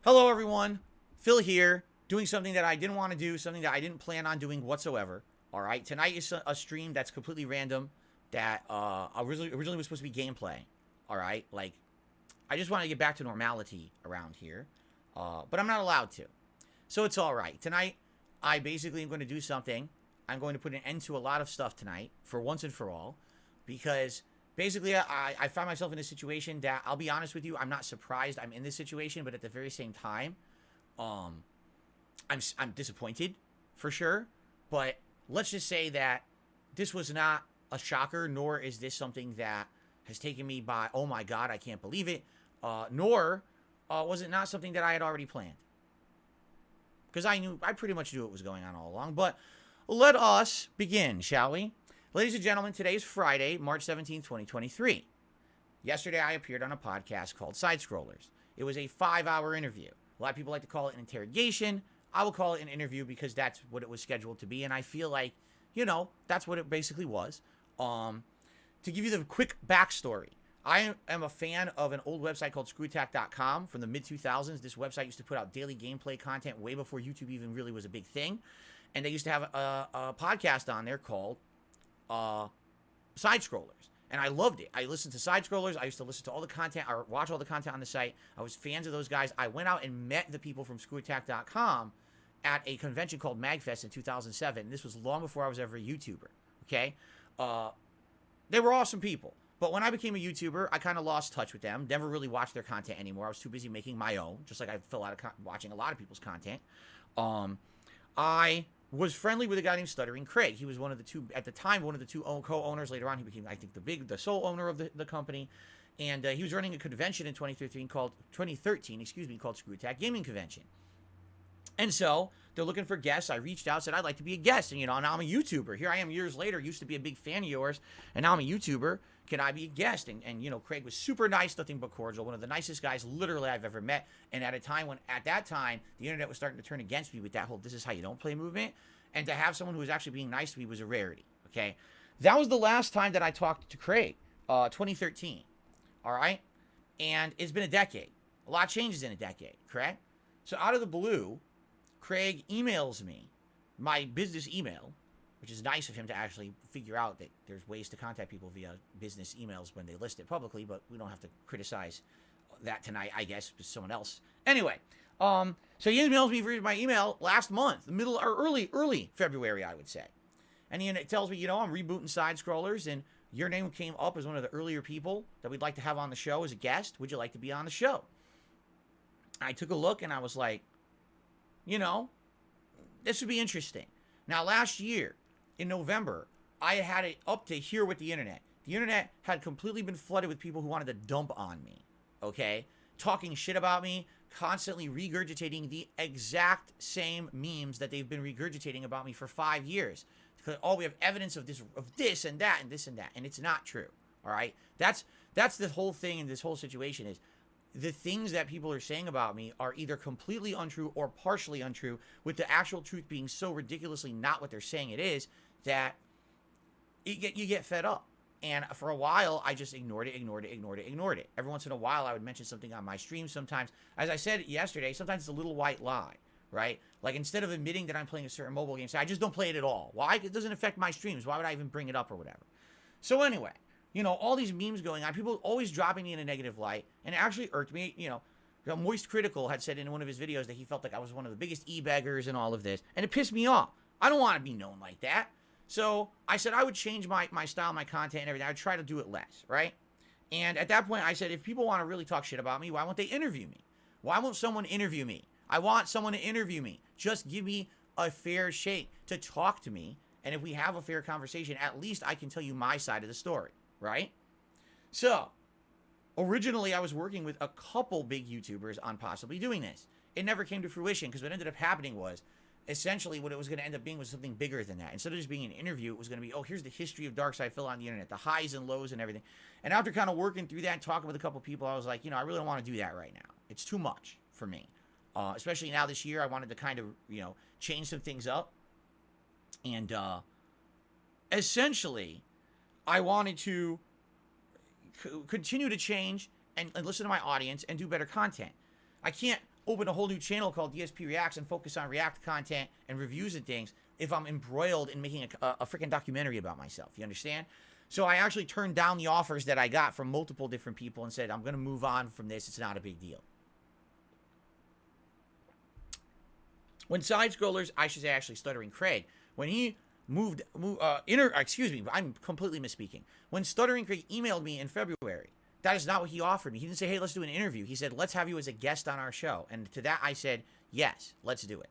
Hello, everyone. Phil here, doing something that I didn't want to do, something that I didn't plan on doing whatsoever. All right, tonight is a stream that's completely random. That originally was supposed to be gameplay. All right, like I just want to get back to normality around here, but I'm not allowed to. So it's all right. Tonight, I basically am going to do something. I'm going to put an end to a lot of stuff tonight for once and for all, because basically I find myself in a situation that I'll be honest with you, I'm not surprised I'm in this situation, but at the very same time, um, I'm disappointed for sure. But let's just say that this was not a shocker, nor is this something that has taken me by, oh my god, I can't believe it, nor was it not something that I had already planned, because I pretty much knew what was going on all along. But let us begin, shall we? Ladies and gentlemen, today is Friday, March 17th, 2023. Yesterday, I appeared on a podcast called Side Scrollers. It was a 5-hour interview. A lot of people like to call it an interrogation. I will call it an interview because that's what it was scheduled to be, and I feel like, that's what it basically was. To give you the quick backstory, I am a fan of an old website called screwtack.com from the mid-2000s. This website used to put out daily gameplay content way before YouTube even really was a big thing. And they used to have a podcast on there called Side Scrollers. And I loved it. I listened to Side Scrollers. I used to listen to all the content or watch all the content on the site. I was fans of those guys. I went out and met the people from screwtack.com at a convention called MagFest in 2007. And this was long before I was ever a YouTuber. Okay? They were awesome people. But when I became a YouTuber, I kind of lost touch with them. Never really watched their content anymore. I was too busy making my own, just like I fell out of watching a lot of people's content. I was friendly with a guy named Stuttering Craig. He was one of the two, at the time, one of the two co-owners. Later on, he became, I think, the sole owner of the company. And he was running a convention in 2013 called Screwtack Gaming Convention. And so they're looking for guests. I reached out, said I'd like to be a guest, and now I'm a YouTuber. Here I am years later, used to be a big fan of yours, and now I'm a YouTuber. Can I be a guest? And Craig was super nice, nothing but cordial, one of the nicest guys literally I've ever met. And at that time, the internet was starting to turn against me with that whole "this is how you don't play" movement, and to have someone who was actually being nice to me was a rarity. Okay, that was the last time that I talked to Craig, 2013. All right, and it's been a decade. A lot changes in a decade, correct? So out of the blue, Craig emails me my business email, which is nice of him to actually figure out that there's ways to contact people via business emails when they list it publicly, but we don't have to criticize that tonight, I guess, with someone else. Anyway, so he emails me my email last month, middle or early February, I would say. And he tells me, I'm rebooting Side Scrollers, and your name came up as one of the earlier people that we'd like to have on the show as a guest. Would you like to be on the show? I took a look, and I was like, this would be interesting. Now, last year, in November, I had it up to here with the internet. The internet had completely been flooded with people who wanted to dump on me, okay? Talking shit about me, constantly regurgitating the exact same memes that they've been regurgitating about me for 5 years. Because, we have evidence of this and that and this and that, and it's not true, all right? That's the whole thing in this whole situation is, the things that people are saying about me are either completely untrue or partially untrue, with the actual truth being so ridiculously not what they're saying it is, that you get fed up. And for a while, I just ignored it. Every once in a while, I would mention something on my stream sometimes. As I said yesterday, sometimes it's a little white lie, right? Like, instead of admitting that I'm playing a certain mobile game, say, I just don't play it at all. Why? It doesn't affect my streams. Why would I even bring it up or whatever? So anyway, all these memes going on, people always dropping me in a negative light, and it actually irked me. Moist Critical had said in one of his videos that he felt like I was one of the biggest e-beggars in all of this, and it pissed me off. I don't want to be known like that. So I said I would change my style, my content, and everything. I would try to do it less, right? And at that point, I said, if people want to really talk shit about me, why won't they interview me? Why won't someone interview me? I want someone to interview me. Just give me a fair shake to talk to me, and if we have a fair conversation, at least I can tell you my side of the story. Right? So, originally I was working with a couple big YouTubers on possibly doing this. It never came to fruition because what ended up happening was, essentially what it was going to end up being was something bigger than that. Instead of just being an interview, it was going to be, here's the history of Darkside Phil on the internet, the highs and lows and everything. And after kind of working through that and talking with a couple people, I was like, I really don't want to do that right now. It's too much for me. Especially now this year, I wanted to kind of, change some things up. And essentially, I wanted to continue to change and listen to my audience and do better content. I can't open a whole new channel called DSPReacts and focus on React content and reviews and things if I'm embroiled in making a freaking documentary about myself. You understand? So I actually turned down the offers that I got from multiple different people and said, I'm going to move on from this. It's not a big deal. When Side Scrollers, I should say actually Stuttering Craig, when he I'm completely misspeaking. When Stuttering Craig emailed me in February, that is not what he offered me. He didn't say, hey, let's do an interview. He said, let's have you as a guest on our show. And to that I said, yes, let's do it.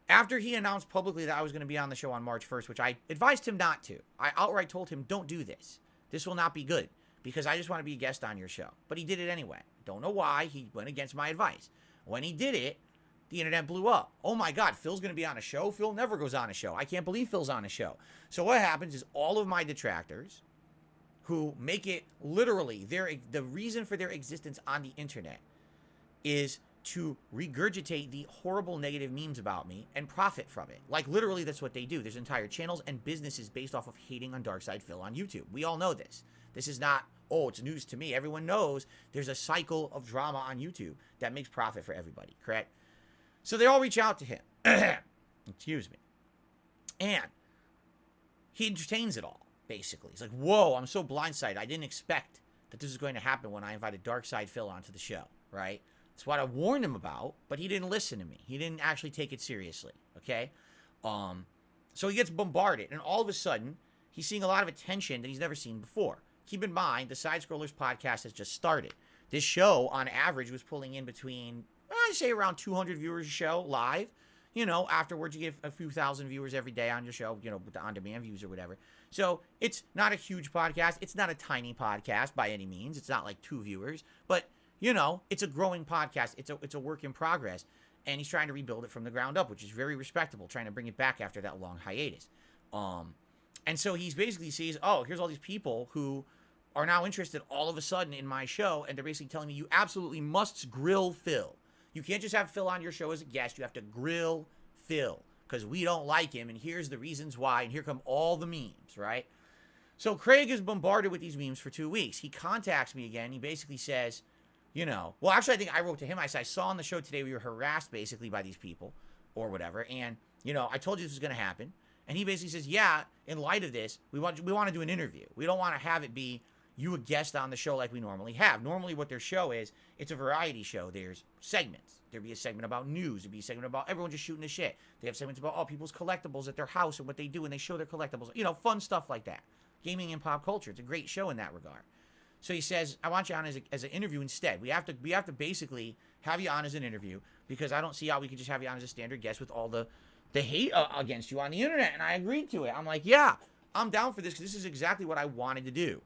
After he announced publicly that I was going to be on the show on March 1st, which I advised him not to, I outright told him, don't do this. This will not be good because I just want to be a guest on your show. But he did it anyway. Don't know why. He went against my advice. When he did it, the internet blew up. Oh my God, Phil's going to be on a show? Phil never goes on a show. I can't believe Phil's on a show. So what happens is all of my detractors who make it literally the reason for their existence on the internet is to regurgitate the horrible negative memes about me and profit from it. Like literally that's what they do. There's entire channels and businesses based off of hating on Darkside Phil on YouTube. We all know this. This is not, oh, it's news to me. Everyone knows there's a cycle of drama on YouTube that makes profit for everybody, correct? So they all reach out to him. Excuse me. And he entertains it all, basically. He's like, whoa, I'm so blindsided. I didn't expect that this was going to happen when I invited Darkside Phil onto the show, right? That's what I warned him about, but he didn't listen to me. He didn't actually take it seriously, okay? So he gets bombarded, and all of a sudden, he's seeing a lot of attention that he's never seen before. Keep in mind, the Side Scrollers podcast has just started. This show, on average, was pulling in between, I'd say around 200 viewers a show live. You know, afterwards, you get a few thousand viewers every day on your show, you know, with the on-demand views or whatever. So it's not a huge podcast. It's not a tiny podcast by any means. It's not like 2 viewers, but you know, it's a growing podcast. It's a work in progress, and he's trying to rebuild it from the ground up, which is very respectable, trying to bring it back after that long hiatus. And so he's basically sees, oh, here's all these people who are now interested all of a sudden in my show, and they're basically telling me you absolutely must grill Phil. You can't just have Phil on your show as a guest. You have to grill Phil because we don't like him, and here's the reasons why, and here come all the memes, right? So Craig is bombarded with these memes for 2 weeks. He contacts me again. He basically says, you know, well, actually, I think I wrote to him. I said, I saw on the show today we were harassed basically by these people or whatever. And, you know, I told you this was going to happen. And he basically says, yeah, in light of this, we want to do an interview. We don't want to have it be you a guest on the show like we normally have. Normally what their show is, it's a variety show. There's segments. There'd be a segment about news. There'd be a segment about everyone just shooting the shit. They have segments about, people's collectibles at their house and what they do, and they show their collectibles. You know, fun stuff like that. Gaming and pop culture. It's a great show in that regard. So he says, I want you on as an interview instead. We have to basically have you on as an interview because I don't see how we could just have you on as a standard guest with all the hate against you on the internet. And I agreed to it. I'm like, yeah, I'm down for this because this is exactly what I wanted to do,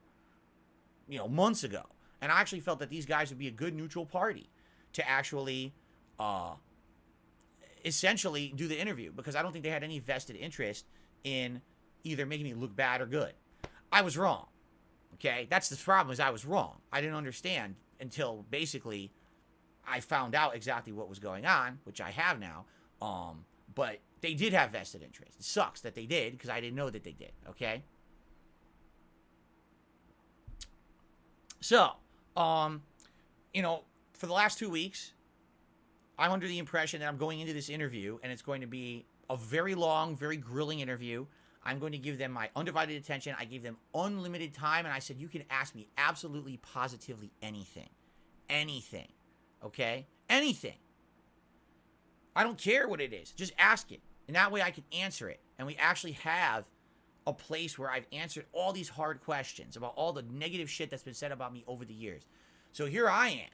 you know, months ago. And I actually felt that these guys would be a good neutral party to actually essentially do the interview because I don't think they had any vested interest in either making me look bad or good. I was wrong. Okay, that's the problem is I was wrong. I didn't understand until basically I found out exactly what was going on, which I have now. But they did have vested interest. It sucks that they did because I didn't know that they did, okay? So, you know, for the last 2 weeks, I'm under the impression that I'm going into this interview and it's going to be a very long, very grilling interview. I'm going to give them my undivided attention. I gave them unlimited time, and I said, you can ask me absolutely, positively anything. Anything. Okay? Anything. I don't care what it is. Just ask it. And that way I can answer it. And we actually have a place where I've answered all these hard questions about all the negative shit that's been said about me over the years. So here I am,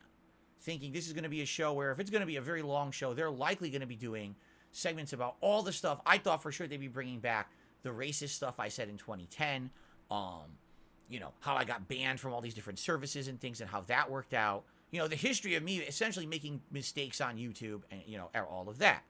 thinking this is going to be a show where if it's going to be a very long show, they're likely going to be doing segments about all the stuff I thought for sure they'd be bringing back. The racist stuff I said in 2010, you know, how I got banned from all these different services and things and how that worked out. You know, the history of me essentially making mistakes on YouTube and, you know, all of that.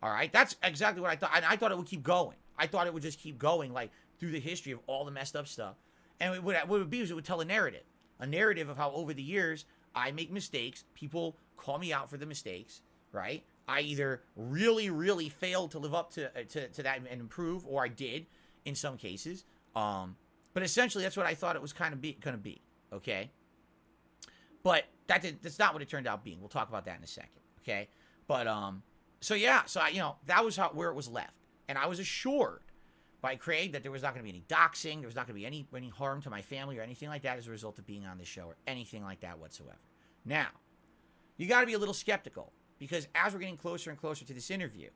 All right? That's exactly what I thought. And I thought it would keep going. I thought it would just keep going, like, through the history of all the messed up stuff. And what it would be is it would tell a narrative of how over the years I make mistakes. People call me out for the mistakes, right? I either really, really failed to live up to that and improve, or I did in some cases. But essentially, that's what I thought it was kind of going to be, okay? But that's not what it turned out being. We'll talk about that in a second, okay? But so that was where it was left, and I was assured by Craig that there was not going to be any doxing, there was not going to be any harm to my family or anything like that as a result of being on this show or anything like that whatsoever. Now, you got to be a little skeptical, because as we're getting closer and closer to this interview,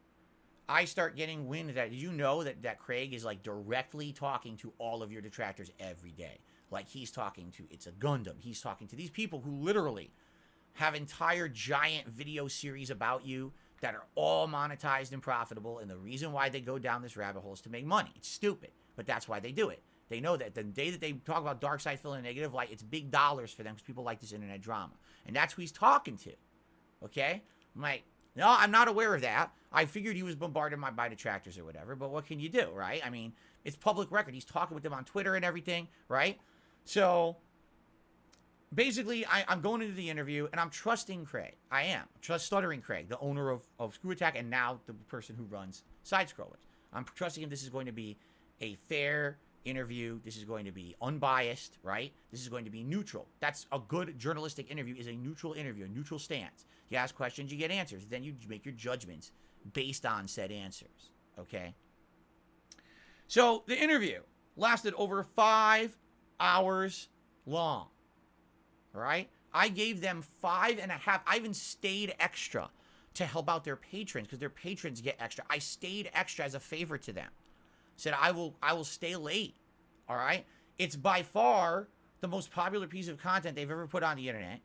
I start getting wind that that Craig is like directly talking to all of your detractors every day. Like he's talking to It's a Gundam. He's talking to these people who literally have entire giant video series about you that are all monetized and profitable. And the reason why they go down this rabbit hole is to make money. It's stupid, but that's why they do it. They know that the day that they talk about dark side feeling negative, like it's big dollars for them because people like this internet drama. And that's who he's talking to. Okay? I'm like, no, I'm not aware of that. I figured he was bombarded by detractors or whatever, but what can you do, right? I mean, it's public record. He's talking with them on Twitter and everything, right? So basically, I'm going into the interview, and I'm trusting Craig. I am. Stuttering Craig, the owner of Screw Attack, and now the person who runs Side Scrollers. I'm trusting him. This is going to be a fair interview. This is going to be unbiased, right? This is going to be neutral. That's a good journalistic interview, is a neutral interview, a neutral stance. You ask questions, you get answers. Then you make your judgments based on said answers, okay? So the interview lasted over 5 hours long. All right? I gave them 5.5. I even stayed extra to help out their patrons, because their patrons get extra. I stayed extra as a favor to them. Said, I will stay late. All right? It's by far the most popular piece of content they've ever put on the internet.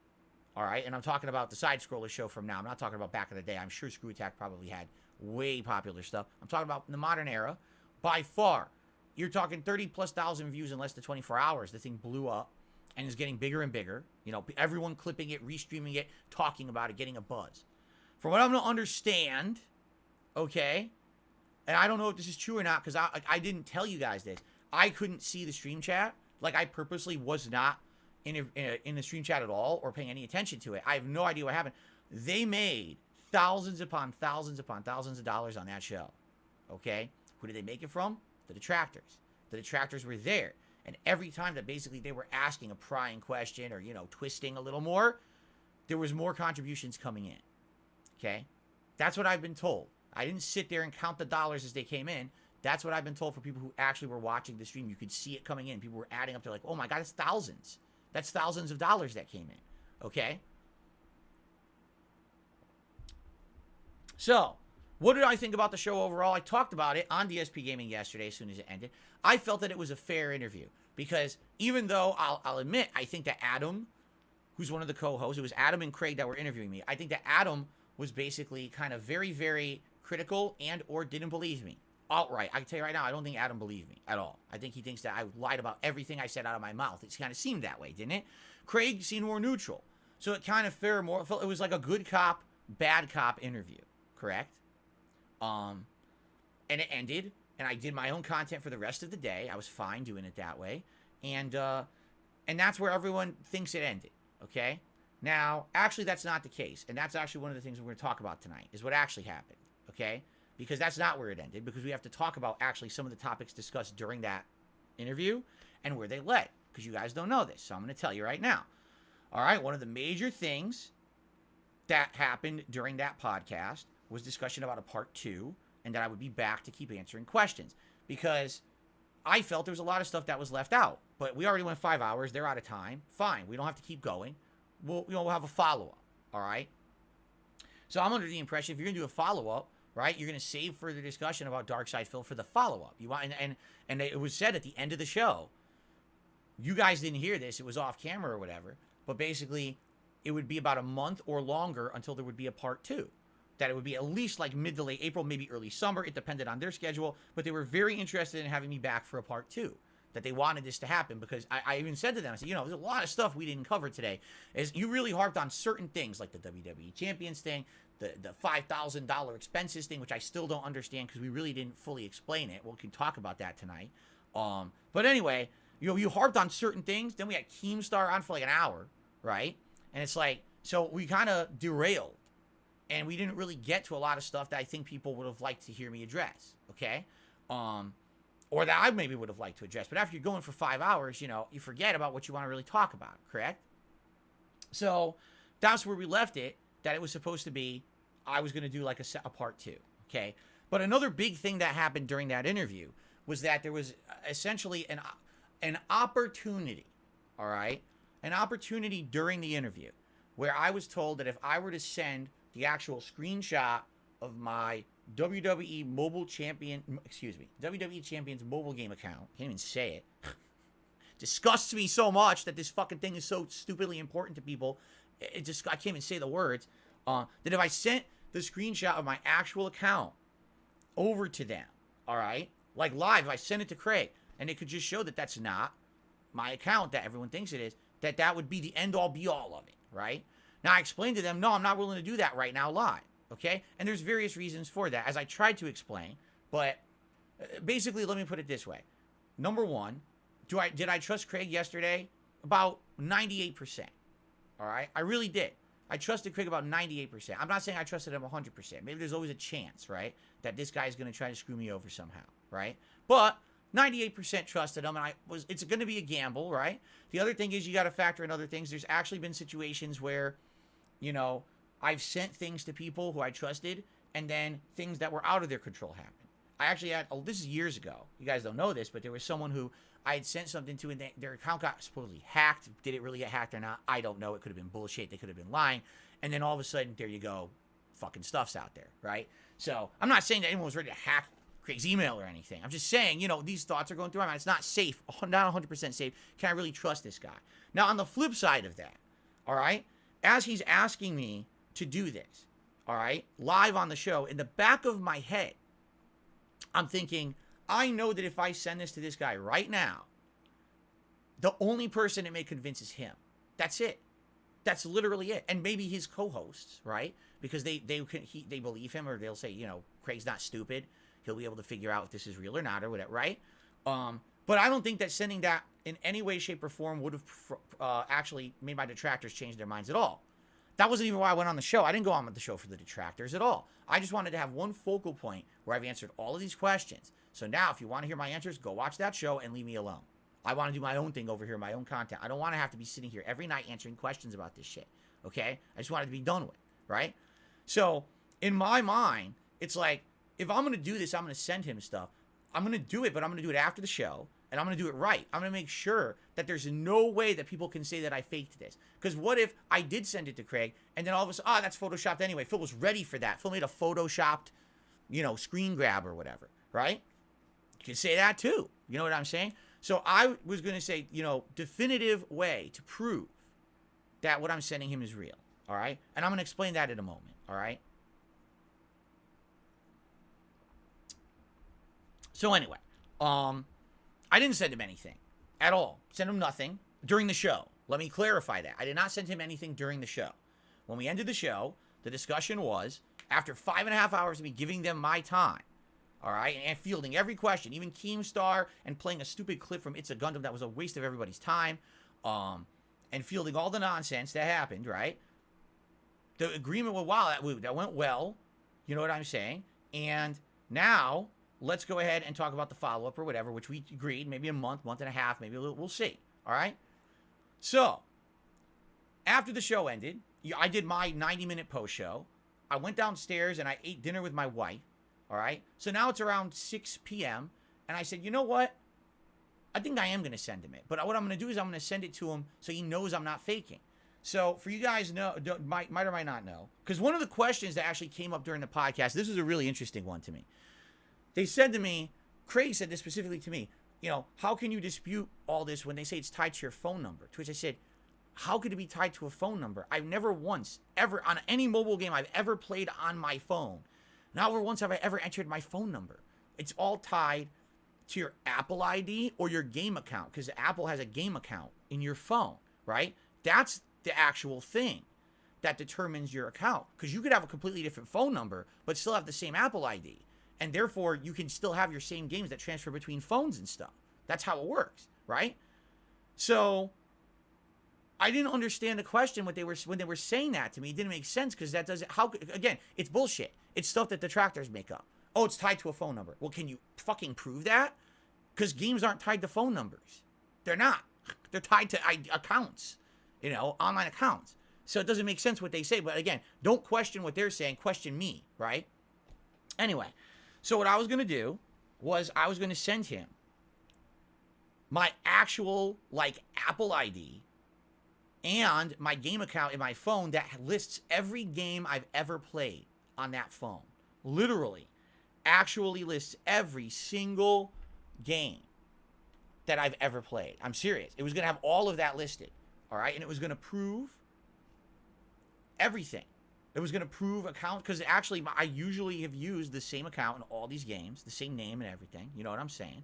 All right? And I'm talking about the Side Scroller show from now. I'm not talking about back in the day. I'm sure Screw Attack probably had way popular stuff. I'm talking about in the modern era. By far. You're talking 30,000+ views in less than 24 hours. The thing blew up and is getting bigger and bigger. You know, everyone clipping it, restreaming it, talking about it, getting a buzz. From what I'm going to understand, okay, and I don't know if this is true or not, because I didn't tell you guys this. I couldn't see the stream chat. Like, I purposely was not in the stream chat at all or paying any attention to it. I have no idea what happened. They made thousands upon thousands upon thousands of dollars on that show, okay? Who did they make it from? The detractors. The detractors were there. And every time that basically they were asking a prying question or, twisting a little more, there was more contributions coming in. Okay? That's what I've been told. I didn't sit there and count the dollars as they came in. That's what I've been told for people who actually were watching the stream. You could see it coming in. People were adding up. They're like, oh my God, it's thousands. That's thousands of dollars that came in. Okay? So, what did I think about the show overall? I talked about it on DSP Gaming yesterday as soon as it ended. I felt that it was a fair interview because even though I'll admit, I think that Adam, who's one of the co-hosts, it was Adam and Craig that were interviewing me. I think that Adam was basically kind of very, very critical and or didn't believe me outright. I can tell you right now, I don't think Adam believed me at all. I think he thinks that I lied about everything I said out of my mouth. It kind of seemed that way, didn't it? Craig seemed more neutral. So it kind of it was like a good cop, bad cop interview, correct? And it ended, and I did my own content for the rest of the day. I was fine doing it that way. And that's where everyone thinks it ended, okay? Now, actually, that's not the case. And that's actually one of the things we're going to talk about tonight, is what actually happened, okay? Because that's not where it ended, because we have to talk about actually some of the topics discussed during that interview and where they led, because you guys don't know this. So I'm going to tell you right now. All right, one of the major things that happened during that podcast was discussion about a part 2, and that I would be back to keep answering questions, because I felt there was a lot of stuff that was left out. But we already went 5 hours. They're out of time. Fine. We don't have to keep going. We'll have a follow-up, all right? So I'm under the impression if you're going to do a follow-up, right, you're going to save further discussion about Dark Side Phil for the follow-up. You want and it was said at the end of the show, you guys didn't hear this. It was off camera or whatever. But basically, it would be about a month or longer until there would be a part 2. That it would be at least like mid to late April, maybe early summer. It depended on their schedule. But they were very interested in having me back for a part 2. That they wanted this to happen, because I even said to them, I said, there's a lot of stuff we didn't cover today. Is you really harped on certain things, like the WWE Champions thing, the $5,000 expenses thing, which I still don't understand because we really didn't fully explain it. We can talk about that tonight. But anyway, you harped on certain things. Then we had Keemstar on for like an hour, right? And it's like, so we kind of derailed. And we didn't really get to a lot of stuff that I think people would have liked to hear me address, okay? Or that I maybe would have liked to address. But after you're going for 5 hours, you forget about what you want to really talk about, correct? So that's where we left it, that it was supposed to be, I was going to do like a part 2, okay? But another big thing that happened during that interview was that there was essentially an opportunity, all right? An opportunity during the interview where I was told that if I were to send the actual screenshot of my WWE WWE Champions mobile game account, can't even say it, disgusts me so much that this fucking thing is so stupidly important to people. It just, I can't even say the words. That if I sent the screenshot of my actual account over to them, all right, like live, if I sent it to Craig, and it could just show that that's not my account that everyone thinks it is, that would be the end all be all of it, right? Now I explained to them, no, I'm not willing to do that right now live, okay? And there's various reasons for that, as I tried to explain, but basically, let me put it this way. Number one, did I trust Craig yesterday? About 98%. All right? I really did. I trusted Craig about 98%. I'm not saying I trusted him 100%. Maybe there's always a chance, right, that this guy's going to try to screw me over somehow, right? But 98% trusted him, and it's going to be a gamble, right? The other thing is you got to factor in other things. There's actually been situations where, you know, I've sent things to people who I trusted, and then things that were out of their control happened. I actually had, this is years ago. You guys don't know this, but there was someone who I had sent something to, and their account got supposedly hacked. Did it really get hacked or not? I don't know. It could have been bullshit. They could have been lying. And then all of a sudden, there you go. Fucking stuff's out there, right? So I'm not saying that anyone was ready to hack Craig's email or anything. I'm just saying, you know, these thoughts are going through my mind. It's not safe, not 100% safe. Can I really trust this guy? Now, on the flip side of that, all right, as he's asking me to do this, all right, live on the show, in the back of my head, I'm thinking, I know that if I send this to this guy right now, the only person it may convince is him. That's it. That's literally it. And maybe his co-hosts, right? Because they believe him, or they'll say, you know, Craig's not stupid. He'll be able to figure out if this is real or not, or whatever, right? But I don't think that sending that in any way, shape, or form would have actually made my detractors change their minds at all. That wasn't even why I went on the show. I didn't go on the show for the detractors at all. I just wanted to have one focal point where I've answered all of these questions. So now, if you want to hear my answers, go watch that show and leave me alone. I want to do my own thing over here, my own content. I don't want to have to be sitting here every night answering questions about this shit, okay? I just want it to be done with, right? So, in my mind, it's like, if I'm going to do this, I'm going to send him stuff. I'm going to do it, but I'm going to do it after the show, and I'm going to do it right. I'm going to make sure that there's no way that people can say that I faked this. Because what if I did send it to Craig, and then all of a sudden, that's Photoshopped anyway. Phil was ready for that. Phil made a Photoshopped, you know, screen grab or whatever, right? You can say that too. You know what I'm saying? So I was going to say, you know, definitive way to prove that what I'm sending him is real, all right? And I'm going to explain that in a moment, all right? So anyway, I didn't send him anything at all. Send him nothing during the show. Let me clarify that. I did not send him anything during the show. When we ended the show, the discussion was, after 5.5 hours of me giving them my time, all right, and fielding every question, even Keemstar, and playing a stupid clip from It's a Gundam that was a waste of everybody's time, and fielding all the nonsense that happened, right? The agreement was, wow, that went well. You know what I'm saying? And now, let's go ahead and talk about the follow-up or whatever, which we agreed, maybe a month and a half, maybe we'll see, all right? So, after the show ended, I did my 90-minute post-show. I went downstairs and I ate dinner with my wife, all right? So now it's around 6 p.m., and I said, you know what? I think I am going to send him it. But what I'm going to do is I'm going to send it to him so he knows I'm not faking. So for you guys might or might not know, because one of the questions that actually came up during the podcast, this is a really interesting one to me. They said to me, Craig said this specifically to me, you know, how can you dispute all this when they say it's tied to your phone number? To which I said, how could it be tied to a phone number? I've never once, ever, on any mobile game I've ever played on my phone, not once have I ever entered my phone number. It's all tied to your Apple ID or your game account, because Apple has a game account in your phone, right? That's the actual thing that determines your account, because you could have a completely different phone number, but still have the same Apple ID. And therefore, you can still have your same games that transfer between phones and stuff. That's how it works, right? So, I didn't understand the question when they were saying that to me. It didn't make sense, because that doesn't, again, it's bullshit. It's stuff that detractors make up. Oh, it's tied to a phone number. Well, can you fucking prove that? Because games aren't tied to phone numbers. They're not. They're tied to accounts. online accounts. So it doesn't make sense what they say. But again, don't question what they're saying. Question me, right? Anyway, so what I was going to do was I was going to send him my actual, Apple ID and my game account in my phone that lists every game I've ever played on that phone. Literally, actually lists every single game that I've ever played. I'm serious. It was going to have all of that listed, all right? And it was going to prove everything. It was going to prove account, because actually I usually have used the same account in all these games, the same name and everything. You know what I'm saying?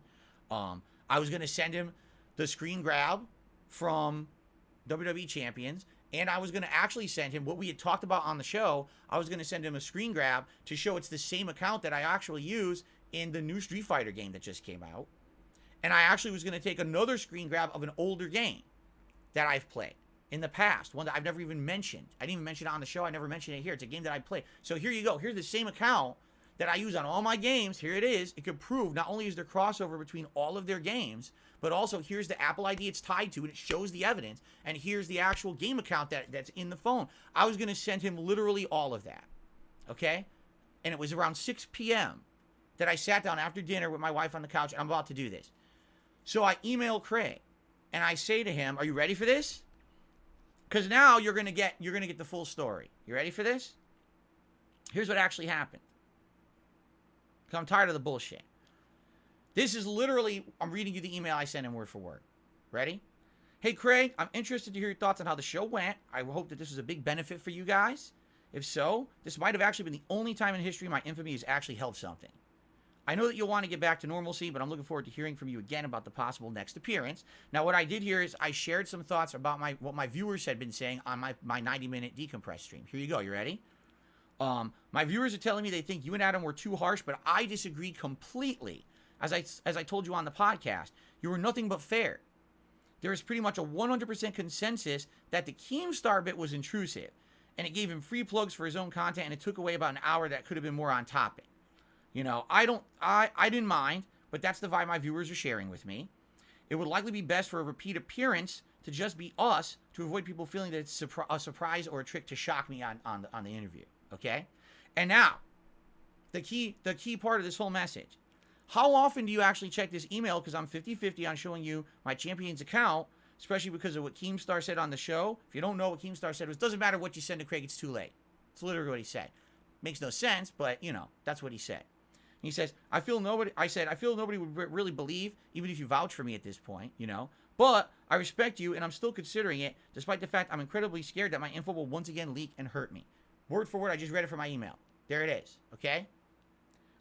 I was going to send him the screen grab from WWE Champions, and I was going to actually send him what we had talked about on the show. I was going to send him a screen grab to show it's the same account that I actually use in the new Street Fighter game that just came out. And I actually was going to take another screen grab of an older game that I've played in the past, one that I've never even mentioned. I didn't even mention it on the show. I never mentioned it here. It's a game that I played. So here you go. Here's the same account that I use on all my games. Here it is. It could prove not only is there crossover between all of their games, but also here's the Apple ID it's tied to, and it shows the evidence. And here's the actual game account that's in the phone. I was going to send him literally all of that. Okay? And it was around 6 p.m. that I sat down after dinner with my wife on the couch, and I'm about to do this. So I email Craig, and I say to him, are you ready for this? Because now you're gonna get the full story. You ready for this? Here's what actually happened. Because I'm tired of the bullshit. This is literally, I'm reading you the email I sent him word for word. Ready? Hey Craig, I'm interested to hear your thoughts on how the show went. I hope that this was a big benefit for you guys. If so, this might have actually been the only time in history my infamy has actually helped something. I know that you'll want to get back to normalcy, but I'm looking forward to hearing from you again about the possible next appearance. Now, what I did here is I shared some thoughts about what my viewers had been saying on my 90-minute decompress stream. Here you go. You ready? My viewers are telling me they think you and Adam were too harsh, but I disagree completely. As I told you on the podcast, you were nothing but fair. There is pretty much a 100% consensus that the Keemstar bit was intrusive, and it gave him free plugs for his own content, and it took away about an hour that could have been more on topic. I didn't mind, but that's the vibe my viewers are sharing with me. It would likely be best for a repeat appearance to just be us, to avoid people feeling that it's a surprise or a trick to shock me on the interview. Okay? And now, the key part of this whole message. How often do you actually check this email? Because I'm 50-50 on showing you my Champions account, especially because of what Keemstar said on the show. If you don't know what Keemstar said, it doesn't matter what you send to Craig, it's too late. It's literally what he said. Makes no sense, but, that's what he said. He says, I feel nobody would really believe, even if you vouch for me at this point, But I respect you, and I'm still considering it, despite the fact I'm incredibly scared that my info will once again leak and hurt me. Word for word, I just read it from my email. There it is, okay?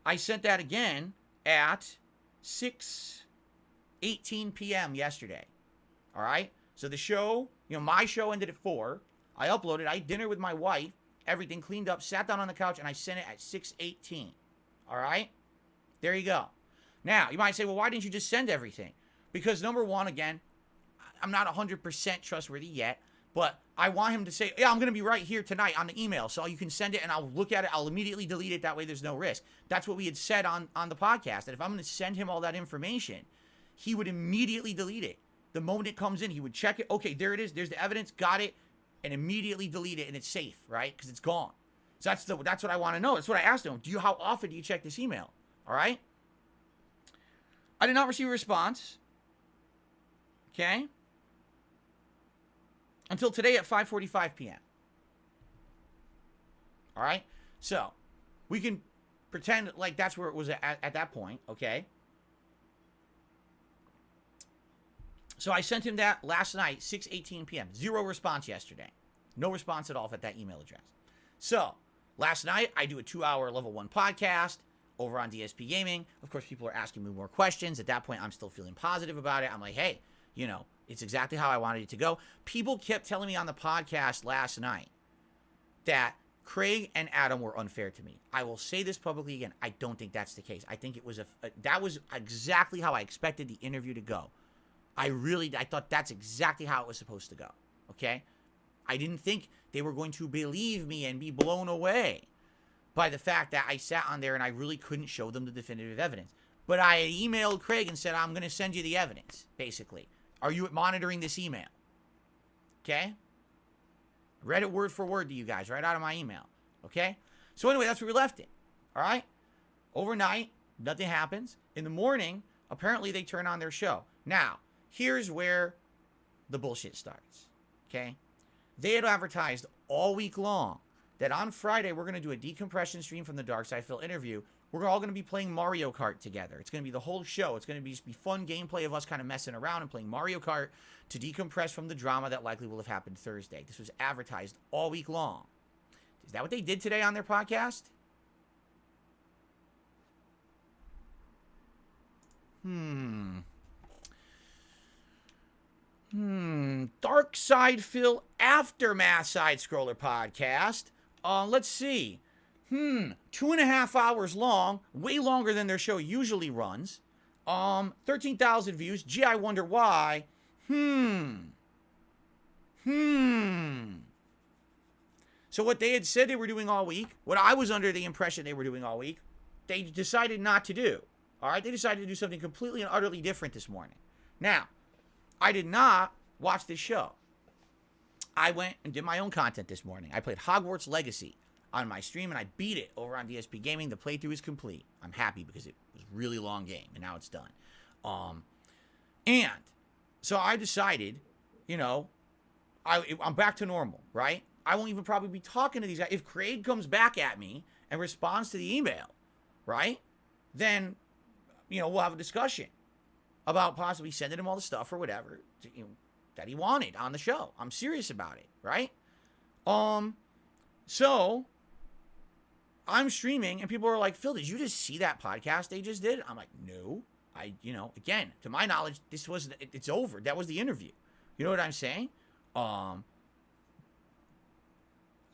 I sent that again at 6:18 p.m. yesterday, all right? So the show, my show ended at 4. I uploaded, I had dinner with my wife, everything cleaned up, sat down on the couch, and I sent it at 6:18. All right? There you go. Now, you might say, well, why didn't you just send everything? Because, number one, again, I'm not 100% trustworthy yet, but I want him to say, yeah, I'm going to be right here tonight on the email, so you can send it, and I'll look at it. I'll immediately delete it. That way there's no risk. That's what we had said on the podcast, that if I'm going to send him all that information, he would immediately delete it. The moment it comes in, he would check it. Okay, there it is. There's the evidence. Got it. And immediately delete it, and it's safe, right? Because it's gone. So that's what I want to know. That's what I asked him. How often do you check this email? All right? I did not receive a response. Okay? Until today at 5:45 p.m. All right? So, we can pretend like that's where it was at that point, okay? So I sent him that last night, 6:18 p.m. 0 response yesterday. No response at all at that email address. So, last night, I do a 2-hour level 1 podcast over on DSP Gaming. Of course, people are asking me more questions. At that point, I'm still feeling positive about it. I'm like, hey, it's exactly how I wanted it to go. People kept telling me on the podcast last night that Craig and Adam were unfair to me. I will say this publicly again. I don't think that's the case. I think it was that was exactly how I expected the interview to go. I thought that's exactly how it was supposed to go. Okay? I didn't think they were going to believe me and be blown away by the fact that I sat on there and I really couldn't show them the definitive evidence. But I emailed Craig and said, I'm going to send you the evidence, basically. Are you monitoring this email? Okay? Read it word for word to you guys right out of my email. Okay? So anyway, that's where we left it. All right? Overnight, nothing happens. In the morning, apparently they turn on their show. Now, here's where the bullshit starts. Okay? They had advertised all week long that on Friday we're going to do a decompression stream from the Dark Side Phil interview. We're all going to be playing Mario Kart together. It's going to be the whole show. It's going to be just be fun gameplay of us kind of messing around and playing Mario Kart to decompress from the drama that likely will have happened Thursday. This was advertised all week long. Is that what they did today on their podcast? Dark Side Phil Aftermath Side Scroller podcast. Let's see. 2.5 hours long, way longer than their show usually runs. 13,000 views. Gee, I wonder why. So what they had said they were doing all week, what I was under the impression they were doing all week, they decided not to do. All right, they decided to do something completely and utterly different this morning. Now, I did not watch this show. I went and did my own content this morning. I played Hogwarts Legacy on my stream, and I beat it over on DSP Gaming. The playthrough is complete. I'm happy because it was a really long game, and now it's done. And so I decided, you know, I'm back to normal, right? I won't even probably be talking to these guys. If Craig comes back at me and responds to the email, right, then, you know, we'll have a discussion about possibly sending him all the stuff or whatever that he wanted on the show. I'm serious about it, right? So I'm streaming and people are like, Phil, did you just see that podcast they just did? I'm like, no. Again, to my knowledge, it's over. That was the interview. You know what I'm saying? I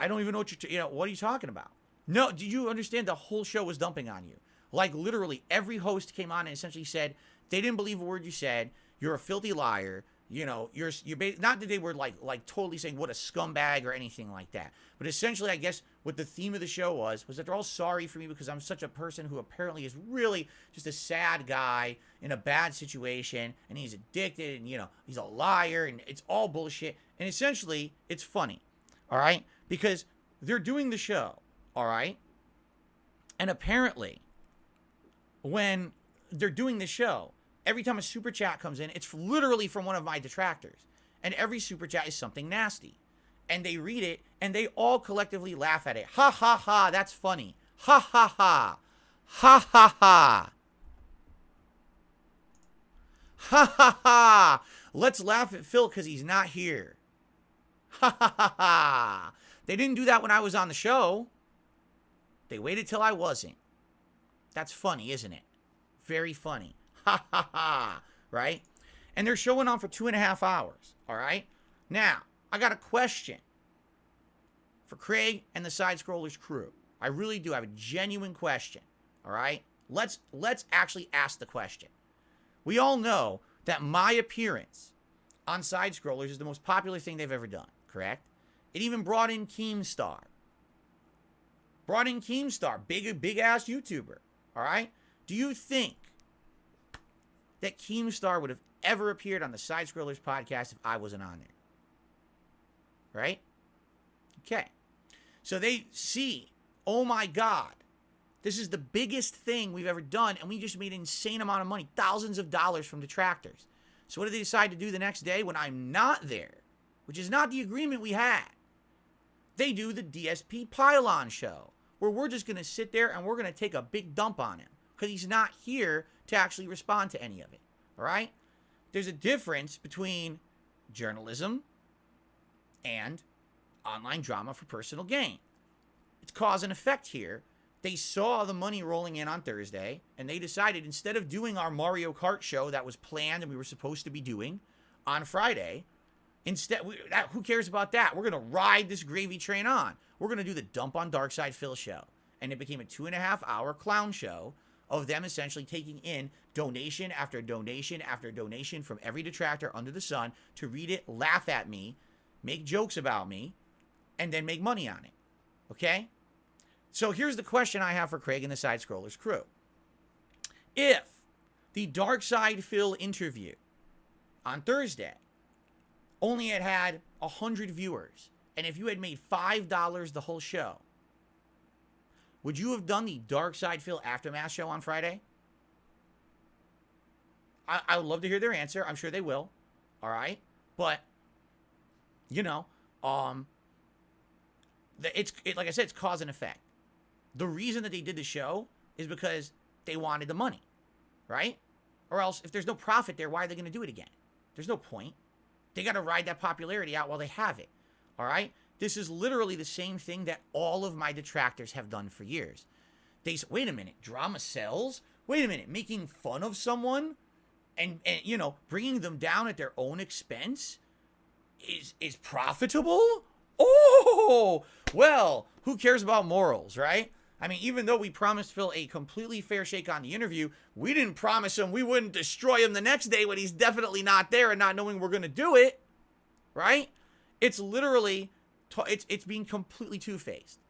don't even know what are you talking about? No, do you understand the whole show was dumping on you? Like literally every host came on and essentially said, they didn't believe a word you said. You're a filthy liar. You know, you're not that they were like totally saying what a scumbag or anything like that. But essentially, I guess what the theme of the show was that they're all sorry for me because I'm such a person who apparently is really just a sad guy in a bad situation, and he's addicted, and, you know, he's a liar, and it's all bullshit. And essentially, it's funny, all right? Because they're doing the show, all right? And apparently, when they're doing the show, every time a super chat comes in, it's literally from one of my detractors. And every super chat is something nasty. And they read it, and they all collectively laugh at it. Ha ha ha, that's funny. Ha ha ha. Ha ha ha. Ha ha ha. Let's laugh at Phil because he's not here. Ha ha ha ha. They didn't do that when I was on the show. They waited till I wasn't. That's funny, isn't it? Very funny. Ha ha ha. Right? And they're showing on for 2.5 hours. All right? Now, I got a question for Craig and the Side Scrollers crew. I really do have a genuine question. All right? Let's actually ask the question. We all know that my appearance on Side Scrollers is the most popular thing they've ever done, correct? It even brought in Keemstar. Big ass YouTuber. All right? Do you think that Keemstar would have ever appeared on the Side Scrollers podcast if I wasn't on there? Right? Okay. So they see, oh my God, this is the biggest thing we've ever done, and we just made an insane amount of money, thousands of dollars from detractors. So what do they decide to do the next day when I'm not there, which is not the agreement we had? They do the DSP Pylon show, where we're just going to sit there and we're going to take a big dump on him because he's not here to actually respond to any of it. All right? There's a difference between journalism and online drama for personal gain. It's cause and effect here. They saw the money rolling in on Thursday, and they decided instead of doing our Mario Kart show that was planned and we were supposed to be doing on Friday, instead, who cares about that? We're going to ride this gravy train on. We're going to do the Dump on Dark Side Phil show. And it became a 2.5 hour clown show of them essentially taking in donation after donation after donation from every detractor under the sun to read it, laugh at me, make jokes about me, and then make money on it. Okay? So here's the question I have for Craig and the Side Scrollers crew. If the Dark Side Phil interview on Thursday only had 100 viewers and if you had made $5 the whole show, would you have done the Dark Side Phil Aftermath show on Friday? I would love to hear their answer. I'm sure they will. All right? But, you know, like I said, it's cause and effect. The reason that they did the show is because they wanted the money, right? Or else, if there's no profit there, why are they going to do it again? There's no point. They got to ride that popularity out while they have it, all right? This is literally the same thing that all of my detractors have done for years. They say, wait a minute, drama sells? Wait a minute, making fun of someone and you know, bringing them down at their own expense is profitable? Oh, well, who cares about morals, right? I mean, even though we promised Phil a completely fair shake on the interview, we didn't promise him we wouldn't destroy him the next day when he's definitely not there and not knowing we're going to do it, right? It's literally, it's being completely two-faced.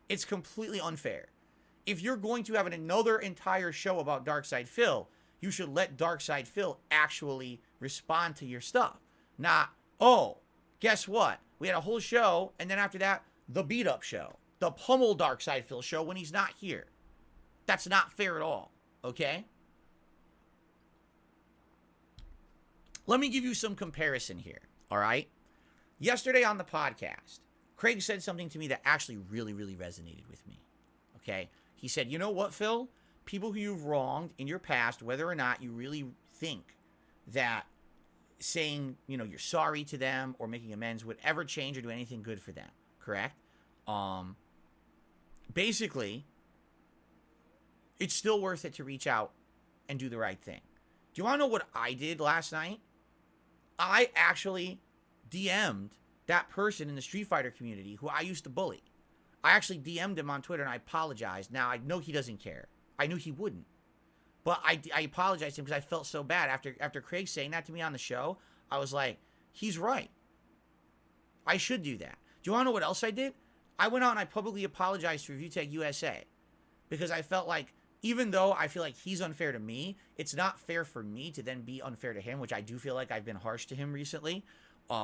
It's completely unfair. If you're going to have another entire show about Darkside Phil, you should let Darkside Phil actually respond to your stuff. Not, oh, guess what? We had a whole show, and then after that, the beat-up show. The pummel Darkside Phil show when he's not here. That's not fair at all, okay? Let me give you some comparison here, all right? Yesterday on the podcast, Craig said something to me that actually really, really resonated with me, okay? He said, you know what, Phil? People who you've wronged in your past, whether or not you really think that saying, you know, you're sorry to them or making amends would ever change or do anything good for them, correct? Basically, it's still worth it to reach out and do the right thing. Do you want to know what I did last night? I actually DM'd that person in the Street Fighter community who I used to bully. I actually DM'd him on Twitter and I apologized. Now, I know he doesn't care. I knew he wouldn't. But I apologized to him because I felt so bad. After Craig saying that to me on the show, I was like, he's right. I should do that. Do you want to know what else I did? I went out and I publicly apologized to ReviewTech USA because I felt like, even though I feel like he's unfair to me, it's not fair for me to then be unfair to him, which I do feel like I've been harsh to him recently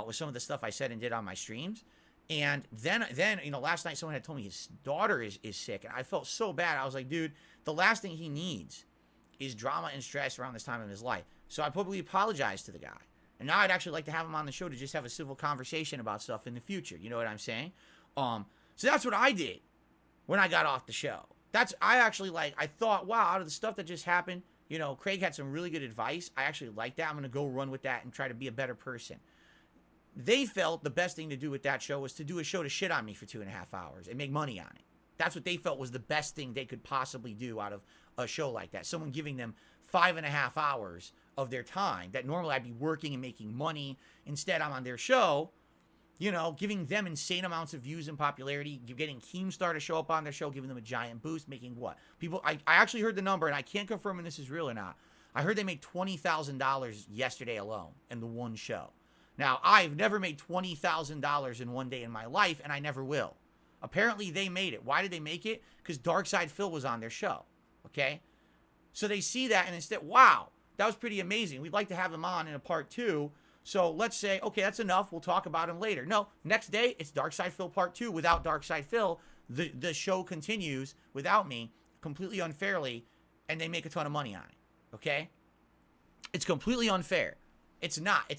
with some of the stuff I said and did on my streams. And then you know, last night someone had told me his daughter is sick, and I felt so bad. I was like, dude, the last thing he needs is drama and stress around this time in his life. So I publicly apologized to the guy. And now I'd actually like to have him on the show to just have a civil conversation about stuff in the future. You know what I'm saying? So that's what I did when I got off the show. I thought, wow, out of the stuff that just happened, you know, Craig had some really good advice. I actually like that. I'm going to go run with that and try to be a better person. They felt the best thing to do with that show was to do a show to shit on me for 2.5 hours and make money on it. That's what they felt was the best thing they could possibly do out of a show like that. Someone giving them 5.5 hours of their time that normally I'd be working and making money. Instead, I'm on their show, you know, giving them insane amounts of views and popularity, getting Keemstar to show up on their show, giving them a giant boost, making what? People, I actually heard the number, and I can't confirm if this is real or not. I heard they made $20,000 yesterday alone in the one show. Now, I've never made $20,000 in one day in my life, and I never will. Apparently, they made it. Why did they make it? Because Darkside Phil was on their show, okay? So they see that, and instead, wow, that was pretty amazing. We'd like to have him on in a part 2. So let's say, okay, that's enough. We'll talk about him later. No, next day, it's Darkside Phil part 2 without Darkside Phil. The show continues without me, completely unfairly, and they make a ton of money on it, okay? It's completely unfair. It's not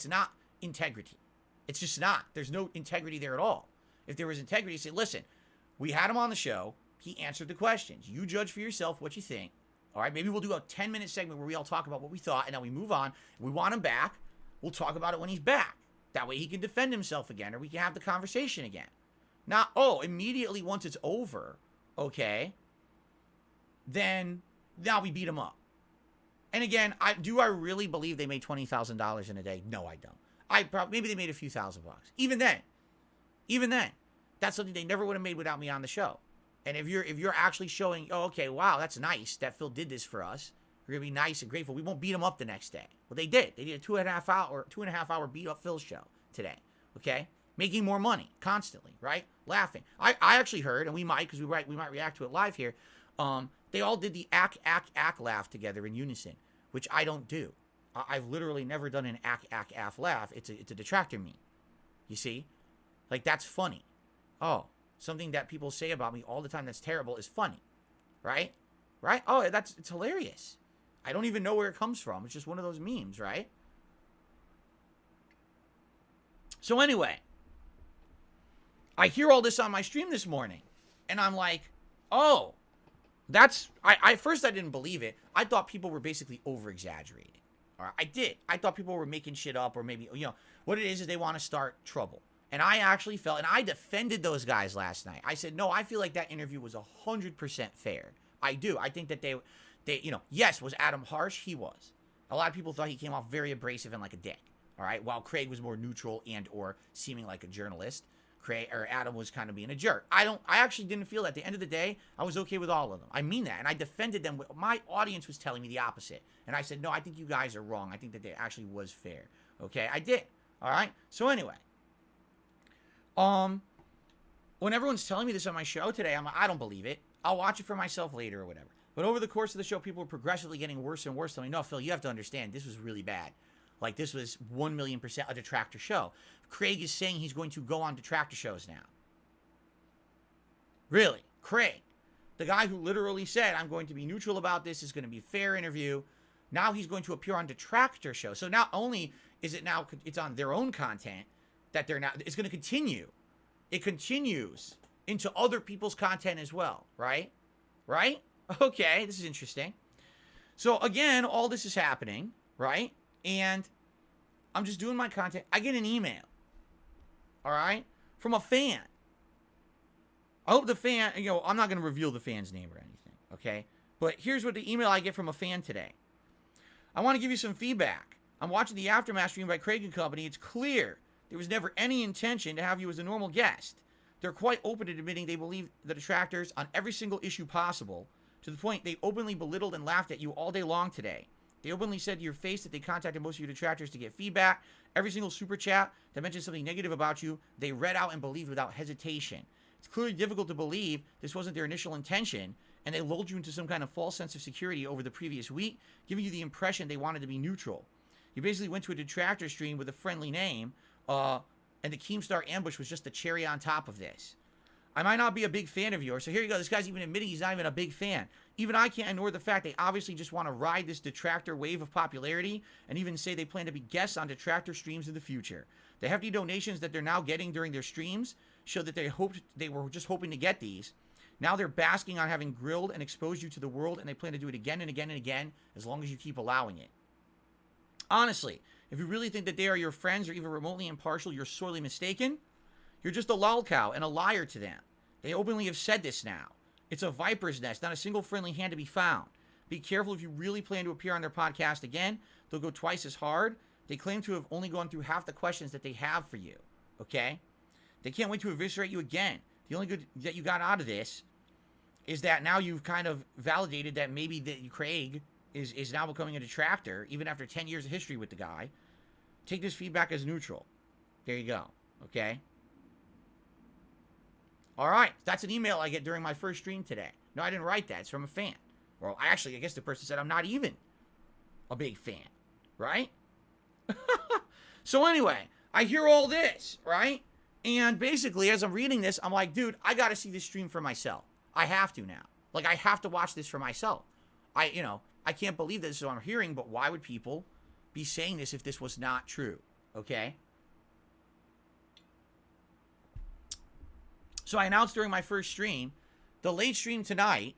integrity. It's just not. There's no integrity there at all. If there was integrity, say, listen, we had him on the show. He answered the questions. You judge for yourself what you think. All right, maybe we'll do a 10-minute segment where we all talk about what we thought, and then we move on. We want him back. We'll talk about it when he's back. That way he can defend himself again, or we can have the conversation again. Not, immediately once it's over, okay, then now we beat him up. And again, do I really believe they made $20,000 in a day? No, I don't. Maybe they made a few $1,000. Even then, that's something they never would have made without me on the show. And if you're actually showing, okay, wow, that's nice that Phil did this for us. We're gonna be nice and grateful. We won't beat him up the next day. Well, they did. They did a 2.5 hour beat up Phil show today. Okay, making more money constantly, right? Laughing. I actually heard, and we might because we might react to it live here. They all did the ack laugh together in unison, which I don't do. I've literally never done an ack laugh. It's a detractor meme. You see, Like, that's funny. Oh, something that people say about me all the time that's terrible is funny. Right? Right? Oh, it's hilarious. I don't even know where it comes from. It's just one of those memes, right? So anyway, I hear all this on my stream this morning, and I'm like, oh, I first I didn't believe it. I thought people were basically over-exaggerating. All right, I did. I thought people were making shit up, or maybe, what it is they want to start trouble. And I actually felt, and I defended those guys last night. I said, no, I feel like that interview was 100% fair. I do. I think that they, yes, was Adam harsh? He was. A lot of people thought he came off very abrasive and like a dick. All right, while Craig was more neutral and or seeming like a journalist. Adam was kind of being a jerk. I actually didn't feel that. At the end of the day, I was okay with all of them. I mean that. And I defended them. My audience was telling me the opposite. And I said, no, I think you guys are wrong. I think that it actually was fair. Okay, I did. All right. So anyway, when everyone's telling me this on my show today, I'm like, I don't believe it. I'll watch it for myself later or whatever. But over the course of the show, people were progressively getting worse and worse. Telling me, no, Phil, you have to understand, this was really bad. Like, this was 1,000,000% a detractor show. Craig is saying he's going to go on detractor shows now. Really? Craig, the guy who literally said, I'm going to be neutral about this, is going to be a fair interview. Now he's going to appear on detractor shows. So not only is it now, it's on their own content that they're now, it's going to continue. It continues into other people's content as well, right? Right? Okay, this is interesting. So again, all this is happening, right? And I'm just doing my content. I get an email, all right, from a fan. I hope the fan, I'm not going to reveal the fan's name or anything, okay? But here's what the email I get from a fan today. I want to give you some feedback. I'm watching the Aftermath stream by Craig & Company. It's clear there was never any intention to have you as a normal guest. They're quite open to admitting they believe the detractors on every single issue possible, to the point they openly belittled and laughed at you all day long today. They openly said to your face that they contacted most of your detractors to get feedback. Every single super chat that mentioned something negative about you, they read out and believed without hesitation. It's clearly difficult to believe this wasn't their initial intention, and they lulled you into some kind of false sense of security over the previous week, giving you the impression they wanted to be neutral. You basically went to a detractor stream with a friendly name, and the Keemstar ambush was just the cherry on top of this. I might not be a big fan of yours. So here you go. This guy's even admitting he's not even a big fan. Even I can't ignore the fact they obviously just want to ride this detractor wave of popularity, and even say they plan to be guests on detractor streams in the future. The hefty donations that they're now getting during their streams show that they were just hoping to get these. Now they're basking on having grilled and exposed you to the world, and they plan to do it again and again and again as long as you keep allowing it. Honestly, if you really think that they are your friends or even remotely impartial, you're sorely mistaken. You're just a lolcow and a liar to them. They openly have said this now. It's a viper's nest, not a single friendly hand to be found. Be careful if you really plan to appear on their podcast again. They'll go twice as hard. They claim to have only gone through half the questions that they have for you. Okay? They can't wait to eviscerate you again. The only good that you got out of this is that now you've kind of validated that maybe that Craig is now becoming a detractor, even after 10 years of history with the guy. Take this feedback as neutral. There you go. Okay? All right. That's an email I get during my first stream today. No, I didn't write that. It's from a fan. Well, actually, I guess the person said I'm not even a big fan. Right? So anyway, I hear all this, right? And basically, as I'm reading this, I'm like, dude, I got to see this stream for myself. I have to now. Like, I have to watch this for myself. I can't believe this is what I'm hearing, but why would people be saying this if this was not true? Okay? So I announced during my first stream, the late stream tonight,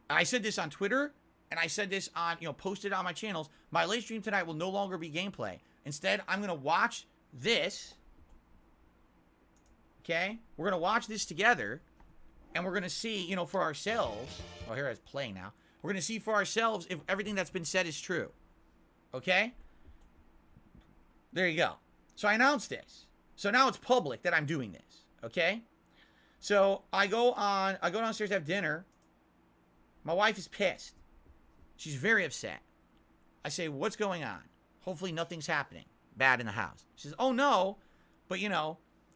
I said this on Twitter, and I said this on, posted on my channels, my late stream tonight will no longer be gameplay. Instead, I'm going to watch this. Okay? We're going to watch this together, and we're going to see, for ourselves. Oh, here it's playing now. We're going to see for ourselves if everything that's been said is true. Okay? There you go. So I announced this. So now it's public that I'm doing this. Okay? So I go downstairs to have dinner. My wife is pissed. She's very upset. I say, what's going on? Hopefully nothing's happening bad in the house. She says, oh no, but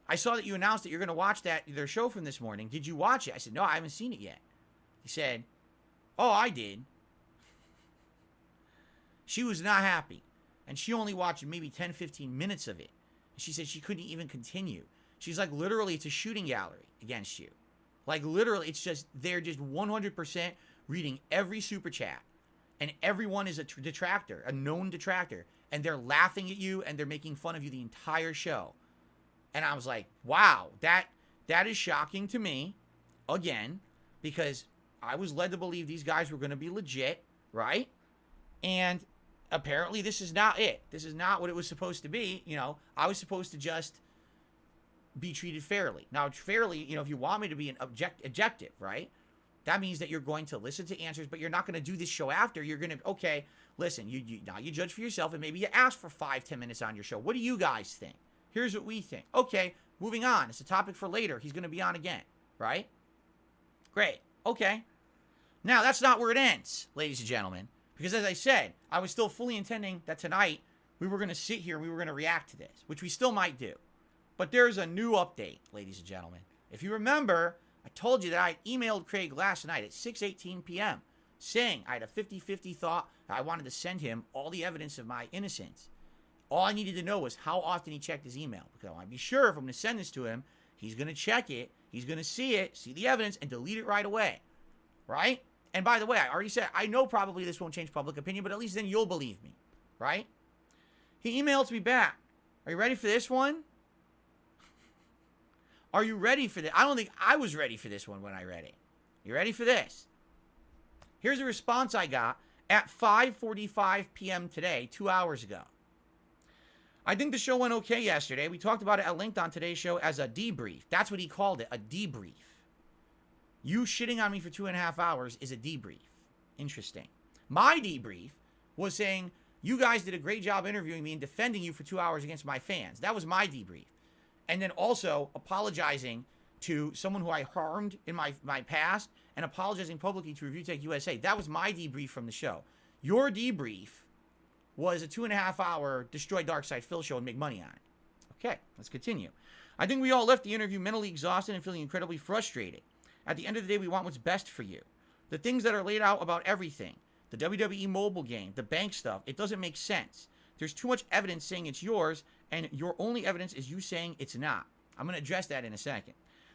I saw that you announced that you're going to watch their show from this morning. Did you watch it? I said, no, I haven't seen it yet. He said, oh, I did. She was not happy. And she only watched maybe 10, 15 minutes of it. And she said she couldn't even continue. She's like, literally, it's a shooting gallery against you. Like, literally, it's just, they're just 100% reading every super chat. And everyone is a detractor, a known detractor. And they're laughing at you and they're making fun of you the entire show. And I was like, wow, that is shocking to me, again, because I was led to believe these guys were going to be legit, right? And apparently this is not it. This is not what it was supposed to be. You know, I was supposed to just be treated fairly. Now, fairly, you know, if you want me to be an objective, right? That means that you're going to listen to answers, but you're not going to do this show after. You're going to, okay, listen, now you judge for yourself, and maybe you ask for 5-10 minutes on your show. What do you guys think? Here's what we think. Okay, moving on. It's a topic for later. He's going to be on again, right? Great. Okay. Now, that's not where it ends, ladies and gentlemen, because as I said, I was still fully intending that tonight we were going to sit here and we were going to react to this, which we still might do. But there's a new update, ladies and gentlemen. If you remember, I told you that I emailed Craig last night at 6:18 p.m. saying I had a 50-50 thought I wanted to send him all the evidence of my innocence. All I needed to know was how often he checked his email, because I want to be sure if I'm going to send this to him, he's going to check it, he's going to see it, see the evidence, and delete it right away, right? And by the way, I already said, I know probably this won't change public opinion, but at least then you'll believe me, right? He emailed me back. Are you ready for this one? Are you ready for this? I don't think I was ready for this one when I read it. You ready for this? Here's a response I got at 5:45 p.m. today, 2 hours ago. I think the show went okay yesterday. We talked about it at length on today's show as a debrief. That's what he called it, a debrief. You shitting on me for 2.5 hours is a debrief. Interesting. My debrief was saying, you guys did a great job interviewing me and defending you for 2 hours against my fans. That was my debrief. And then also apologizing to someone who I harmed in my past and apologizing publicly to Review Tech USA. That was my debrief from the show. Your debrief was a 2.5 hour Destroy Darkside Phil show and make money on it. Okay, let's continue. I think we all left the interview mentally exhausted and feeling incredibly frustrated. At the end of the day, we want what's best for you. The things that are laid out about everything, the WWE mobile game, the bank stuff, it doesn't make sense. There's too much evidence saying it's yours, and your only evidence is you saying it's not. I'm going to address that in a second.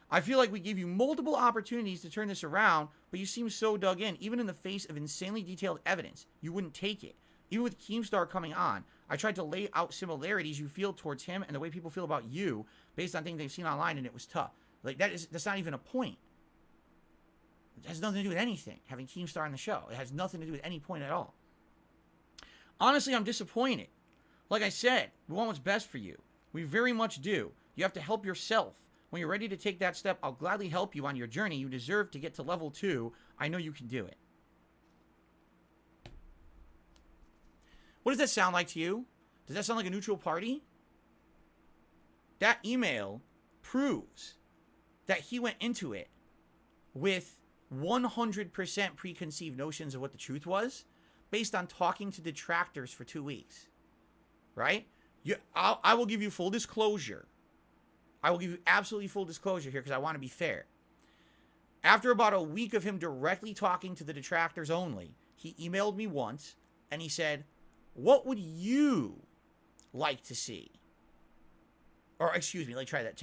I feel like we gave you multiple opportunities to turn this around, but you seem so dug in. Even in the face of insanely detailed evidence, you wouldn't take it. Even with Keemstar coming on, I tried to lay out similarities you feel towards him and the way people feel about you based on things they've seen online, and it was tough. Like, that's not even a point. It has nothing to do with anything, having Keemstar on the show. It has nothing to do with any point at all. Honestly, I'm disappointed. Like I said, we want what's best for you. We very much do. You have to help yourself. When you're ready to take that step, I'll gladly help you on your journey. You deserve to get to level 2. I know you can do it. What does that sound like to you? Does that sound like a neutral party? That email proves that he went into it with 100% preconceived notions of what the truth was based on talking to detractors for 2 weeks. Right? I will give you full disclosure. I will give you absolutely full disclosure here because I want to be fair. After about a week of him directly talking to the detractors only, he emailed me once and he said, what would you like to see? Or excuse me, let me try that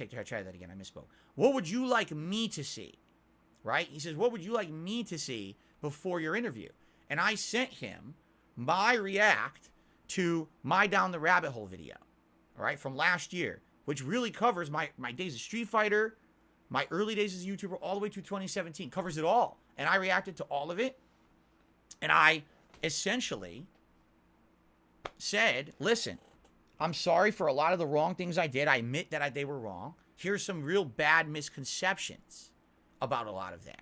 again. I misspoke. What would you like me to see? Right? He says, what would you like me to see before your interview? And I sent him my react to my Down the Rabbit Hole video, all right, from last year, which really covers my days of Street Fighter, my early days as a YouTuber, all the way to 2017, covers it all. And I reacted to all of it. And I essentially said, listen, I'm sorry for a lot of the wrong things I did. I admit that they were wrong. Here's some real bad misconceptions about a lot of that.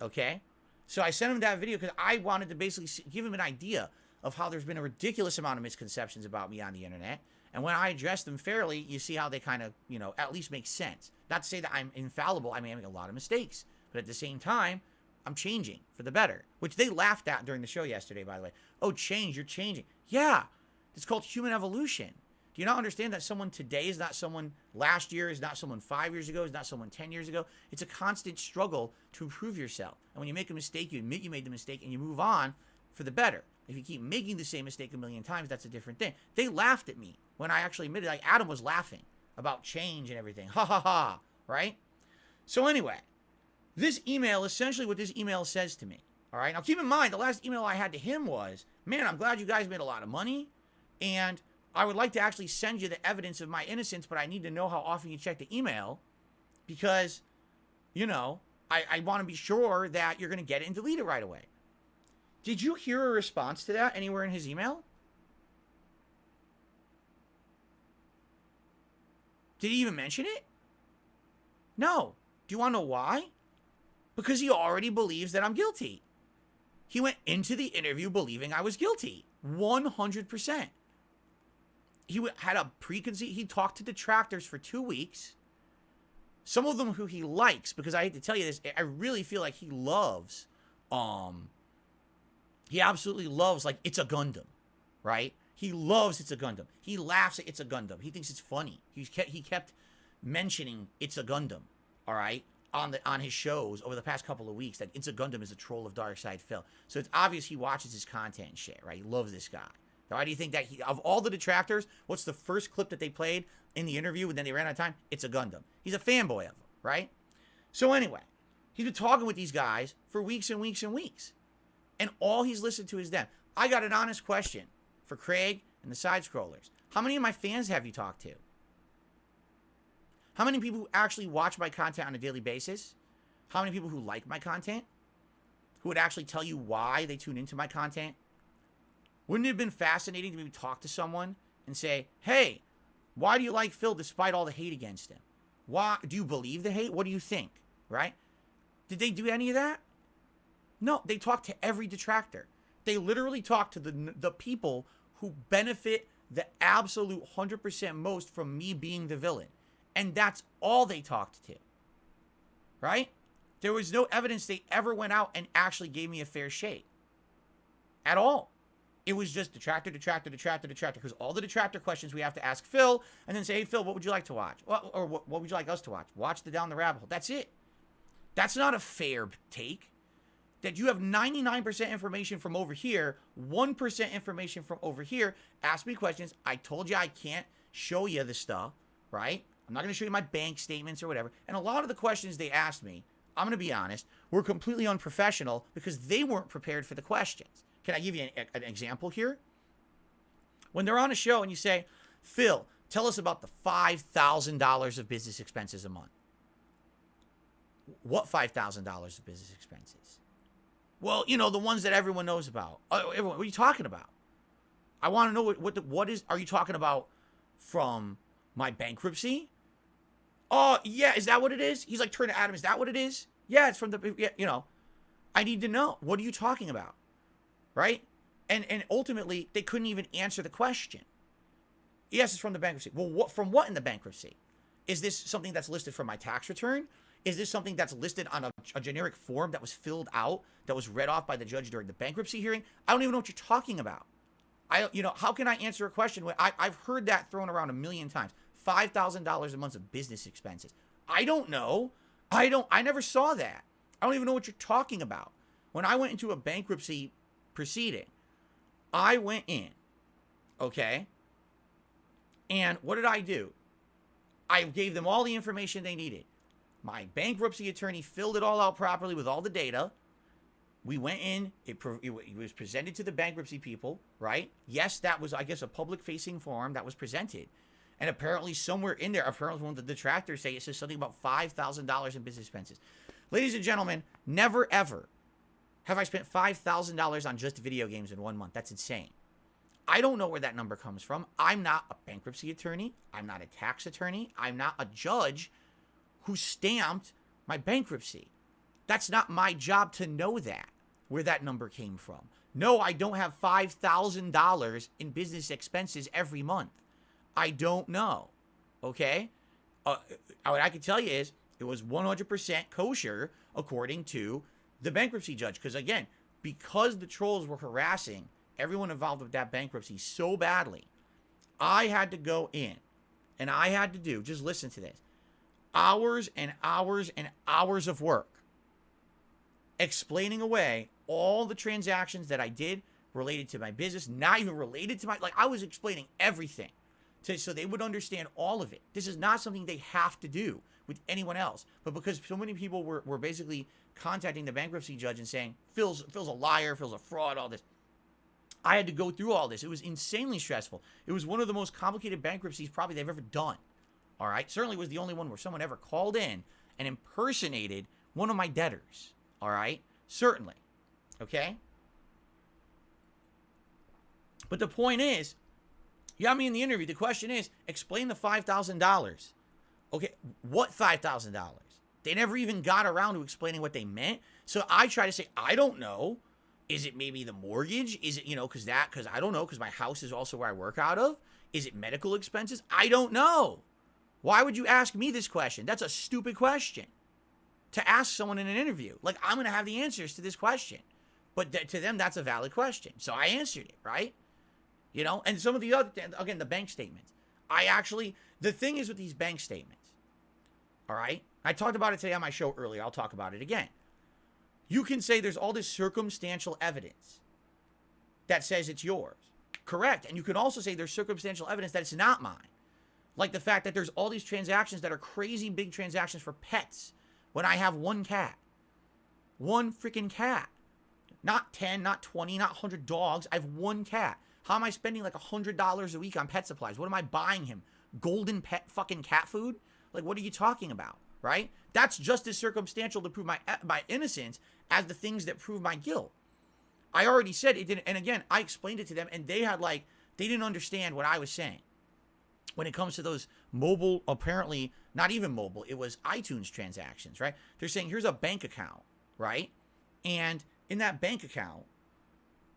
Okay? So I sent him that video because I wanted to basically give him an idea of how there's been a ridiculous amount of misconceptions about me on the internet. And when I address them fairly, you see how they kind of, you know, at least make sense. Not to say that I'm infallible. I mean, I make a lot of mistakes. But at the same time, I'm changing for the better. Which they laughed at during the show yesterday, by the way. Oh, change, you're changing. Yeah, it's called human evolution. Do you not understand that someone today is not someone last year, is not someone 5 years ago, is not someone 10 years ago? It's a constant struggle to improve yourself. And when you make a mistake, you admit you made the mistake and you move on for the better. If you keep making the same mistake a million times, that's a different thing. They laughed at me when I actually admitted, like Adam was laughing. about change and everything. Ha ha ha, right? So anyway, this email, essentially what this email says to me, all right? Now keep in mind, the last email I had to him was, man, I'm glad you guys made a lot of money, and I would like to actually send you the evidence of my innocence, but I need to know how often you check the email because, you know, I want to be sure that you're going to get it and delete it right away. Did you hear a response to that anywhere in his email? Did he even mention it? No. Do you want to know why? Because he already believes that I'm guilty. He went into the interview believing I was guilty. 100%. He had a preconceived, he talked to detractors for 2 weeks. Some of them who he likes, because I hate to tell you this, I really feel like he loves, he absolutely loves, like, It's a Gundam, right? He loves It's a Gundam. He laughs at It's a Gundam. He thinks it's funny. He kept mentioning It's a Gundam, all right, on his shows over the past couple of weeks, that It's a Gundam is a troll of Darkside Phil. So it's obvious he watches his content and shit, right? He loves this guy. Why do you think that of all the detractors, what's the first clip that they played in the interview and then they ran out of time? It's a Gundam. He's a fanboy of them, right? So anyway, he's been talking with these guys for weeks and weeks and weeks. And all he's listened to is them. I got an honest question for Craig and the side scrollers. How many of my fans have you talked to? How many people who actually watch my content on a daily basis? How many people who like my content? Who would actually tell you why they tune into my content? Wouldn't it have been fascinating to maybe talk to someone and say, hey, why do you like Phil despite all the hate against him? Why do you believe the hate? What do you think? Right? Did they do any of that? No, they talked to every detractor. They literally talked to the people who benefit the absolute 100% most from me being the villain. And that's all they talked to. Right? There was no evidence they ever went out and actually gave me a fair shake. At all. It was just detractor, detractor, detractor, detractor. Because all the detractor questions we have to ask Phil, and then say, hey, Phil, what would you like to watch? Or what would you like us to watch? Watch the Down the Rabbit Hole. That's it. That's not a fair take. That you have 99% information from over here, 1% information from over here. Ask me questions. I told you I can't show you the stuff, right? I'm not going to show you my bank statements or whatever. And a lot of the questions they asked me, I'm going to be honest, were completely unprofessional because they weren't prepared for the questions. Can I give you an example here? When they're on a show and you say, Phil, tell us about the $5,000 of business expenses a month. What $5,000 of business expenses? Well, you know, the ones that everyone knows about. Everyone, what are you talking about? I want to know what is, are you talking about from my bankruptcy? Oh, yeah, is that what it is? He's like, turn to Adam, is that what it is? Yeah, it's from the, yeah, you know, I need to know. What are you talking about? Right? And ultimately, they couldn't even answer the question. Yes, it's from the bankruptcy. Well, what from what in the bankruptcy? Is this something that's listed from my tax return? Is this something that's listed on a generic form that was filled out, that was read off by the judge during the bankruptcy hearing? I don't even know what you're talking about. How can I answer a question when I've heard that thrown around a million times? $5,000 a month of business expenses. I don't know. I never saw that. I don't even know what you're talking about. When I went into a bankruptcy proceeding, I went in, okay? And what did I do? I gave them all the information they needed. My bankruptcy attorney filled it all out properly with all the data. We went in, it was presented to the bankruptcy people, right? Yes, that was, I guess, a public-facing form that was presented. And apparently somewhere in there, apparently one of the detractors say it says something about $5,000 in business expenses. Ladies and gentlemen, never ever have I spent $5,000 on just video games in 1 month. That's insane. I don't know where that number comes from. I'm not a bankruptcy attorney. I'm not a tax attorney. I'm not a judge who stamped my bankruptcy. That's not my job to know that, where that number came from. No, I don't have $5,000 in business expenses every month. I don't know, okay? What I can tell you is it was 100% kosher according to the bankruptcy judge. Because again, because the trolls were harassing everyone involved with that bankruptcy so badly, I had to go in and I had to do, just listen to this, hours and hours and hours of work explaining away all the transactions that I did related to my business, not even related to my, like I was explaining everything so they would understand all of it. This is not something they have to do with anyone else. But because so many people were basically contacting the bankruptcy judge and saying, Phil's a liar, Phil's a fraud, all this. I had to go through all this. It was insanely stressful. It was one of the most complicated bankruptcies probably they've ever done. All right? Certainly was the only one where someone ever called in and impersonated one of my debtors. All right? Certainly. Okay? But the point is, you got me in the interview. The question is, explain the $5,000. Okay, what $5,000? They never even got around to explaining what they meant. So I try to say, I don't know. Is it maybe the mortgage? Is it, because I don't know, because my house is also where I work out of. Is it medical expenses? I don't know. Why would you ask me this question? That's a stupid question to ask someone in an interview. Like, I'm going to have the answers to this question. But to them, that's a valid question. So I answered it, right? And some of the other, again, the bank statements. The thing is with these bank statements, all right? I talked about it today on my show earlier. I'll talk about it again. You can say there's all this circumstantial evidence that says it's yours. Correct. And you can also say there's circumstantial evidence that it's not mine. Like the fact that there's all these transactions that are crazy big transactions for pets when I have one cat. One freaking cat. Not 10, not 20, not 100 dogs. I have one cat. How am I spending like $100 a week on pet supplies? What am I buying him? Golden pet fucking cat food? Like, what are you talking about, right? That's just as circumstantial to prove my innocence as the things that prove my guilt. I already said it didn't, and again, I explained it to them, and they didn't understand what I was saying. When it comes to those mobile, apparently, not even mobile, it was iTunes transactions, right? They're saying, here's a bank account, right? And in that bank account,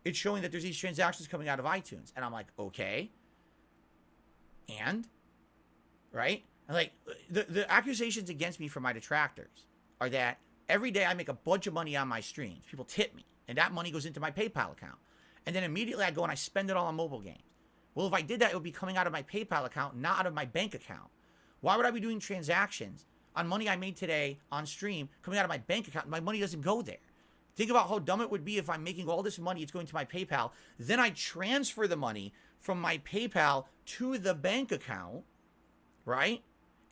it's showing that there's these transactions coming out of iTunes. And I'm like, okay. And, right? And like, the accusations against me from my detractors are that every day I make a bunch of money on my streams. People tip me. And that money goes into my PayPal account. And then immediately I go and I spend it all on mobile games. Well, if I did that, it would be coming out of my PayPal account, not out of my bank account. Why would I be doing transactions on money I made today on stream coming out of my bank account? My money doesn't go there. Think about how dumb it would be if I'm making all this money, it's going to my PayPal. Then I transfer the money from my PayPal to the bank account, right?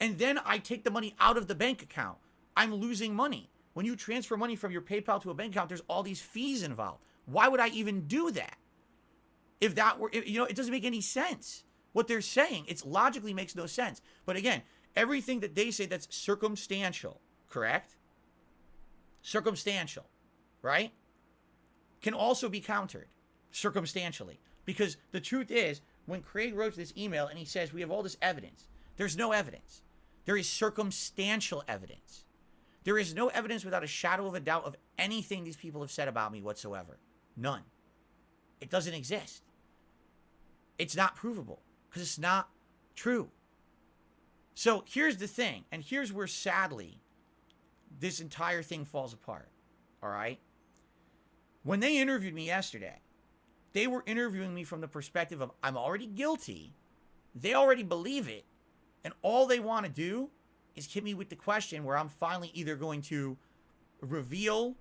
And then I take the money out of the bank account. I'm losing money. When you transfer money from your PayPal to a bank account, there's all these fees involved. Why would I even do that? If that were, it doesn't make any sense. What they're saying, it logically makes no sense. But again, everything that they say that's circumstantial, correct? Circumstantial, right? Can also be countered circumstantially. Because the truth is, when Craig wrote this email and he says, we have all this evidence, there's no evidence. There is circumstantial evidence. There is no evidence without a shadow of a doubt of anything these people have said about me whatsoever. None. It doesn't exist. It's not provable because it's not true. So here's the thing, and here's where sadly this entire thing falls apart. All right? When they interviewed me yesterday, they were interviewing me from the perspective of I'm already guilty. They already believe it. And all they want to do is hit me with the question where I'm finally either going to reveal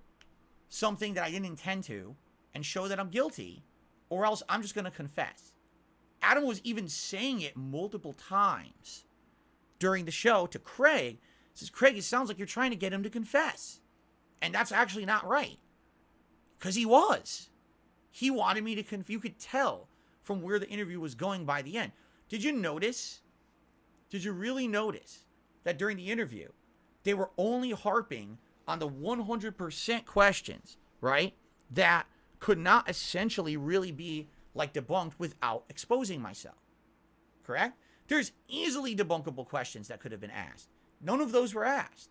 something that I didn't intend to and show that I'm guilty, or else I'm just going to confess. Adam was even saying it multiple times during the show to Craig. He says, Craig, it sounds like you're trying to get him to confess. And that's actually not right. Because he was. He wanted me to confess. You could tell from where the interview was going by the end. Did you notice? Did you really notice that during the interview, they were only harping on the 100% questions, right? That could not essentially really be like debunked without exposing myself. Correct? There's easily debunkable questions that could have been asked. None of those were asked.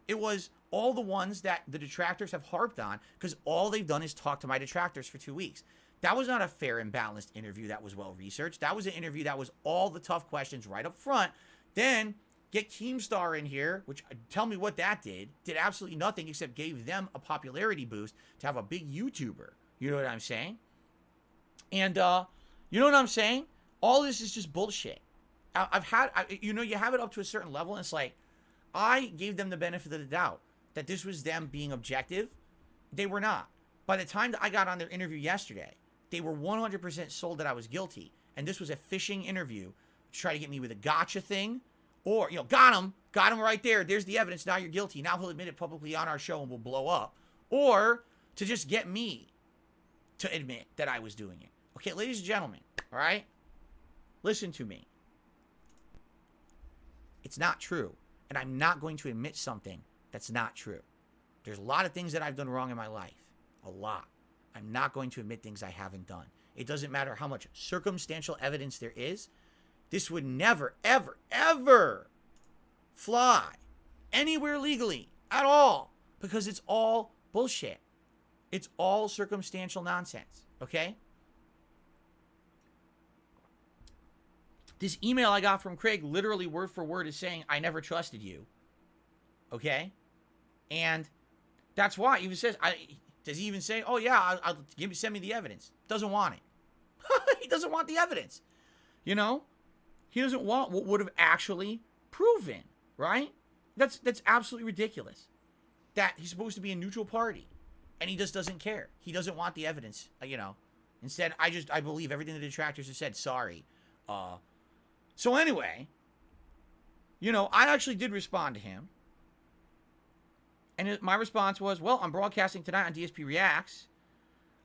It was all the ones that the detractors have harped on because all they've done is talk to my detractors for 2 weeks. That was not a fair and balanced interview that was well researched. That was an interview that was all the tough questions right up front. Then get Keemstar in here, which tell me what that did. Did absolutely nothing except gave them a popularity boost to have a big YouTuber. You know what I'm saying? And you know what I'm saying? All this is just bullshit. You have it up to a certain level, and it's like, I gave them the benefit of the doubt that this was them being objective. They were not. By the time that I got on their interview yesterday, they were 100% sold that I was guilty. And this was a fishing interview try to get me with a gotcha thing, or, got him right there. There's the evidence. Now you're guilty. Now he'll admit it publicly on our show and we'll blow up. Or to just get me to admit that I was doing it. Okay, ladies and gentlemen, all right? Listen to me. It's not true. And I'm not going to admit something that's not true. There's a lot of things that I've done wrong in my life. A lot. I'm not going to admit things I haven't done. It doesn't matter how much circumstantial evidence there is. This would never, ever, ever fly anywhere legally at all, because it's all bullshit. It's all circumstantial nonsense, okay? This email I got from Craig, literally word for word, is saying, I never trusted you, okay? And that's why he even says, does he even say, oh yeah, I'll send me the evidence? Doesn't want it. He doesn't want the evidence, He doesn't want what would have actually proven, right? That's absolutely ridiculous. That he's supposed to be a neutral party, and he just doesn't care. He doesn't want the evidence, Instead, I believe everything the detractors have said. Sorry. So anyway, I actually did respond to him. And my response was, well, I'm broadcasting tonight on DSPReacts.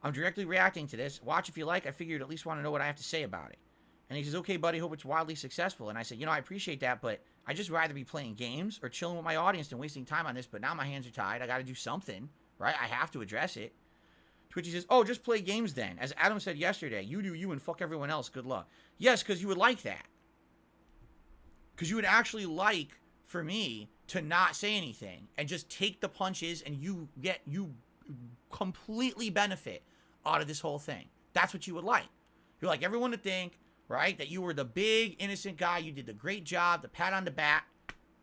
I'm directly reacting to this. Watch if you like. I figured you'd at least want to know what I have to say about it. And he says, okay, buddy, hope it's wildly successful. And I said, I appreciate that, but I'd just rather be playing games or chilling with my audience than wasting time on this. But now my hands are tied. I got to do something, right? I have to address it. To which he says, oh, just play games then. As Adam said yesterday, you do you and fuck everyone else. Good luck. Yes, because you would like that. Because you would actually like for me to not say anything and just take the punches, and you completely benefit out of this whole thing. That's what you would like. You'd like everyone to think, right, that you were the big innocent guy. You did the great job, the pat on the back,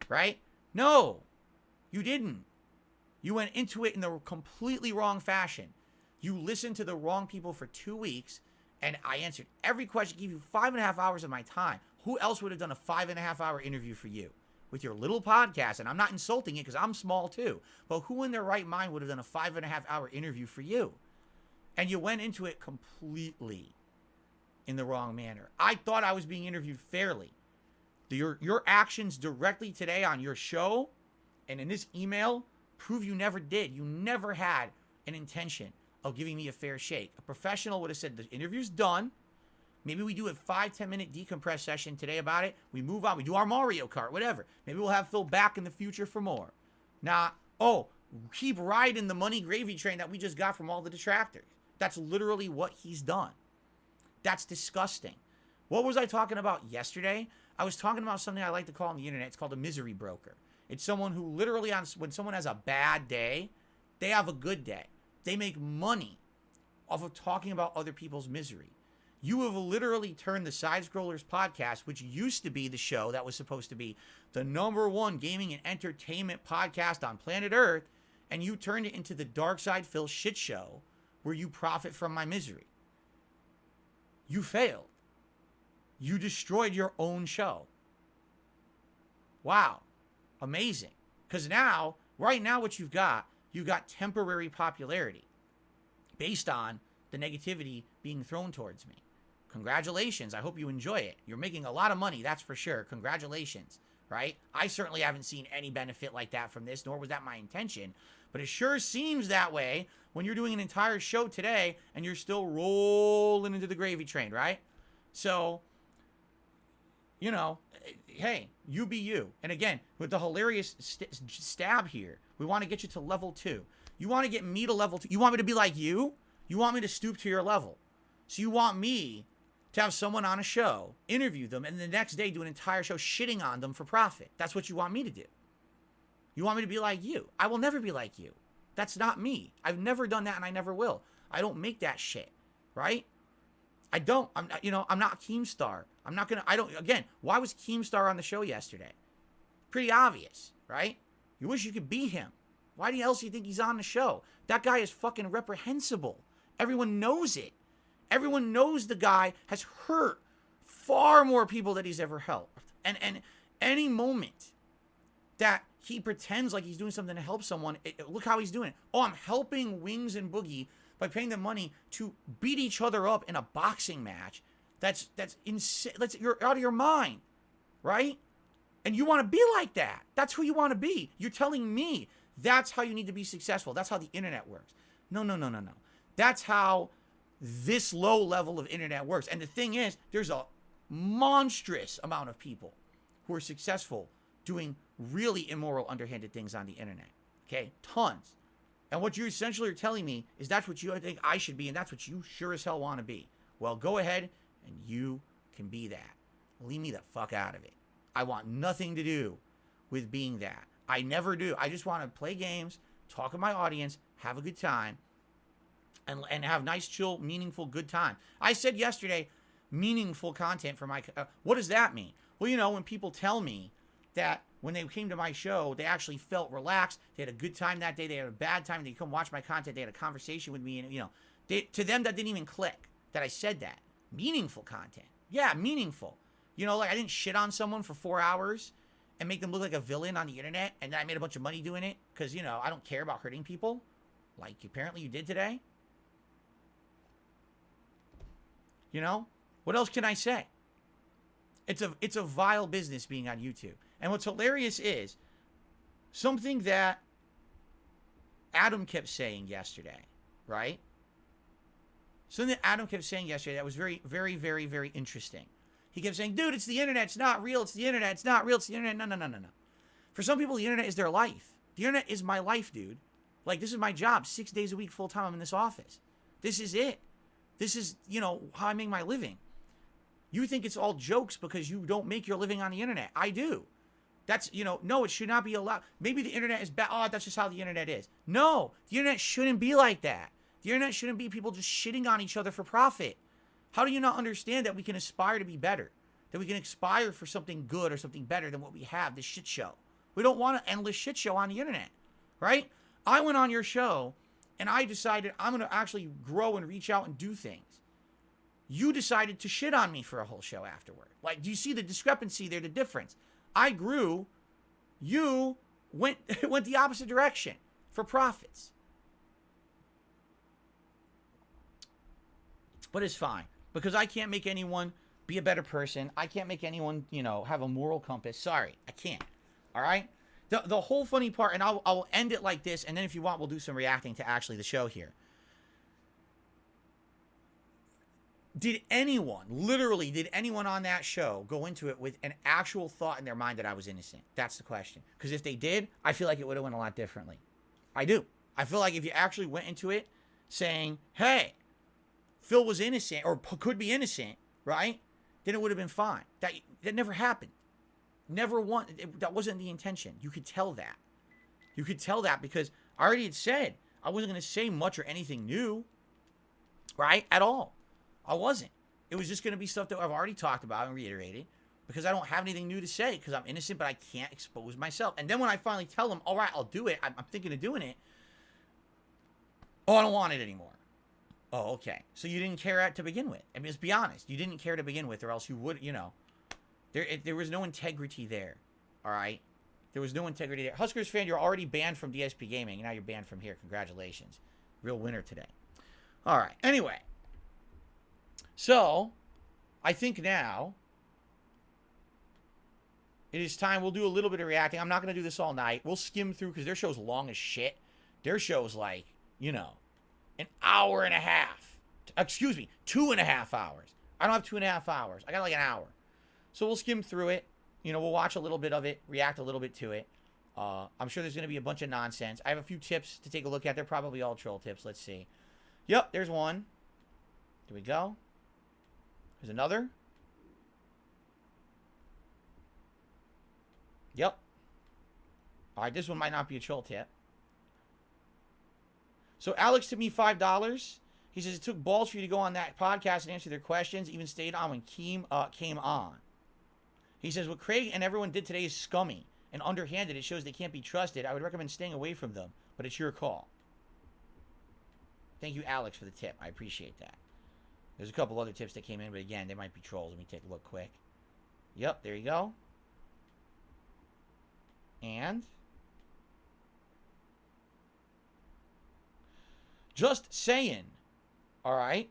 right? No, you didn't. You went into it in the completely wrong fashion. You listened to the wrong people for 2 weeks, and I answered every question, gave you 5.5 hours of my time. Who else would have done a 5.5 hour interview for you with your little podcast? And I'm not insulting it because I'm small too. But who in their right mind would have done a 5.5 hour interview for you? And you went into it completely in the wrong manner. I thought I was being interviewed fairly. Your actions directly today on your show and in this email prove you never did. You never had an intention of giving me a fair shake. A professional would have said, the interview's done. Maybe we do a 5-10 minute decompress session today about it. We move on. We do our Mario Kart, whatever. Maybe we'll have Phil back in the future for more. Now, keep riding the money gravy train that we just got from all the detractors. That's literally what he's done. That's disgusting. What was I talking about yesterday? I was talking about something I like to call on the internet. It's called a misery broker. It's someone who literally, when someone has a bad day, they have a good day. They make money off of talking about other people's misery. You have literally turned the Side Scrollers podcast, which used to be the show that was supposed to be the #1 gaming and entertainment podcast on planet Earth, and you turned it into the Dark Side Phil shit show where you profit from my misery. You failed. You destroyed your own show. Wow. Amazing. Because now, right now what you've got temporary popularity based on the negativity being thrown towards me. Congratulations. I hope you enjoy it. You're making a lot of money, that's for sure. Congratulations, right? I certainly haven't seen any benefit like that from this, nor was that my intention. But it sure seems that way when you're doing an entire show today and you're still rolling into the gravy train, right? So, hey, you be you. And again, with the hilarious stab here, we want to get you to level 2. You want to get me to level 2. You want me to be like you? You want me to stoop to your level. So you want me to have someone on a show, interview them, and the next day do an entire show shitting on them for profit. That's what you want me to do. You want me to be like you. I will never be like you. That's not me. I've never done that, and I never will. I don't make that shit, right? I don't. I'm not Keemstar. Again, why was Keemstar on the show yesterday? Pretty obvious, right? You wish you could be him. Why else do you think he's on the show? That guy is fucking reprehensible. Everyone knows it. Everyone knows the guy has hurt far more people than he's ever helped. And any moment that he pretends like he's doing something to help someone, look how he's doing it. Oh, I'm helping Wings and Boogie by paying them money to beat each other up in a boxing match. That's insane. You're out of your mind, right? And you want to be like that. That's who you want to be. You're telling me that's how you need to be successful. That's how the internet works. No, no, no, no, no. That's how this low level of internet works. And the thing is, there's a monstrous amount of people who are successful doing really immoral, underhanded things on the internet. Okay? Tons. And what you essentially are telling me is that's what you think I should be, and that's what you sure as hell want to be. Well, go ahead and you can be that. Leave me the fuck out of it. I want nothing to do with being that. I never do. I just want to play games, talk with my audience, have a good time, and have nice, chill, meaningful, good time. I said yesterday, meaningful content for my... what does that mean? Well, you know, when people tell me that when they came to my show, they actually felt relaxed, they had a good time that day, they had a bad time, they come watch my content, they had a conversation with me, and, you know, to them that didn't even click that I said that. Meaningful content. Yeah, meaningful. You know, like I didn't shit on someone for 4 hours and make them look like a villain on the internet, and then I made a bunch of money doing it because, you know, I don't care about hurting people like apparently you did today. You know? What else can I say? It's a vile business being on YouTube. And what's hilarious is something that Adam kept saying yesterday, right? Something that Adam kept saying yesterday that was very, very, very, very interesting. He kept saying, dude, it's the internet. It's not real. It's the internet. It's not real. It's the internet. No, no, no, no, no. For some people, the internet is their life. The internet is my life, dude. Like, this is my job. 6 days a week, full time, I'm in this office. This is it. This is, you know, how I make my living. You think it's all jokes because you don't make your living on the internet. I do. That's, you know, no, it should not be allowed. Maybe the internet is bad. Oh, that's just how the internet is. No, the internet shouldn't be like that. The internet shouldn't be people just shitting on each other for profit. How do you not understand that we can aspire to be better? That we can aspire for something good or something better than what we have, this shit show. We don't want an endless shit show on the internet, right? I went on your show and I decided I'm going to actually grow and reach out and do things. You decided to shit on me for a whole show afterward. Like, do you see the discrepancy there, the difference? I grew. You went the opposite direction for profits. But it's fine because I can't make anyone be a better person. I can't make anyone, you know, have a moral compass. Sorry, I can't. All right? The whole funny part, and I'll end it like this, and then if you want, we'll do some reacting to actually the show here. Did anyone, literally, did anyone on that show go into it with an actual thought in their mind that I was innocent? That's the question. Because if they did, I feel like it would have went a lot differently. I do. I feel like if you actually went into it saying, hey, Phil was innocent, or could be innocent, right? Then it would have been fine. That never happened. Never that wasn't the intention. You could tell that. You could tell that because I already had said I wasn't going to say much or anything new, right? At all. I wasn't. It was just going to be stuff that I've already talked about and reiterated because I don't have anything new to say because I'm innocent, but I can't expose myself. And then when I finally tell them, all right, I'll do it. I'm thinking of doing it. Oh, I don't want it anymore. Oh, okay. So you didn't care to begin with. I mean, let's be honest. You didn't care to begin with or else you would, you know. There was no integrity there. All right? There was no integrity there. Huskers fan, you're already banned from DSP Gaming. Now you're banned from here. Congratulations. Real winner today. All right. Anyway. So, I think now it is time. We'll do a little bit of reacting. I'm not going to do this all night. We'll skim through because their show's long as shit. Their show's like, you know, an hour and a half. Excuse me, 2.5 hours. I don't have 2.5 hours. I got like an hour. So we'll skim through it. You know, we'll watch a little bit of it, react a little bit to it. I'm sure there's going to be a bunch of nonsense. I have a few tips to take a look at. They're probably all troll tips. Let's see. Yep, there's one. There we go. There's another. Yep. All right, this one might not be a troll tip. So Alex tipped me $5. He says it took balls for you to go on that podcast and answer their questions, even stayed on when Keem came on. He says, what Craig and everyone did today is scummy and underhanded. It shows they can't be trusted. I would recommend staying away from them, but it's your call. Thank you, Alex, for the tip. I appreciate that. There's a couple other tips that came in, but again, they might be trolls. Let me take a look quick. Yep, there you go. And just saying. All right.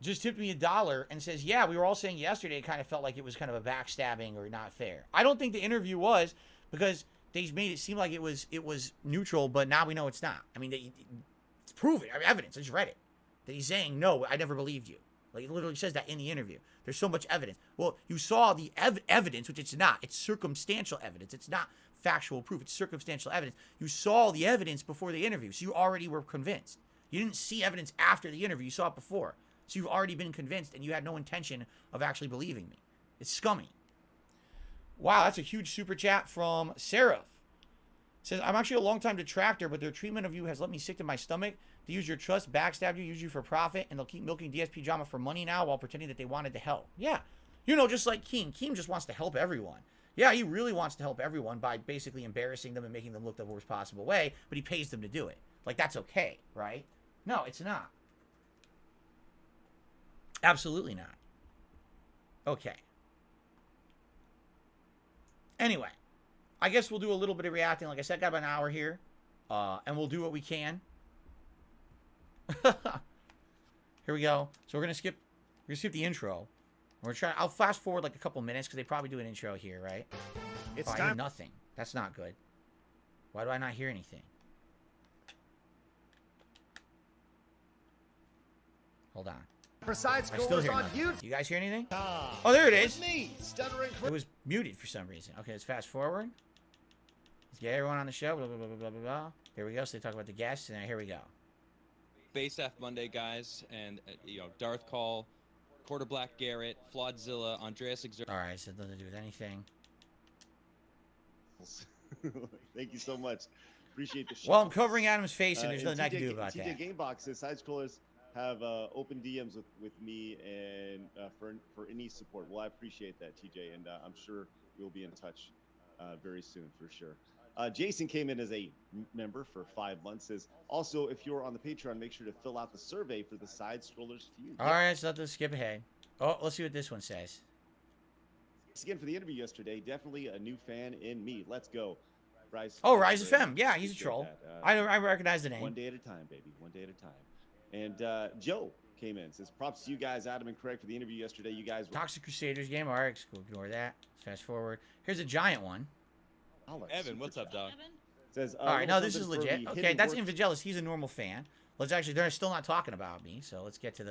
just tipped me $1 and says, yeah, we were all saying yesterday it kind of felt like it was kind of a backstabbing or not fair. I don't think the interview was, because they made it seem like it was neutral, but now we know it's not. I mean, it's proven. I mean, evidence. I just read it. That he's saying, no, I never believed you. Like, it literally says that in the interview. There's so much evidence. Well, you saw the evidence, which it's not. It's circumstantial evidence. It's not factual proof. It's circumstantial evidence. You saw the evidence before the interview, so you already were convinced. You didn't see evidence after the interview. You saw it before. So you've already been convinced, and you had no intention of actually believing me. It's scummy. Wow, that's a huge super chat from Seraph. Says, I'm actually a long-time detractor, but their treatment of you has let me sick to my stomach. They use your trust, backstab you, use you for profit, and they'll keep milking DSP drama for money now while pretending that they wanted to help. Yeah. You know, just like Keem. Keem just wants to help everyone. Yeah, he really wants to help everyone by basically embarrassing them and making them look the worst possible way, but he pays them to do it. Like, that's okay, right? No, it's not. Absolutely not. Okay. Anyway, I guess we'll do a little bit of reacting. Like I said, got about an hour here, and we'll do what we can. Here we go. So we're gonna skip the intro. We're trying. I'll fast forward like a couple minutes because they probably do an intro here, right? It's I time. hear nothing. That's not good. Why do I not hear anything? Hold on. Besides I still scores hear on nothing. YouTube. You guys hear anything? Oh, there it is. Me, stuttering. It was muted for some reason. Okay, let's fast forward. Let's get everyone on the show. Blah, blah, blah, blah, blah, blah. Here we go. So they talk about the guests, and then here we go. Backstabbed Monday, guys, and Darth Call, Quarter Black Garrett, Flawedzilla, Andreas Exer. All right, so it doesn't do with anything. Thank you so much. Appreciate the show. Well, I'm covering Adam's face, and there's nothing I can do about TJ that. Gamebox says side scrollers have open DMs with me and for any support. Well, I appreciate that, TJ, and I'm sure we'll be in touch very soon for sure. Jason came in as a member for 5 months. Says also, if you're on the Patreon, make sure to fill out the survey for the side scrollers feud. All right, so let's skip ahead. Oh, let's see what this one says. Thanks again for the interview yesterday. Definitely a new fan in me. Let's go, Rise. Oh, Rise FM. Yeah, he's a troll. I recognize the name. One day at a time, baby. One day at a time. And Joe came in. Says props to you guys, Adam and Craig, for the interview yesterday. You guys were Toxic Crusaders game. All right, we'll ignore that. Let's fast forward. Here's a giant one. Evan, what's up, dog? Says, all right, no, this is legit. Okay, that's Invagelis. He's a normal fan. Let's actually, they're still not talking about me, so let's get to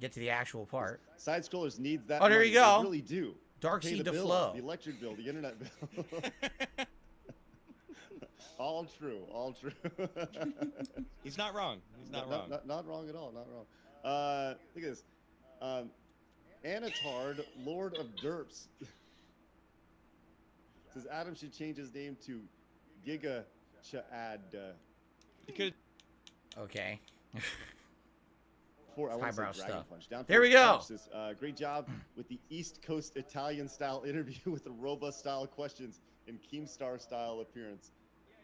the actual part. Side scrollers needs that. Oh, there money. you go. They really do. Darkseid to bill, flow. The electric bill, the internet bill. All true. All true. He's not wrong. He's not wrong. Not wrong at all. Not wrong. Look at this. Anatard, Lord of Derps. Says Adam should change his name to Giga Chad. Because Okay. Highbrow stuff. Down There we go. Says, great job with the East Coast Italian style interview with the robust style questions and Keemstar style appearance.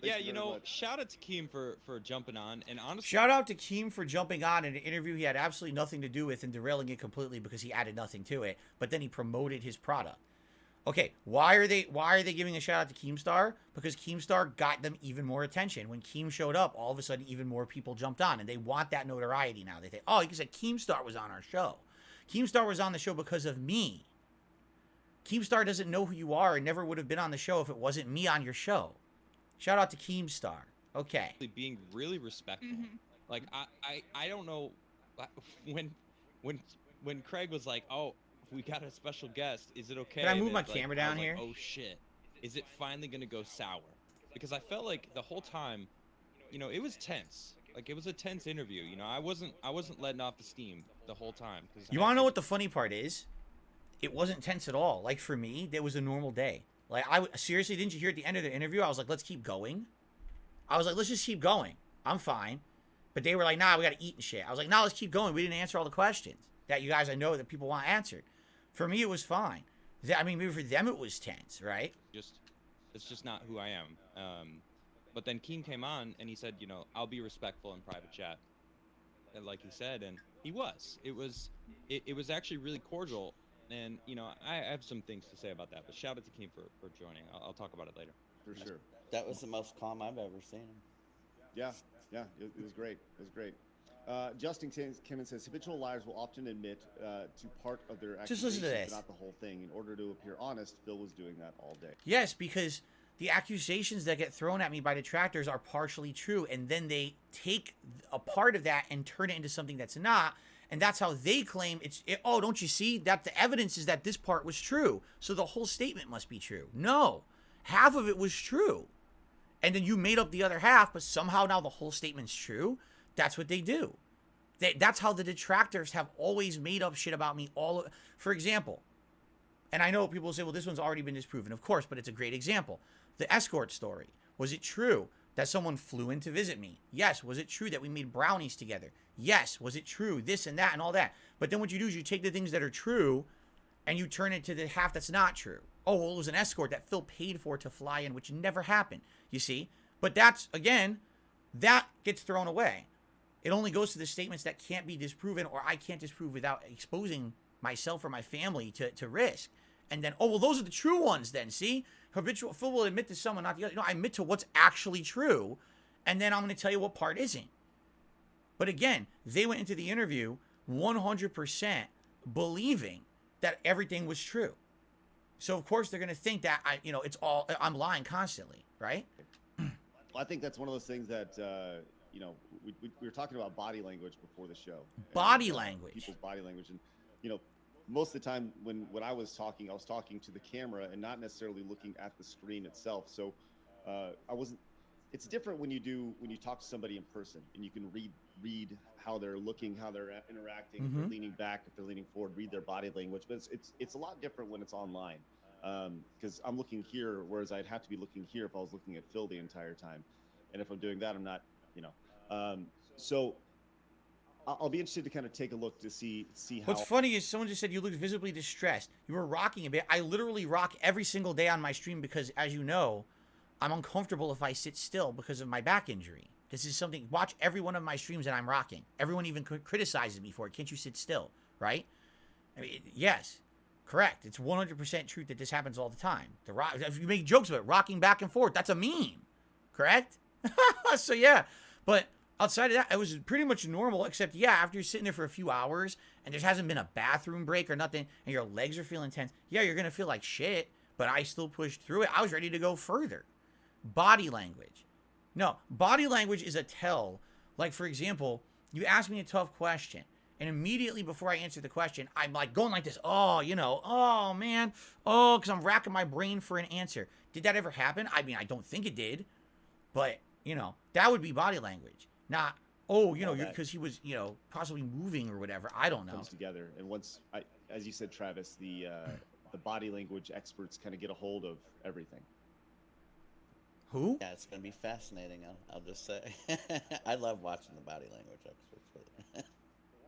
yeah, Thank you very much. shout out to Keem for jumping on, and honestly, Shout out to Keem for jumping on in an interview he had absolutely nothing to do with and derailing it completely because he added nothing to it, but then he promoted his product. Okay, why are they giving a shout out to Keemstar? Because Keemstar got them even more attention. When Keem showed up, all of a sudden even more people jumped on, and they want that notoriety now. They think, oh, you said Keemstar was on our show. Keemstar was on the show because of me. Keemstar doesn't know who you are and never would have been on the show if it wasn't me on your show. Shout out to Keemstar. Okay. being really respectful. Like I don't know when Craig was like, oh, we got a special guest. Is it okay? Can I move And my it's camera I down was here? Like, oh shit! Is it finally gonna go sour? Because I felt like the whole time, it was tense. Like it was a tense interview. I wasn't letting off the steam the whole time. You want to know what the funny part is? It wasn't tense at all. Like for me, it was a normal day. Like seriously, didn't you hear at the end of the interview? I was like, let's keep going. I was like, let's just keep going. I'm fine. But they were like, nah, we got to eat and shit. I was like, nah, let's keep going. We didn't answer all the questions that you guys, I know that people want answered. For me, it was fine. I mean, maybe for them it was tense, right? It's just not who I am. But then Keem came on and he said, I'll be respectful in private chat, and like he said, and he was. It was actually really cordial, and I have some things to say about that. But shout out to Keem for joining. I'll talk about it later. For sure. That was the most calm I've ever seen him. Yeah, it was great. It was great. Justin Kimmon says habitual liars will often admit to part of their Just accusations, listen to this. but not the whole thing. In order to appear honest, Phil was doing that all day. Yes, because the accusations that get thrown at me by detractors are partially true, and then they take a part of that and turn it into something that's not, and that's how they claim oh, don't you see that the evidence is that this part was true, so the whole statement must be true. No, half of it was true, and then you made up the other half, but somehow now the whole statement's true. That's what they do. That's how the detractors have always made up shit about me. For example, and I know people will say, well, this one's already been disproven. Of course, but it's a great example. The escort story. Was it true that someone flew in to visit me? Yes. Was it true that we made brownies together? Yes. Was it true? This and that and all that. But then what you do is you take the things that are true and you turn it to the half that's not true. Oh, well, it was an escort that Phil paid for to fly in, which never happened. You see? But that's, again, that gets thrown away. It only goes to the statements that can't be disproven or I can't disprove without exposing myself or my family to risk. And then, oh, well, those are the true ones then, see? Habitual, Phil will admit to someone, not the other. No, I admit to what's actually true, and then I'm going to tell you what part isn't. But again, they went into the interview 100% believing that everything was true. So, of course, they're going to think that, I'm lying constantly, right? Well, I think that's one of those things that, we were talking about body language before the show. Body language. People's body language. And, most of the time when I was talking to the camera and not necessarily looking at the screen itself. So it's different when you talk to somebody in person and you can read how they're looking, how they're interacting, if they're leaning back, if they're leaning forward, read their body language. But it's a lot different when it's online. Because I'm looking here, whereas I'd have to be looking here if I was looking at Phil the entire time. And if I'm doing that, I'm not, so I'll be interested to kind of take a look to see how. What's funny is someone just said you looked visibly distressed. You were rocking a bit. I literally rock every single day on my stream because, as you know, I'm uncomfortable if I sit still because of my back injury. This is something, watch every one of my streams and I'm rocking. Everyone even criticizes me for it. Can't you sit still, right? I mean, yes, correct. It's 100% truth that this happens all the time. If you make jokes about it, rocking back and forth, that's a meme, correct? So yeah, but outside of that, it was pretty much normal, except, yeah, after you're sitting there for a few hours and there hasn't been a bathroom break or nothing and your legs are feeling tense, yeah, you're going to feel like shit, but I still pushed through it. I was ready to go further. Body language. No, body language is a tell. Like, for example, you ask me a tough question, and immediately before I answer the question, I'm like going like this, oh, man, because I'm racking my brain for an answer. Did that ever happen? I mean, I don't think it did, but, that would be body language. Not, because he was, possibly moving or whatever. I don't know. Comes together, and once, as you said, Travis, the body language experts kind of get a hold of everything. Who? Yeah, it's gonna be fascinating. I'll just say, I love watching the body language experts.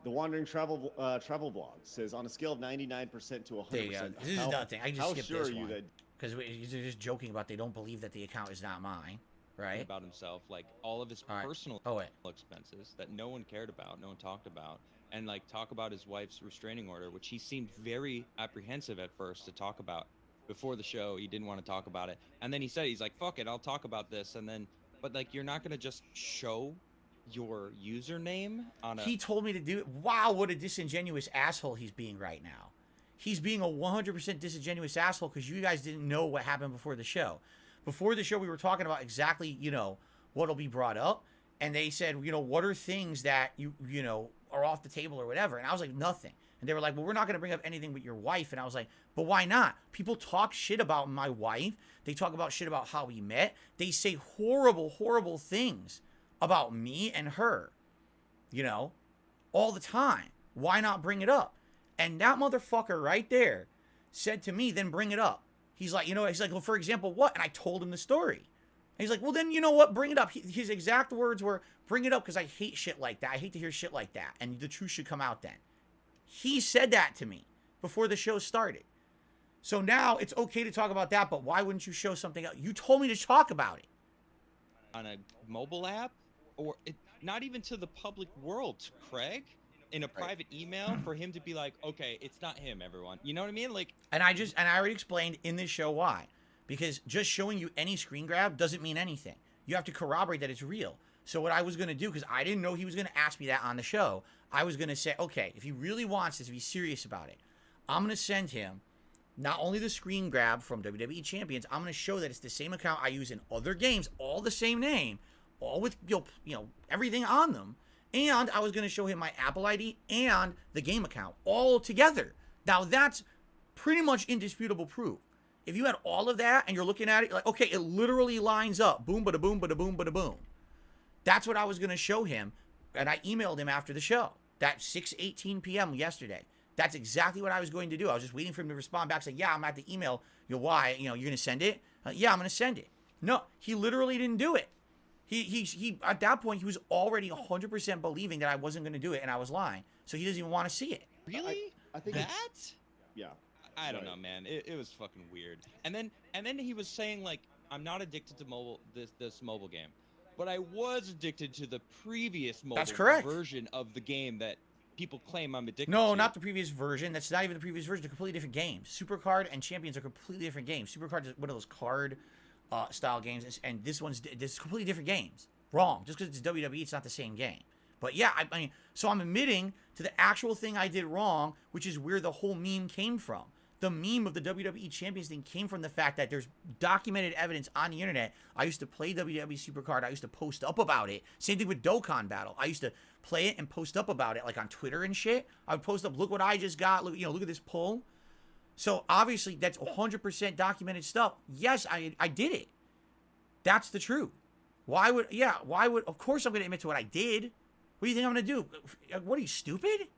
The Wandering Travel Vlog says, on a scale of 99% to 100%. There you go. This is nothing. I just skipped sure this are you one that? because they're just joking about they don't believe that the account is not mine. Right? About himself, like all of his personal expenses that no one cared about, no one talked about, and like talk about his wife's restraining order, which he seemed very apprehensive at first to talk about. Before the show, he didn't want to talk about it, and then he said, he's like, fuck it, I'll talk about this, and then, but like, you're not gonna just show your username on a... He told me to do it. Wow, what a disingenuous asshole he's being right now. He's being a 100% disingenuous asshole because you guys didn't know what happened before the show. Before the show, we were talking about exactly, what'll be brought up. And they said, what are things that you are off the table or whatever? And I was like, nothing. And they were like, well, we're not going to bring up anything but your wife. And I was like, but why not? People talk shit about my wife. They talk about shit about how we met. They say horrible, horrible things about me and her, all the time. Why not bring it up? And that motherfucker right there said to me, then bring it up. He's like, well, for example, what? And I told him the story. And he's like, well, then, you know what? Bring it up. His exact words were, bring it up because I hate shit like that. I hate to hear shit like that. And the truth should come out then. He said that to me before the show started. So now it's okay to talk about that, but why wouldn't you show something else? You told me to talk about it. On a mobile app? Or not even to the public world, Craig? In a private email for him to be like, okay, it's not him, everyone. You know what I mean? Like, and I already explained in this show why. Because just showing you any screen grab doesn't mean anything. You have to corroborate that it's real. So what I was going to do, because I didn't know he was going to ask me that on the show, I was going to say, okay, if he really wants this, if he's serious about it, I'm going to send him not only the screen grab from WWE Champions, I'm going to show that it's the same account I use in other games, all the same name, all with everything on them. And I was going to show him my Apple ID and the game account all together. Now that's pretty much indisputable proof. If you had all of that and you're looking at it like, okay, it literally lines up. Boom, bada boom, bada boom, bada boom. That's what I was going to show him. And I emailed him after the show. That 6:18 p.m. yesterday. That's exactly what I was going to do. I was just waiting for him to respond back, saying, yeah, I'm at the email. Why? You're going to send it? Yeah, I'm going to send it. No, he literally didn't do it. He at that point, he was already 100% believing that I wasn't going to do it and I was lying. So he doesn't even want to see it. Really? I think that? Yeah. I don't know, man. It was fucking weird. And then he was saying, like, I'm not addicted to this mobile game, but I was addicted to the previous mobile That's correct. version of the game that people claim I'm addicted to. No, not the previous version. That's not even the previous version. They're completely different games. Supercard and Champions are completely different games. Supercard is one of those card style games, and this is completely different games. Wrong. Just because it's WWE, it's not the same game. But yeah, I mean, so I'm admitting to the actual thing I did wrong, which is where the whole meme came from. The meme of the WWE Champions thing came from the fact that there's documented evidence on the internet. I used to play WWE Supercard. I used to post up about it. Same thing with Dokkan Battle. I used to play it and post up about it, like on Twitter and shit. I would post up, look what I just got. Look, look at this pull. So obviously that's 100% documented stuff. Yes, I did it. That's the truth. Of course I'm going to admit to what I did. What do you think I'm going to do? What are you, stupid?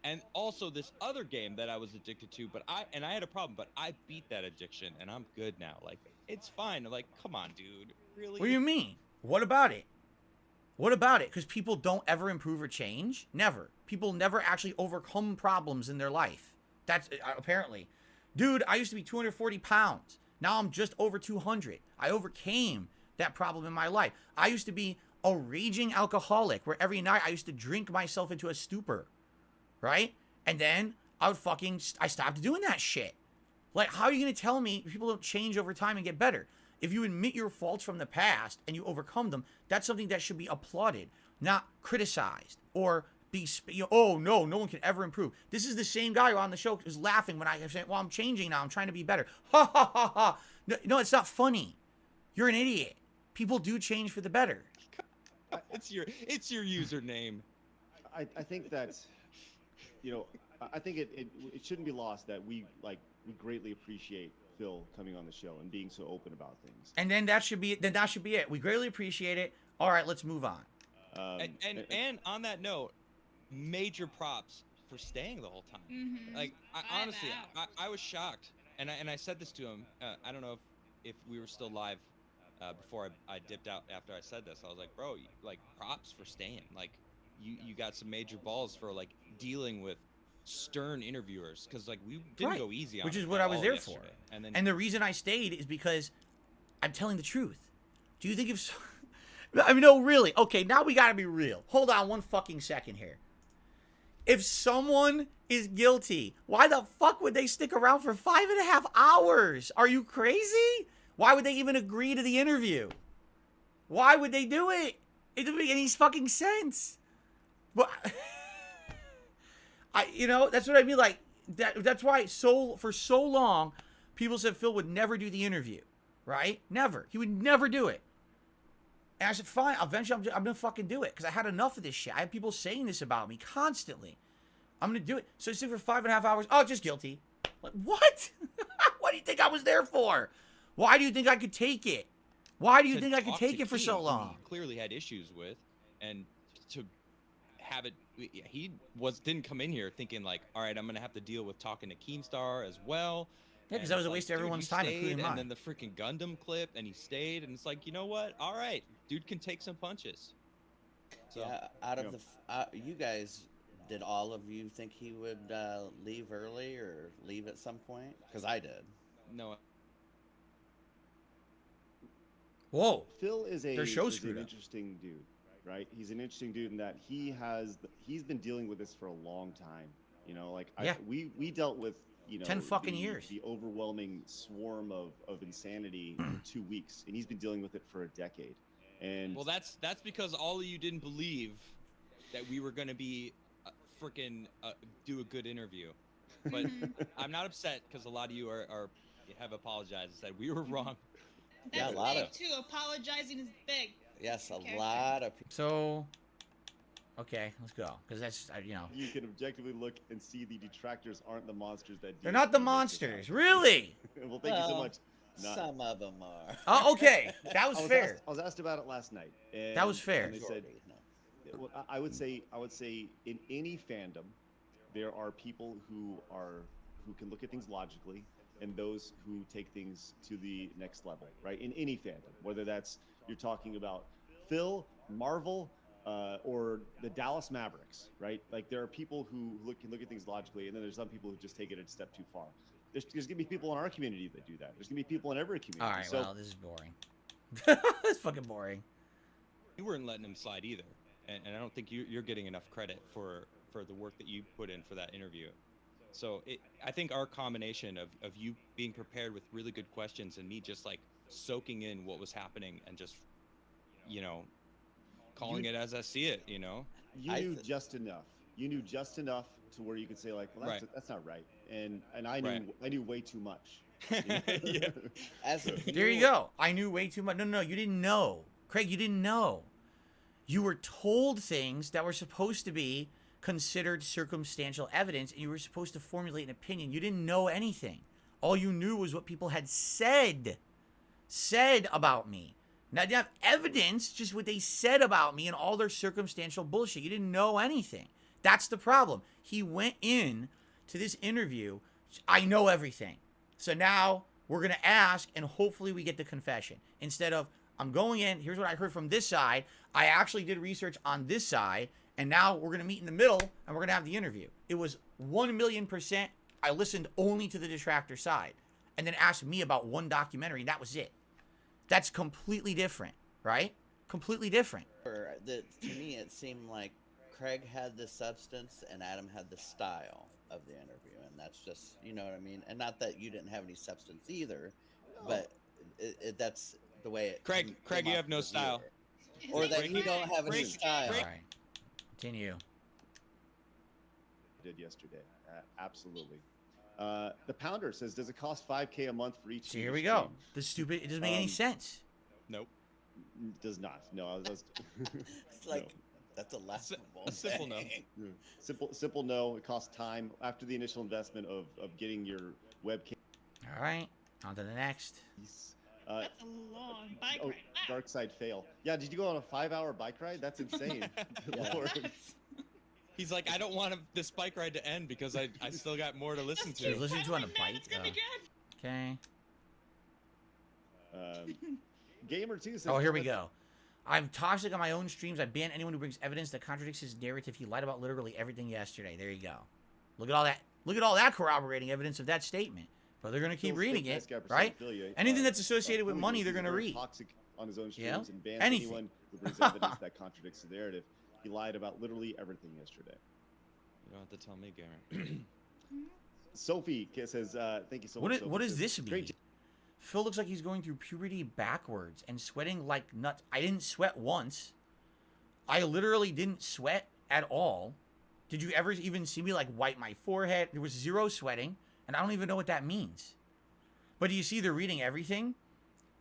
And also this other game that I was addicted to, but I had a problem, but I beat that addiction and I'm good now. Like, it's fine. Like, come on, dude. Really? What do you mean? What about it? What about it? Because people don't ever improve or change? Never. People never actually overcome problems in their life. That's apparently. Dude, I used to be 240 pounds. Now I'm just over 200. I overcame that problem in my life. I used to be a raging alcoholic where every night I used to drink myself into a stupor. Right? And then I stopped doing that shit. Like, how are you going to tell me people don't change over time and get better? If you admit your faults from the past and you overcome them, that's something that should be applauded, not criticized or be, oh, no one can ever improve. This is the same guy who on the show is laughing when I say, well, I'm changing now. I'm trying to be better. Ha, ha, ha, ha. No, it's not funny. You're an idiot. People do change for the better. It's your username. I think that's... I think it shouldn't be lost that we greatly appreciate Phil coming on the show and being so open about things. And then that should be it. We greatly appreciate it. All right, let's move on. And on that note, major props for staying the whole time. Mm-hmm. Like, honestly, I was shocked, and I said this to him. I don't know if we were still live before I dipped out after I said this. I was like, bro, like, props for staying. Like, you got some major balls for like dealing with stern interviewers, because like we didn't go easy on which is him what at I was all there yesterday. for. And the reason I stayed is because I'm telling the truth. Do you think I mean, no, really? Okay, now we gotta be real. Hold on one fucking second here. If someone is guilty, why the fuck would they stick around for 5.5 hours? Are you crazy? Why would they even agree to the interview? Why would they do it? It doesn't make any fucking sense. But that's what I mean. Like that's why for so long, people said Phil would never do the interview, right? Never. He would never do it. And I said, fine. Eventually, I'm gonna fucking do it because I had enough of this shit. I had people saying this about me constantly. I'm gonna do it. So I sit for 5.5 hours. Oh, just guilty. Like what? What do you think I was there for? Why do you think I could take it? Why do you think I could take it for so long? He clearly had issues with, and to have it, he didn't come in here thinking like, all right, I'm gonna have to deal with talking to Keemstar as well. Yeah, because that was a waste of everyone's time, including mine. And then the freaking Gundam clip, and he stayed, and it's like, you know what? All right, dude can take some punches. So, yeah, out of you guys, did all of you think he would leave early or leave at some point? Because I did. No. Whoa. Phil is an screwed up. interesting dude, right? He's an interesting dude in that he's been dealing with this for a long time. We dealt with 10 fucking years. The overwhelming swarm of insanity in 2 weeks, and he's been dealing with it for a decade. And Well, that's because all of you didn't believe that we were gonna be freaking do a good interview. But I'm not upset because a lot of you have apologized and said we were wrong. Yeah, That's a lot big of- too. Apologizing is big. Yes, a Okay. lot of people. So, okay, let's go. Because that's, you know. you can objectively look and see the detractors aren't the monsters that They're not the DSP makes us monsters. out. Really? Well, thank you so Well, much. Not- Some of them are. Oh, okay. That was fair. I was asked about it last night. And, That was fair. And they said, Majority, no. well, I would say in any fandom, there are people who can look at things logically, and those who take things to the next level, right? In any fandom, whether that's you're talking about Phil, Marvel, or the Dallas Mavericks, right? Like there are people who can look at things logically, and then there's some people who just take it a step too far. There's gonna be people in our community that do that. There's gonna be people in every community. All right, So, well, this is boring. It's fucking boring. You weren't letting him slide either, and I don't think you're getting enough credit for the work that you put in for that interview. So I think our combination of you being prepared with really good questions and me just like soaking in what was happening and just, calling it as I see it, you knew just enough. You knew just enough to where you could say like, well, that's not right, and I knew way too much. Yeah. As a There you go. I knew way too much. No, you didn't know. Craig, you didn't know. You were told things that were supposed to be considered circumstantial evidence, and you were supposed to formulate an opinion. You didn't know anything. All you knew was what people had said about me. Now, you have evidence, just what they said about me and all their circumstantial bullshit. You didn't know anything. That's the problem. He went in to this interview, I know everything. So now we're going to ask, and hopefully we get the confession. Instead of, I'm going in, here's what I heard from this side. I actually did research on this side, and now we're going to meet in the middle, and we're going to have the interview. It was 1,000,000%. I listened only to the detractor side, and then asked me about one documentary, and that was it. That's completely different, right? Completely different. To me, it seemed like Craig had the substance and Adam had the style of the interview, and that's just, you know what I mean. And not that you didn't have any substance either, but that's the way it. Craig, you have no style. Or that you don't have any style. All right. Continue. Did yesterday. Absolutely. The Pounder says, does it cost $5K a month for each? So here we go. The stupid, it doesn't make any sense. Nope. Does not. No. It's like, that's a laughable a simple no. Yeah. Simple no. It costs time after the initial investment of getting your webcam. All right. On to the next. That's a long bike ride. Dark side fail. Yeah, did you go on a 5-hour bike ride? That's insane. Yeah. Lord. He's like, I don't want this bike ride to end because I still got more to listen You're to. listening to on a bike. It's gonna be good. Okay. Gamer 2 says, Oh, here we go. I'm toxic on my own streams. I ban anyone who brings evidence that contradicts his narrative. He lied about literally everything yesterday. There you go. Look at all that. Look at all that corroborating evidence of that statement. But they're gonna keep reading it, right? Anything that's associated with money, they're gonna read. Toxic on his own streams Yeah. and bans Anything. anyone who brings evidence that contradicts the narrative. He lied about literally everything yesterday. You don't have to tell me, Gamer. Sophie says, thank you so much. What does Sophie. this mean? Great Phil looks like he's going through puberty backwards and sweating like nuts. I didn't sweat once. I literally didn't sweat at all. Did you ever even see me like wipe my forehead? There was zero sweating, and I don't even know what that means. But do you see they're reading everything?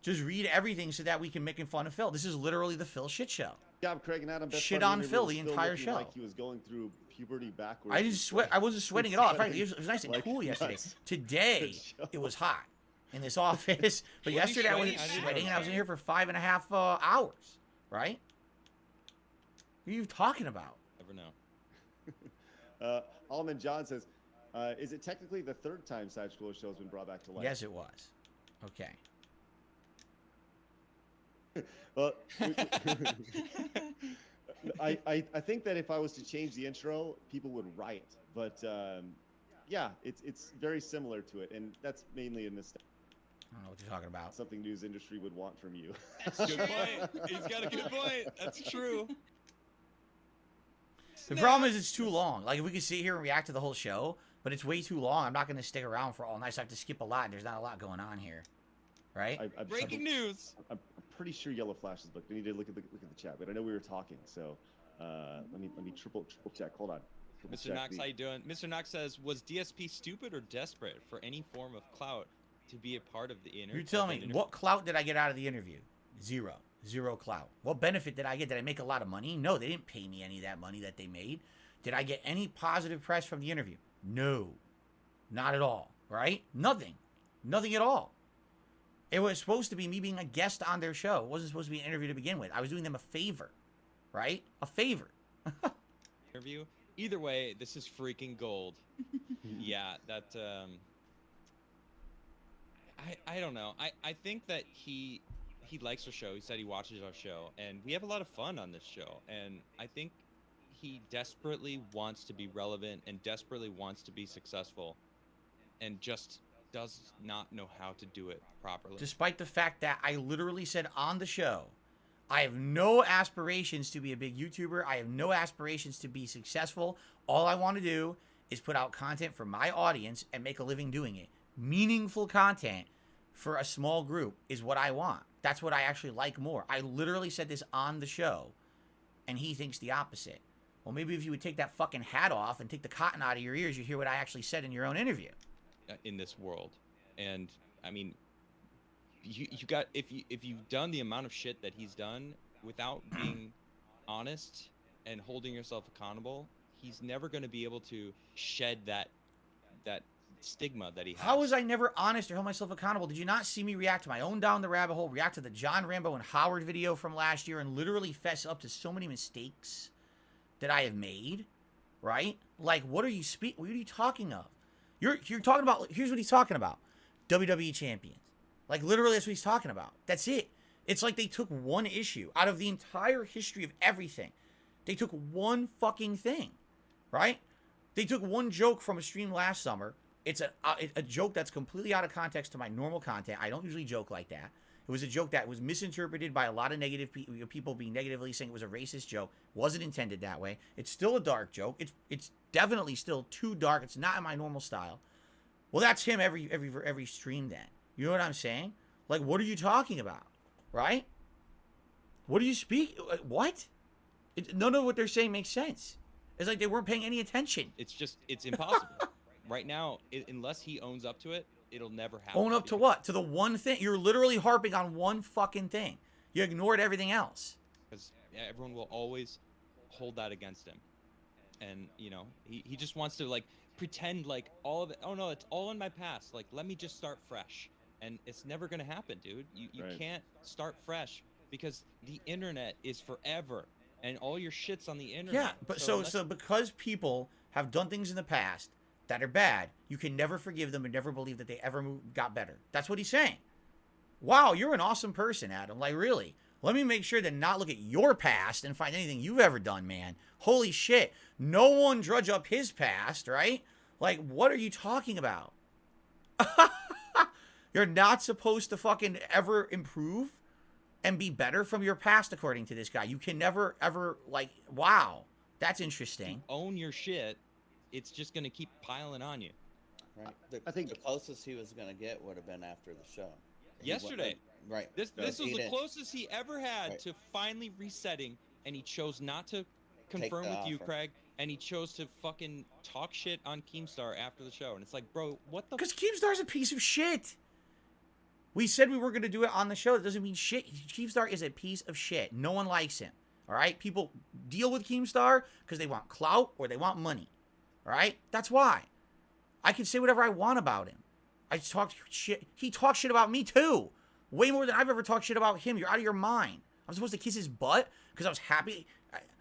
Just read everything so that we can make fun of Phil. This is literally the Phil shit show. Good job, Craig and Adam. Best Shit part of on interview Phil was the entire looking show. Like he was going through puberty backwards. I didn't sweat. I wasn't sweating at all. Frankly, it was nice and Like cool yesterday. nuts. Today, Good it was hot in this office. But Was he yesterday I sweating? wasn't I didn't sweating, and I was in notice here for 5.5 hours. Right? What are you talking about? Never know. Almond John says, is it technically the third time Side Scroller Show has been brought back to life? Yes, it was. Okay. Well, I think that if I was to change the intro, people would riot. But yeah, it's very similar to it, and that's mainly in this. I don't know what you're talking about. Something news industry would want from you. That's Good true. point. He's got a good point. That's true. The problem is it's too long. Like, if we could sit here and react to the whole show, but it's way too long. I'm not going to stick around for all night. So I have to skip a lot, and there's not a lot going on here. Right? Breaking news. I'm pretty sure Yellow Flash is booked. I need to look at the chat, but I know we were talking, so let me triple check. Hold on. Mr. Knox, how you doing? Mr. Knox says, was DSP stupid or desperate for any form of clout to be a part of the interview? You tell me, what clout did I get out of the interview? Zero clout. What benefit did I get? Did I make a lot of money? No, they didn't pay me any of that money that they made. Did I get any positive press from the interview? No, not at all, right? Nothing at all. It was supposed to be me being a guest on their show. It wasn't supposed to be an interview to begin with. I was doing them a favor, right? A favor. Interview. Either way, this is freaking gold. Yeah, that, I don't know. I think that he likes our show. He said he watches our show, and we have a lot of fun on this show. And I think he desperately wants to be relevant and desperately wants to be successful, and just does not know how to do it properly. Despite the fact that I literally said on the show, I have no aspirations to be a big YouTuber. I have no aspirations to be successful. All I want to do is put out content for my audience and make a living doing it. Meaningful content for a small group is what I want. That's what I actually like more. I literally said this on the show, and he thinks the opposite. Well, maybe if you would take that fucking hat off and take the cotton out of your ears, you'd hear what I actually said in your own interview. In this world. And I mean, you got, if you've done the amount of shit that he's done without being honest and holding yourself accountable, he's never going to be able to shed that stigma that he has. How was I never honest or held myself accountable? Did you not see me react to my own Down the Rabbit Hole, react to the John Rambo and Howard video from last year, and literally fess up to so many mistakes that I have made, right? Like, what are you talking of? You're talking about, here's what he's talking about. WWE champions. Like, literally, that's what he's talking about. That's it. It's like they took one issue out of the entire history of everything. They took one fucking thing, right? They took one joke from a stream last summer. It's a joke that's completely out of context to my normal content. I don't usually joke like that. It was a joke that was misinterpreted by a lot of negative people being negatively saying it was a racist joke. Wasn't intended that way. It's still a dark joke. It's definitely still too dark. It's not in my normal style. Well, that's him every stream then. You know what I'm saying? Like, what are you talking about? Right? What do you speak? What? None of what they're saying makes sense. It's like they weren't paying any attention. It's impossible. Right now, unless he owns up to it, it'll never happen. Own up to what? To the one thing? You're literally harping on one fucking thing. You ignored everything else. Because everyone will always hold that against him. And, you know, he just wants to, like, pretend like all of it, oh no, it's all in my past. Like, let me just start fresh. And it's never going to happen, dude. You Right. can't start fresh because the internet is forever. And all your shit's on the internet. Yeah, but so because people have done things in the past that are bad, you can never forgive them and never believe that they ever got better. That's what he's saying. Wow, you're an awesome person, Adam. Like, really? Let me make sure to not look at your past and find anything you've ever done, man. Holy shit. No one drudge up his past, right? Like, what are you talking about? You're not supposed to fucking ever improve and be better from your past, according to this guy. You can never, ever, like, wow. That's interesting. Own your shit. It's just going to keep piling on you. Right. I think the closest he was going to get would have been after the show. Yesterday. Right. This was He the didn't- closest he ever had Right. to finally resetting, and he chose not to confirm the with you, offer. Craig, and he chose to fucking talk shit on Keemstar after the show. And it's like, bro, what the Because Keemstar's a piece of shit. We said we were going to do it on the show. That doesn't mean shit. Keemstar is a piece of shit. No one likes him. All right? People deal with Keemstar because they want clout or they want money. All right? That's why. I can say whatever I want about him. I talked shit. He talks shit about me too. Way more than I've ever talked shit about him. You're out of your mind. I'm supposed to kiss his butt because I was happy.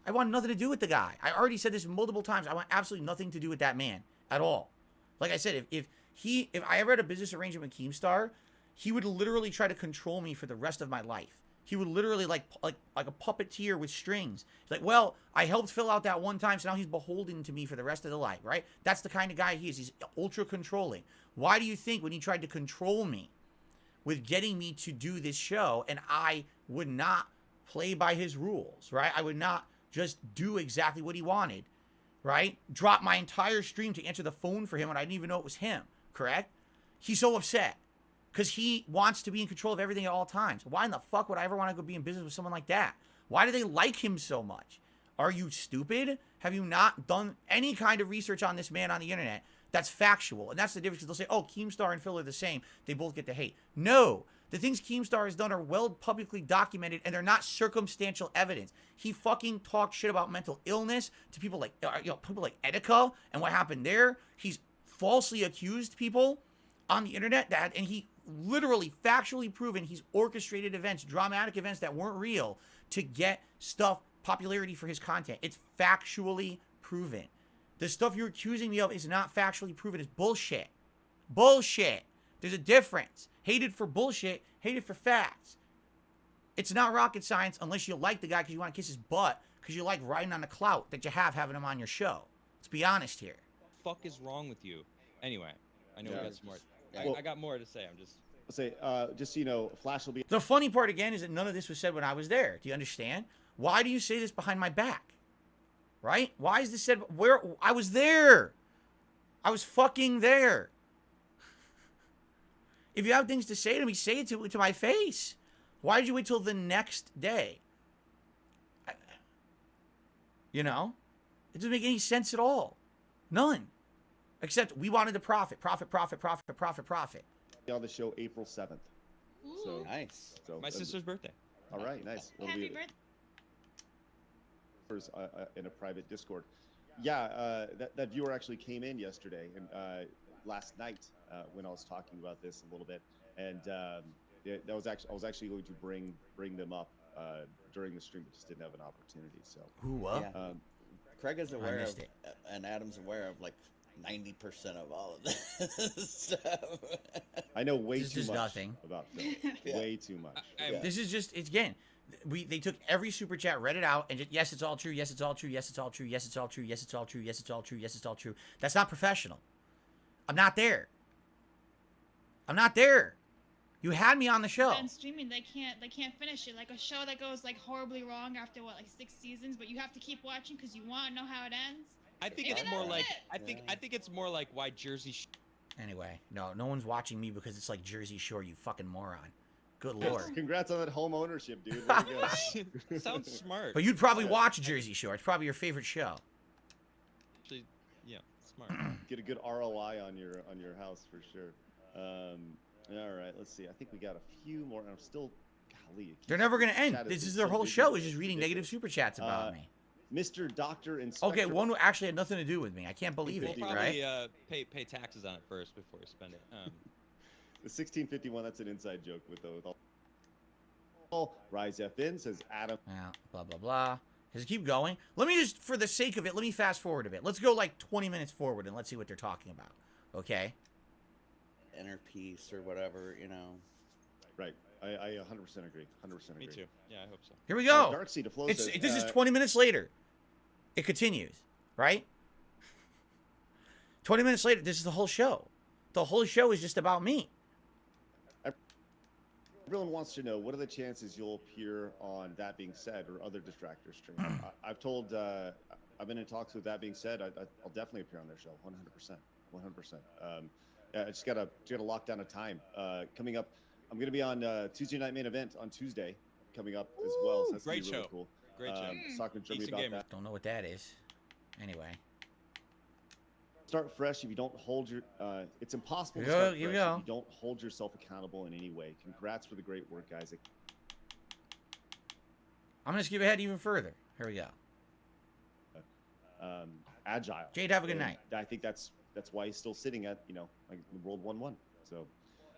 I want nothing to do with the guy. I already said this multiple times. I want absolutely nothing to do with that man at all. Like I said, if I ever had a business arrangement with Keemstar, he would literally try to control me for the rest of my life. He would literally like a puppeteer with strings. He's like, well, I helped fill out that one time, so now he's beholden to me for the rest of the life, right? That's the kind of guy he is. He's ultra controlling. Why do you think when he tried to control me with getting me to do this show, and I would not play by his rules, right? I would not just do exactly what he wanted, right? Drop my entire stream to answer the phone for him when I didn't even know it was him, correct? He's so upset. because he wants to be in control of everything at all times. Why in the fuck would I ever want to go be in business with someone like that? Why do they like him so much? Are you stupid? Have you not done any kind of research on this man on the internet that's factual? And that's the difference. They'll say, oh, Keemstar and Phil are the same. They both get to hate. No. The things Keemstar has done are well publicly documented, and they're not circumstantial evidence. He fucking talked shit about mental illness to people like, people like Etika and what happened there. He's falsely accused people on the internet and he literally factually proven he's orchestrated events, dramatic events that weren't real to get stuff, popularity for his content. It's factually proven. The stuff you're accusing me of is not factually proven. It's bullshit. Bullshit. There's a difference. Hated for bullshit, hated for facts. It's not rocket science unless you like the guy because you want to kiss his butt because you like riding on the clout that you have having him on your show. Let's be honest here. What the fuck is wrong with you? Anyway, I know we got some more. Yeah. I got more to say. I'm just. Say, just so you know, Flash will be. The funny part again is that none of this was said when I was there. Do you understand? Why do you say this behind my back? Right? Why is this said? Where I was there. I was fucking there. If you have things to say to me, say it to my face. Why did you wait till the next day? You know? It doesn't make any sense at all. None. Except we wanted to profit. Profit. On the show April 7th. So Nice. So My sister's birthday. All right, nice. It'll Happy be birthday. in a private Discord. Yeah, that viewer actually came in yesterday and last night when I was talking about this a little bit, and I was actually going to bring them up during the stream, but just didn't have an opportunity. So Who up? Yeah. Craig is aware of, missed it. and Adam's aware of like 90% of all of this stuff. I know way This is too just much nothing. about Phil. Yeah. Way too much. Yeah. This is just, it's again, they took every super chat, read it out, and just, yes, it's all true, yes, it's all true, yes, it's all true, yes, it's all true, yes, it's all true, yes, it's all true, yes, it's all true. That's not professional. I'm not there. I'm not there. You had me on the show. And streaming, they can't finish it. Like a show that goes like horribly wrong after what, like 6 seasons, but you have to keep watching because you want to know how it ends. I think Maybe it's more that's like it. I think it's more like why Jersey. Anyway, no one's watching me because it's like Jersey Shore, you fucking moron. Good lord. Congrats on that home ownership, dude. Way to go. Sounds smart. But you'd probably watch Jersey Shore. It's probably your favorite show. Actually, yeah, smart. Get a good ROI on your house for sure. All right, let's see. I think we got a few more, and I'm still, golly. They're never going to Chat end. has This been is their so whole busy show, today. is just reading Ridiculous. negative super chats about me. Mr. Doctor Inspector. Okay, one actually had nothing to do with me. I can't believe We'll it, probably right? pay taxes on it first before we spend it. The 1651. That's an inside joke with all. Rise FN says Adam. Yeah, blah, blah, blah. Does it keep going? Let me just, for the sake of it, let me fast forward a bit. Let's go like 20 minutes forward and let's see what they're talking about. Okay? Inner peace or whatever, you know. Right. I 100% agree. 100% agree. Me too. Yeah, I hope so. Here we go. Darkseid to Flow This says, is 20 minutes later. It continues, right? 20 minutes later, this is the whole show. The whole show is just about me. Everyone wants to know, what are the chances you'll appear on That Being Said or other detractor streams? I've told, I've been in talks with That Being Said. I'll definitely appear on their show, 100%. 100%. I just gotta lock down a time. Coming up, I'm gonna be on Tuesday Night Main Event on Tuesday, coming up as well. So that's gonna Great be really show. cool. Great show. Talking to Jeremy Decent about gamer. that. Don't know what that is. Anyway. Start fresh. If you don't hold your, it's impossible to Here we go, start here we fresh go. if you don't hold yourself accountable in any way. Congrats for the great work, guys. I'm going to skip ahead even further. Here we go. Agile. Jade, have a good And night. I think that's why he's still sitting at, like the World 1-1. So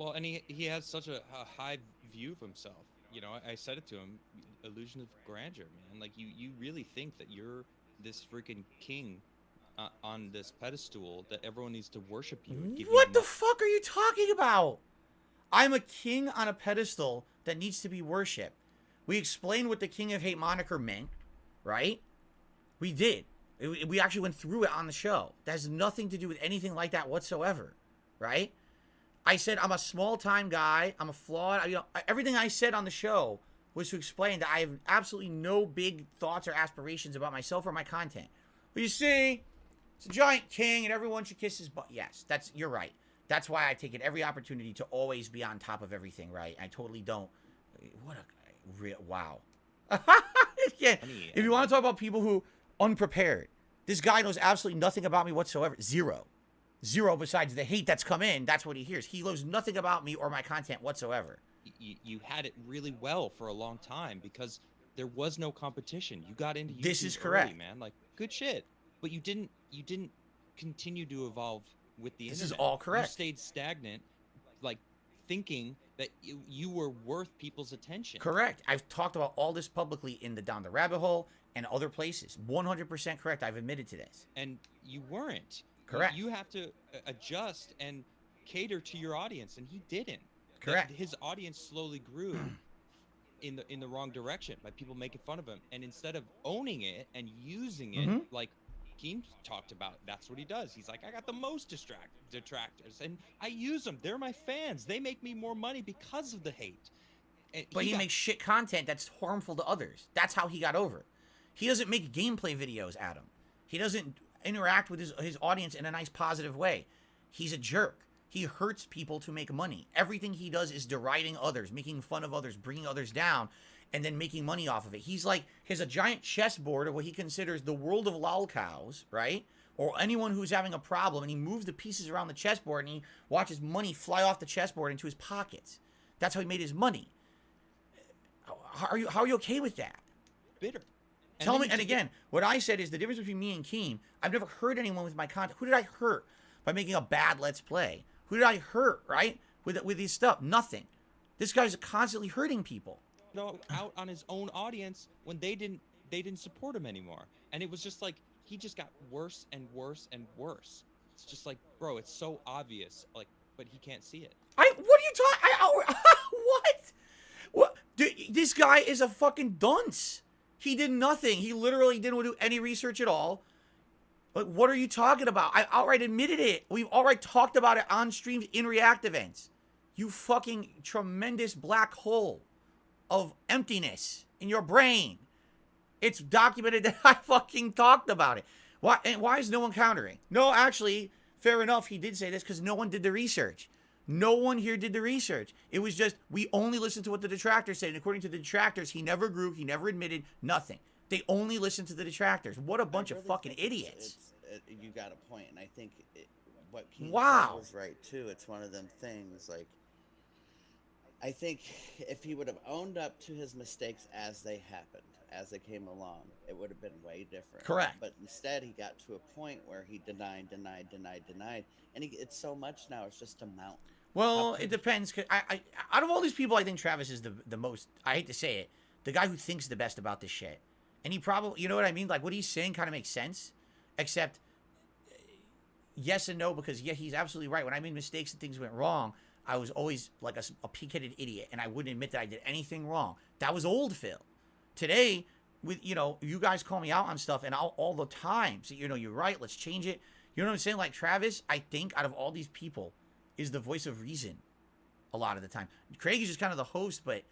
Well, and he has such a high view of himself. You know, I said it to him, illusion of grandeur, man. Like you really think that you're this freaking king on this pedestal that everyone needs to worship you. And give What you the fuck are you talking about? I'm a king on a pedestal that needs to be worshipped. We explained what the King of Hate moniker meant, right? We did. We actually went through it on the show. That has nothing to do with anything like that whatsoever, right? I said I'm a small-time guy. I'm a flawed. Everything I said on the show was to explain that I have absolutely no big thoughts or aspirations about myself or my content. But you see, it's a giant king, and everyone should kiss his butt. Yes, you're right. That's why I take it every opportunity to always be on top of everything, right? I totally don't. What a real wow. Yeah. Funny, If you want to talk about people who unprepared, this guy knows absolutely nothing about me whatsoever. Zero. Besides the hate that's come in. That's what he hears. He knows nothing about me or my content whatsoever. You had it really well for a long time because there was no competition. You got into YouTube This is early, correct. man. Like good shit. But you didn't continue to evolve with the This internet. is all correct. You stayed stagnant, like thinking that you were worth people's attention. Correct. I've talked about all this publicly in the Down the Rabbit Hole and other places. 100% correct. I've admitted to this. And you weren't. Correct. You have to adjust and cater to your audience, and he didn't. Correct. His audience slowly grew in the wrong direction by people making fun of him, and instead of owning it and using it like Keem talked about, that's what he does. He's like, I got the most detractors, and I use them. They're my fans. They make me more money because of the hate. And But he makes shit content that's harmful to others. That's how he got over it. He doesn't make gameplay videos, Adam. He doesn't interact with his audience in a nice, positive way. He's a jerk. He hurts people to make money. Everything he does is deriding others, making fun of others, bringing others down, and then making money off of it. He's like, he has a giant chessboard of what he considers the world of lolcows, right? Or anyone who's having a problem, and he moves the pieces around the chessboard, and he watches money fly off the chessboard into his pockets. That's how he made his money. How are you okay with that? bitter. Tell me, and again, what I said is the difference between me and Keem, I've never hurt anyone with my content. Who did I hurt by making a bad Let's Play? Who did I hurt, right? With his stuff? Nothing. This guy's constantly hurting people. Out on his own audience when they didn't support him anymore. And it was just like, he just got worse and worse and worse. It's just like, bro, it's so obvious, like, but he can't see it. What are you talking? What? Dude, this guy is a fucking dunce. He did nothing. He literally didn't do any research at all. Like, what are you talking about? I outright admitted it. We've outright talked about it on streams in React events. You fucking tremendous black hole of emptiness in your brain. It's documented that I fucking talked about it. Why is no one countering? No, actually, fair enough, he did say this because no one did the research. No one here did the research. It was just, we only listened to what the detractors said. And according to the detractors, he never grew, he never admitted, nothing. They only listened to the detractors. What a bunch of fucking idiots. You got a point, and I think what King Wow. said was right too. It's one of them things. Like, I think if he would have owned up to his mistakes as they happened, as they came along, it would have been way different. Correct. But instead, he got to a point where he denied, and it's so much now. It's just a mountain. Well, it depends. Cause I out of all these people, I think Travis is the most, I hate to say it, the guy who thinks the best about this shit. And he probably, you know what I mean? Like, what he's saying kind of makes sense. Except, yes and no, because, yeah, he's absolutely right. When I made mistakes and things went wrong, I was always like a pig-headed idiot, and I wouldn't admit that I did anything wrong. That was old Phil. Today, with, you know, you guys call me out on stuff, and all the time. So, you know, you're right, let's change it. You know what I'm saying? Like, Travis, I think, out of all these people, is the voice of reason a lot of the time. Craig is just kind of the host, but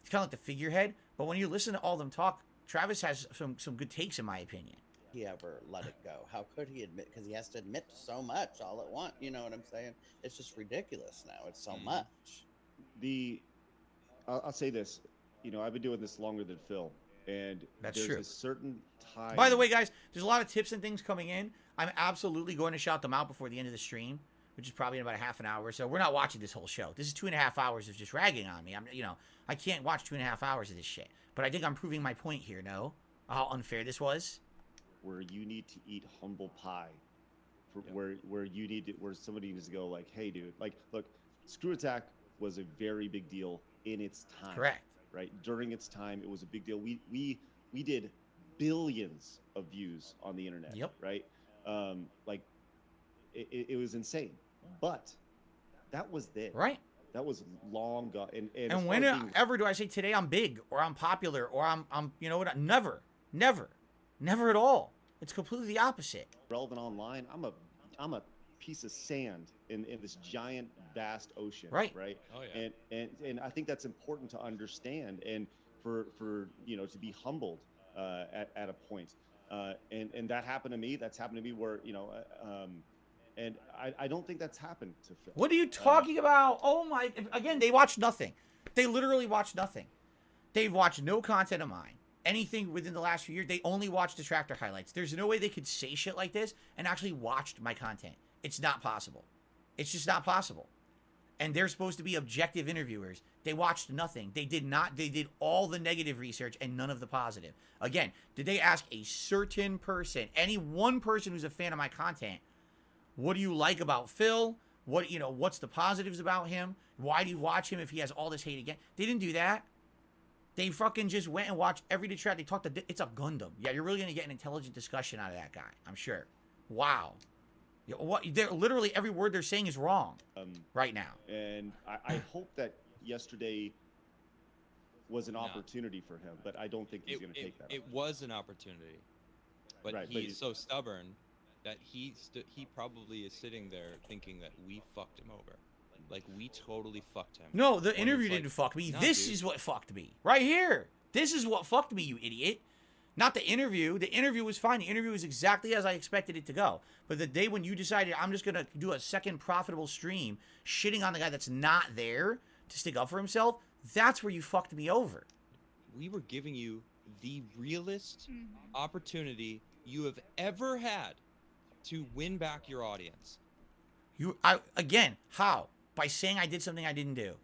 he's kind of like the figurehead. But when you listen to all of them talk, Travis has some good takes, in my opinion. He ever let it go? How could he admit? Because he has to admit to so much all at once. You know what I'm saying? It's just ridiculous now. It's so much. I'll say this. You know, I've been doing this longer than Phil, and That's there's true. a certain time. By the way, guys, there's a lot of tips and things coming in. I'm absolutely going to shout them out before the end of the stream, which is probably in about a half an hour. So we're not watching this whole show. This is 2.5 hours of just ragging on me. I can't watch 2.5 hours of this shit. But I think I'm proving my point here. No, how unfair this was. where you need to eat humble pie, where somebody needs to go like, hey, dude, like, look, Screw Attack was a very big deal in its time. Correct. Right, during its time, it was a big deal. We did billions of views on the internet. Yep. Right, like it was insane, but that was then. Right. That was long gone. And And whenever do I say today I'm big or I'm popular or I'm you know what? Never at all. It's completely the opposite. relevant online, I'm a piece of sand in this giant vast ocean. Right. Right. Oh yeah. And I think that's important to understand, and for to be humbled at a point. And that happened to me. That's happened to me where And I don't think that's happened to Phil. What are you talking about? Oh my! Again, they watch nothing. They literally watch nothing. They've watched no content of mine. Anything within the last few years, they only watch detractor highlights. There's no way they could say shit like this and actually watched my content. It's not possible. It's just not possible. And they're supposed to be objective interviewers. They watched nothing. They did not. They did all the negative research and none of the positive. Again, did they ask a certain person, any one person who's a fan of my content, what do you like about Phil? What, you know, what's the positives about him? Why do you watch him if he has all this hate again? They didn't do that. They fucking just went and watched every detract. They talked to, it's a Gundam. Yeah, you're really going to get an intelligent discussion out of that guy, I'm sure. Wow. What? They're literally every word they're saying is wrong right now. And I hope that yesterday was an opportunity for him, but I don't think he's going to take that. It was an opportunity, but Right, he's so stubborn that he probably is sitting there thinking that we fucked him over. Like, we totally fucked him. No, the interview didn't fuck me. No, This dude. is what fucked me. Right here. This is what fucked me, you idiot. Not the interview. The interview was fine. The interview was exactly as I expected it to go. But the day when you decided I'm just going to do a second profitable stream shitting on the guy that's not there to stick up for himself, that's where you fucked me over. We were giving you the realest opportunity you have ever had to win back your audience. Again, how? By saying I did something I didn't do.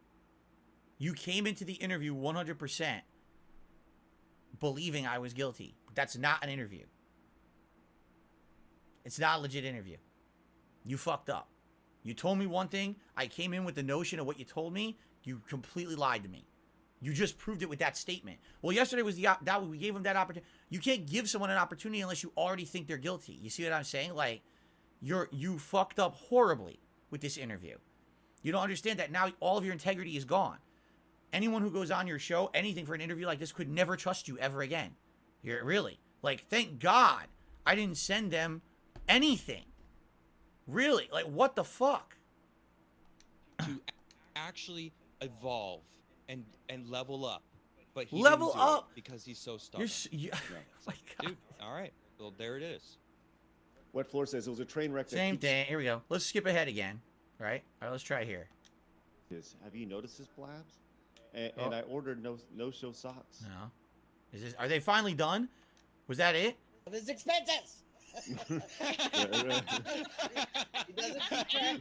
You came into the interview 100% believing I was guilty. That's not an interview. It's not a legit interview. You fucked up. You told me one thing. I came in with the notion of what you told me. You completely lied to me. You just proved it with that statement. Well, yesterday was we gave him that opportunity. You can't give someone an opportunity unless you already think they're guilty. You see what I'm saying? Like, you fucked up horribly with this interview. You don't understand that now all of your integrity is gone. Anyone who goes on your show, anything for an interview like this could never trust you ever again. You're really, like, thank God I didn't send them anything. Really, like, what the fuck? To actually evolve and level up. But he Level didn't do up? it because he's so stubborn. My God. Dude, all right. Well, there it is. What Floor says, it was a train wreck. Same thing. Here we go. Let's skip ahead again. Right? All right, let's try here. Have you noticed his blabs? And I ordered no-show socks. No. Are they finally done? Was that it? Of his expenses. He doesn't keep track of them.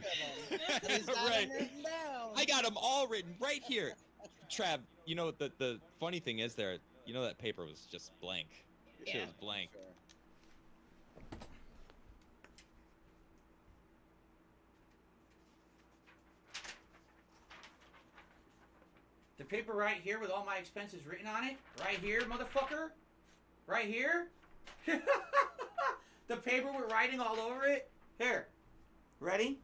And he's got them written down. I got them all written right here. Trav, you know the funny thing is there, you know that paper was just blank. It was blank. Sure. The paper right here with all my expenses written on it. Right here, motherfucker. Right here. The paper with writing all over it. Here. Ready?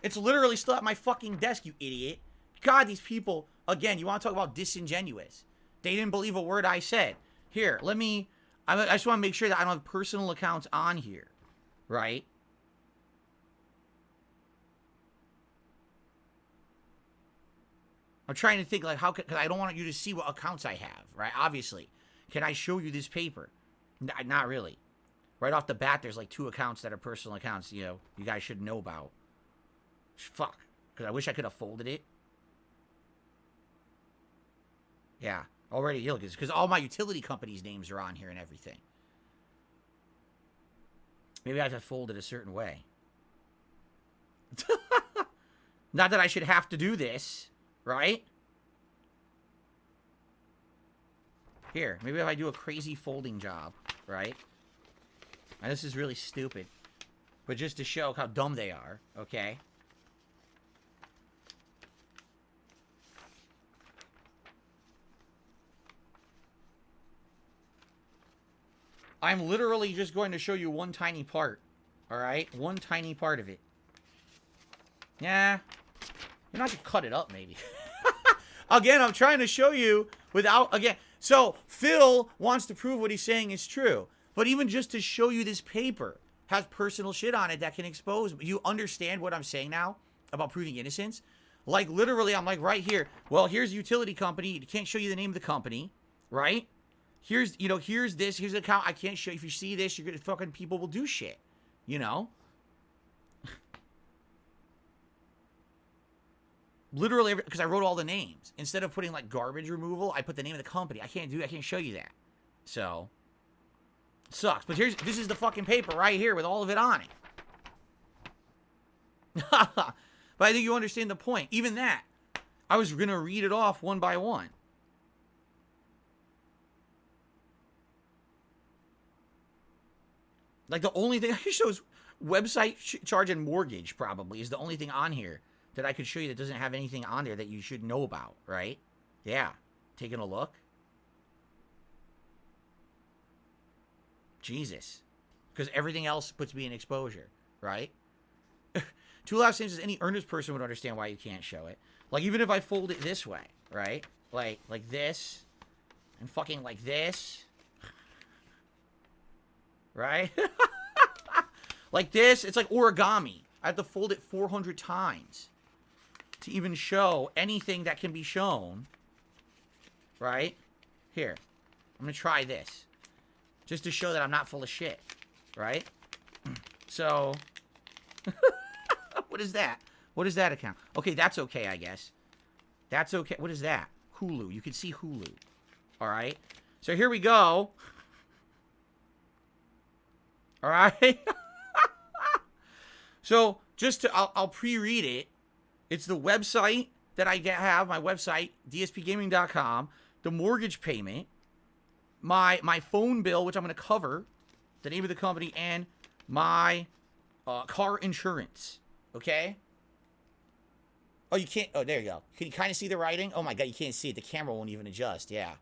It's literally still at my fucking desk, you idiot. God, these people, again, you want to talk about disingenuous. They didn't believe a word I said. Here, I just want to make sure that I don't have personal accounts on here. Right? I'm trying to think, like, because I don't want you to see what accounts I have, right? Obviously. Can I show you this paper? Not really. Right off the bat, there's like 2 accounts that are personal accounts, you know, you guys should know about. Fuck. Because I wish I could have folded it. Yeah. Already, look, because all my utility companies' names are on here and everything. Maybe I have to fold it a certain way. Not that I should have to do this. Right? Here, maybe if I do a crazy folding job, right? And this is really stupid. But just to show how dumb they are, okay? I'm literally just going to show you one tiny part, alright? One tiny part of it. Yeah. You're not going to cut it up, maybe. Again, I'm trying to show you without, again. So, Phil wants to prove what he's saying is true. But even just to show you this paper has personal shit on it that can expose. You understand what I'm saying now about proving innocence? Like, literally, I'm like, right here. Well, here's a utility company. You can't show you the name of the company, right? Here's, you know, here's this. Here's the account. I can't show you. If you see this, you're going to fucking, people will do shit, you know? Literally, because I wrote all the names. Instead of putting like garbage removal, I put the name of the company. I can't show you that. So, sucks. But this is the fucking paper right here with all of it on it. But I think you understand the point. Even that, I was going to read it off one by one. Like the only thing I can show is website charge and mortgage probably is the only thing on here that I could show you that doesn't have anything on there that you should know about, right? Yeah. Taking a look. Jesus. Because everything else puts me in exposure, right? Two last things is any earnest person would understand why you can't show it. Like, even if I fold it this way, right? Like this. And fucking like this. Right? Like this. It's like origami. I have to fold it 400 times to even show anything that can be shown. Right? Here. I'm going to try this. Just to show that I'm not full of shit. Right? So... What is that? What is that account? Okay, that's okay, I guess. That's okay. What is that? Hulu. You can see Hulu. All right? So here we go. All right? So, just to... I'll pre-read it. It's the website that I have, my website, DSPgaming.com, the mortgage payment, my phone bill, which I'm going to cover, the name of the company, and my car insurance. Okay? Oh, you can't... Oh, there you go. Can you kind of see the writing? Oh, my God, you can't see it. The camera won't even adjust. Yeah.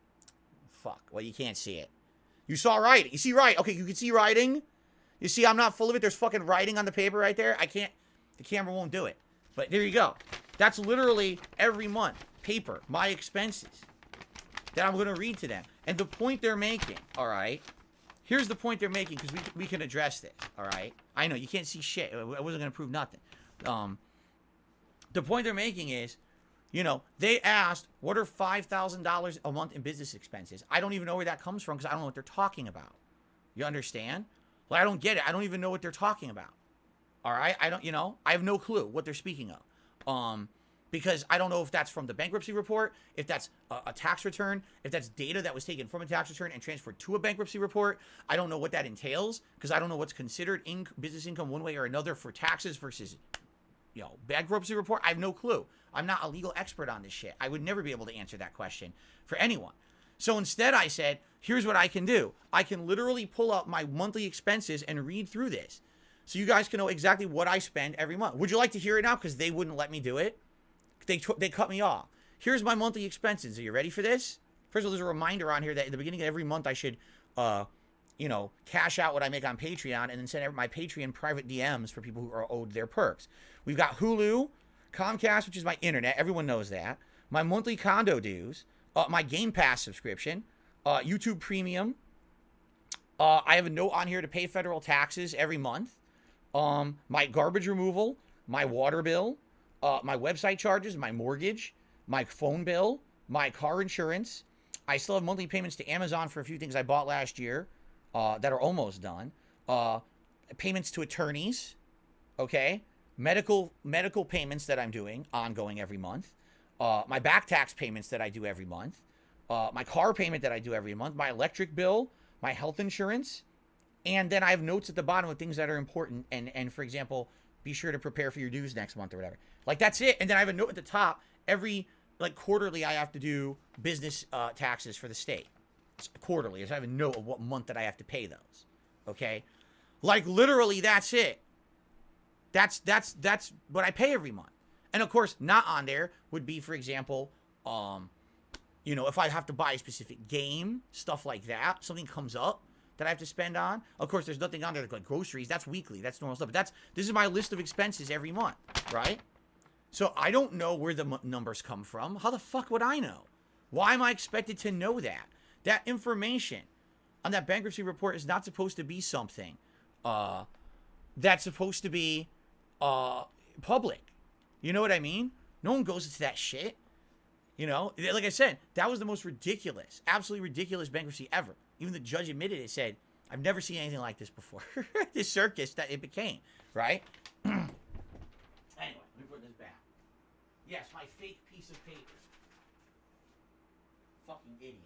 Fuck. Well, you can't see it. You saw writing. You see writing. Okay, you can see writing. You see I'm not full of it. There's fucking writing on the paper right there. I can't... The camera won't do it. But there you go. That's literally every month. Paper. My expenses. That I'm going to read to them. And the point they're making, all right? Here's the point they're making, because we can address this, all right? I know, you can't see shit. I wasn't going to prove nothing. The point they're making is, you know, they asked, what are $5,000 a month in business expenses? I don't even know where that comes from, because I don't know what they're talking about. You understand? Like, I don't get it. I don't even know what they're talking about. All right? I don't, you know, I have no clue what they're speaking of. Because I don't know if that's from the bankruptcy report, if that's a tax return, if that's data that was taken from a tax return and transferred to a bankruptcy report. I don't know what that entails, because I don't know what's considered business income one way or another for taxes versus, you know, bankruptcy report. I have no clue. I'm not a legal expert on this shit. I would never be able to answer that question for anyone. So instead I said, here's what I can do. I can literally pull up my monthly expenses and read through this. So you guys can know exactly what I spend every month. Would you like to hear it now? Because they wouldn't let me do it. They cut me off. Here's my monthly expenses. Are you ready for this? First of all, there's a reminder on here that at the beginning of every month I should, you know, cash out what I make on Patreon and then send my Patreon private DMs for people who are owed their perks. We've got Hulu, Comcast, which is my internet. Everyone knows that. My monthly condo dues, my Game Pass subscription, YouTube Premium. I have a note on here to pay federal taxes every month. My garbage removal, my water bill, my website charges, my mortgage, my phone bill, my car insurance. I still have monthly payments to Amazon for a few things I bought last year that are almost done. Payments to attorneys, okay? Medical payments that I'm doing ongoing every month. My back tax payments that I do every month. My car payment that I do every month. My electric bill, my health insurance. And then I have notes at the bottom of things that are important. And for example, be sure to prepare for your dues next month or whatever. Like, that's it. And then I have a note at the top. Every, like, quarterly I have to do business taxes for the state. It's quarterly. So I have a note of what month that I have to pay those. Okay? Like, literally, that's it. That's what I pay every month. And, of course, not on there would be, for example, you know, if I have to buy a specific game, stuff like that, something comes up that I have to spend on. Of course, there's nothing on there like groceries. That's weekly. That's normal stuff. But this is my list of expenses every month, right? So I don't know where the numbers come from. How the fuck would I know? Why am I expected to know that? That information on that bankruptcy report is not supposed to be something that's supposed to be public. You know what I mean? No one goes into that shit. You know, like I said, that was the most ridiculous, absolutely ridiculous bankruptcy ever. Even the judge admitted it, said, I've never seen anything like this before. This circus that it became, right? Anyway, let me put this back. Yes, my fake piece of paper. Fucking idiot.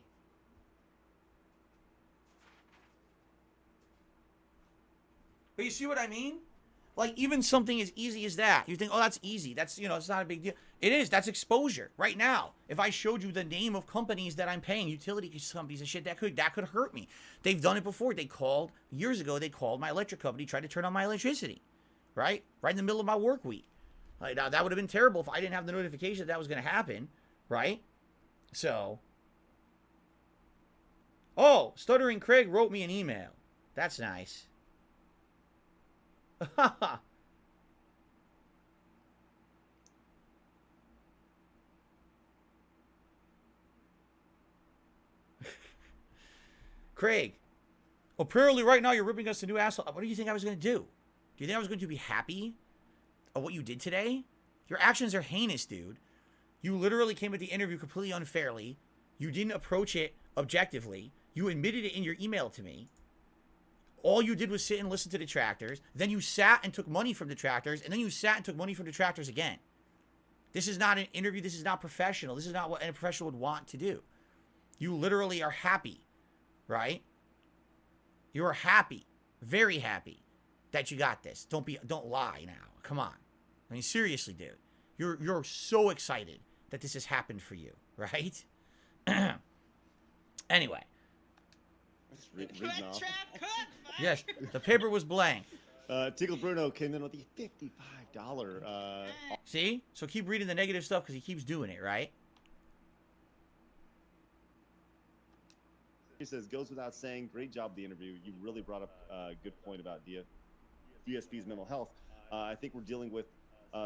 But you see what I mean? Like, even something as easy as that. You think, oh, that's easy. That's, it's not a big deal. It is. That's exposure. Right now, if I showed you the name of companies that I'm paying, utility companies and shit, that could hurt me. They've done it before. Years ago, they called my electric company, tried to turn on my electricity. Right? Right in the middle of my work week. Like, now, that would have been terrible if I didn't have the notification that was going to happen. Right? So. Oh, Stuttering Craig wrote me an email. That's nice. Craig, apparently right now you're ripping us a new asshole. What do you think I was going to do? Do you think I was going to be happy of what you did today? Your actions are heinous, dude. You literally came at the interview completely unfairly. You didn't approach it objectively. You admitted it in your email to me. All you did was sit and listen to detractors. Then you sat and took money from detractors. And then you sat and took money from detractors again. This is not an interview. This is not professional. This is not what a professional would want to do. You literally are happy, right? You are happy, very happy that you got this. Don't lie now. Come on. I mean, seriously, dude. You're so excited that this has happened for you, right? Anyway. Yes, the paper was blank. Tickle Bruno came in with the $55. See? So keep reading the negative stuff because he keeps doing it, right? He says, goes without saying, great job the interview. You really brought up a good point about DSP's mental health. I think we're dealing with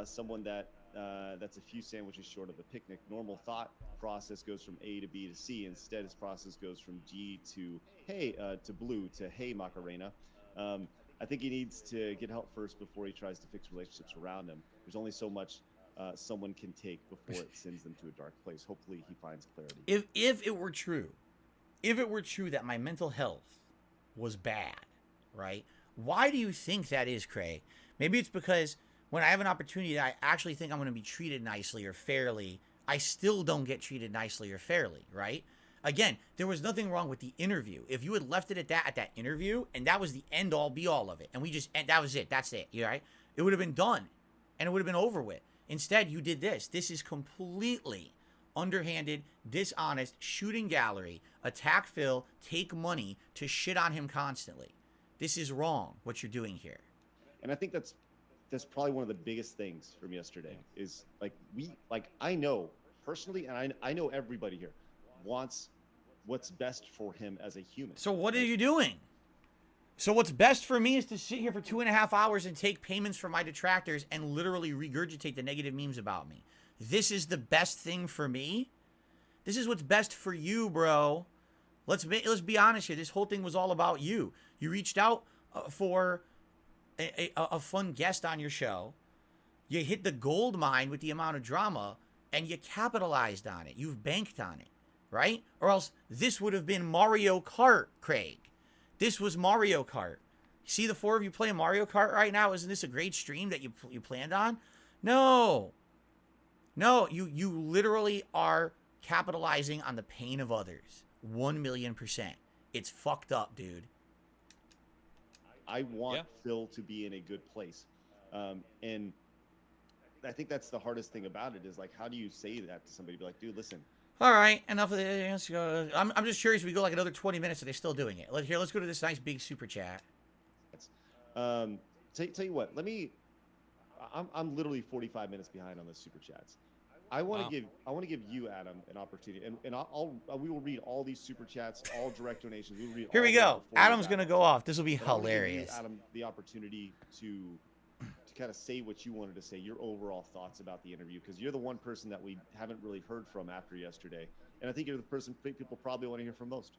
someone that's a few sandwiches short of a picnic. Normal thought process goes from A to B to C. Instead, his process goes from G to hey to blue to hey Macarena. I think he needs to get help first before he tries to fix relationships around him. There's only so much someone can take before it sends them to a dark place. Hopefully, he finds clarity. If it were true that my mental health was bad, right? Why do you think that is, Craig? Maybe it's because when I have an opportunity that I actually think I'm going to be treated nicely or fairly, I still don't get treated nicely or fairly, right? Again, there was nothing wrong with the interview. If you had left it at that interview, and that was the end all be all of it, and that was it, that's it, you right? It would have been done, and it would have been over with. Instead, you did this. This is completely underhanded, dishonest, shooting gallery, attack Phil, take money to shit on him constantly. This is wrong, what you're doing here. And I think that's probably one of the biggest things from yesterday is I know personally, and I know everybody here wants what's best for him as a human. So what are you doing? So what's best for me is to sit here for 2.5 hours and take payments from my detractors and literally regurgitate the negative memes about me. This is the best thing for me? This is what's best for you, bro. Let's be honest here. This whole thing was all about you. You reached out for a fun guest on your show. You hit the gold mine with the amount of drama, and you capitalized on it. You've banked on it, right? Or else this would have been Mario Kart, Craig. This was Mario Kart. See the four of you playing Mario Kart right now? Isn't this a great stream that you planned on? No, you literally are capitalizing on the pain of others. 1,000,000%. It's fucked up, dude. I want Phil to be in a good place. And I think that's the hardest thing about it is like, how do you say that to somebody? Be like, dude, listen. All right, enough of this. I'm just curious if we go like another 20 minutes, are they still doing it? Let's go to this nice big super chat. Tell you what, I'm literally 45 minutes behind on the super chats. I want to give you, Adam, an opportunity, and we will read all these super chats, all direct donations. We'll read. Here we go. Adam's gonna go off. This will be hilarious. Adam, the opportunity to kind of say what you wanted to say, your overall thoughts about the interview, because you're the one person that we haven't really heard from after yesterday, and I think you're the person people probably want to hear from most.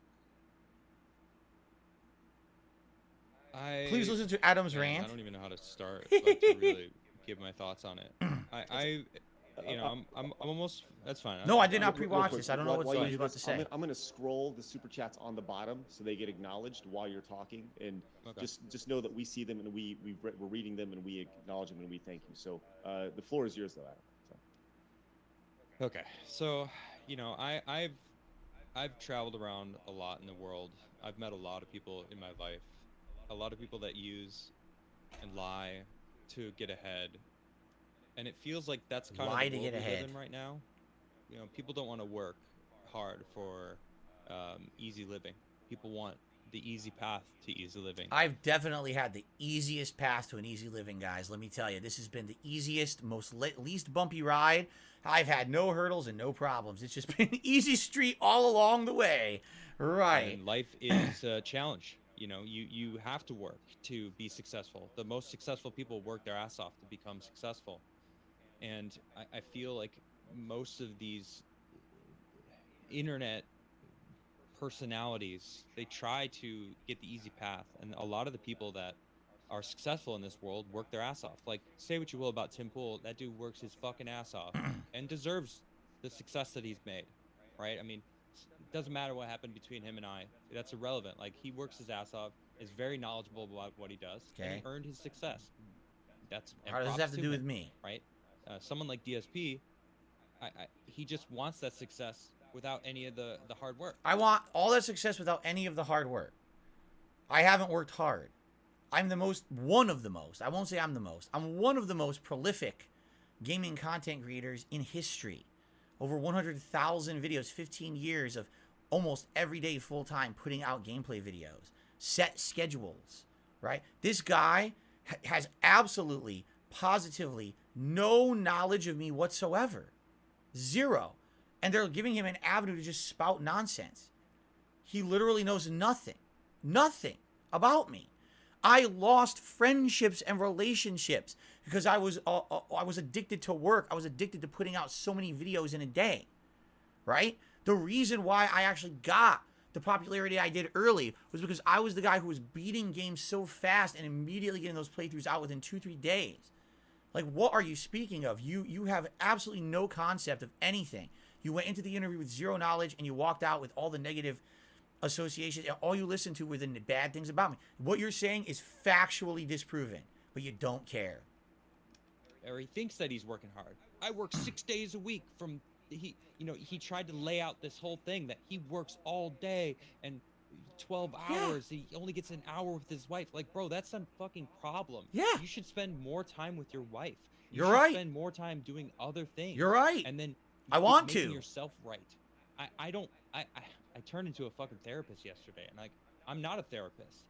Please listen to Adam's rant. I don't even know how to start to really give my thoughts on it. I'm almost. That's fine. No, I did not pre-watch this. I don't know what you're about to say. I'm going to scroll the super chats on the bottom so they get acknowledged while you're talking, and just know that we see them and we're reading them and we acknowledge them and we thank you. So the floor is yours, though, Adam. So. Okay, so I've traveled around a lot in the world. I've met a lot of people in my life, a lot of people that use and lie to get ahead, and it feels like that's kind of the Lie to world get we live ahead. in right now. People don't want to work hard for easy living. People want the easy path to easy living. I've definitely had the easiest path to an easy living, guys. Let me tell you, this has been the easiest, most least bumpy ride. I've had no hurdles and no problems. It's just been easy street all along the way. Right. And life is a challenge. You have to work to be successful. The most successful people work their ass off to become successful. And I feel like most of these internet personalities, they try to get the easy path. And a lot of the people that are successful in this world work their ass off. Like, say what you will about Tim Pool, that dude works his fucking ass off and deserves the success that he's made, right? I mean, it doesn't matter what happened between him and I. That's irrelevant. Like, he works his ass off, is very knowledgeable about what he does, and Okay. he earned his success. That's How does this have to do with me? right? Someone like DSP, he just wants that success without any of the hard work. I want all that success without any of the hard work. I haven't worked hard. I'm one of the most, I won't say I'm the most, I'm one of the most prolific gaming content creators in history. Over 100,000 videos, 15 years of almost every day full-time putting out gameplay videos, set schedules, right? This guy has absolutely, positively no knowledge of me whatsoever. Zero. And they're giving him an avenue to just spout nonsense. He literally knows nothing about me. I lost friendships and relationships because I was addicted to work. I was addicted to putting out so many videos in a day, right? The reason why I actually got the popularity I did early was because I was the guy who was beating games so fast and immediately getting those playthroughs out within 2-3 days. Like, what are you speaking of? You have absolutely no concept of anything. You went into the interview with zero knowledge and you walked out with all the negative associations. All you listened to were the bad things about me. What you're saying is factually disproven, but you don't care. Or he thinks that he's working hard. I work 6 days a week he tried to lay out this whole thing that he works all day and 12 hours. He only gets an hour with his wife. Like, bro, that's a fucking problem. Yeah. You should spend more time with your wife. You're should right. Spend more time doing other things. You're right. And then I want making to. yourself right. I turned into a fucking therapist yesterday, and I'm not a therapist.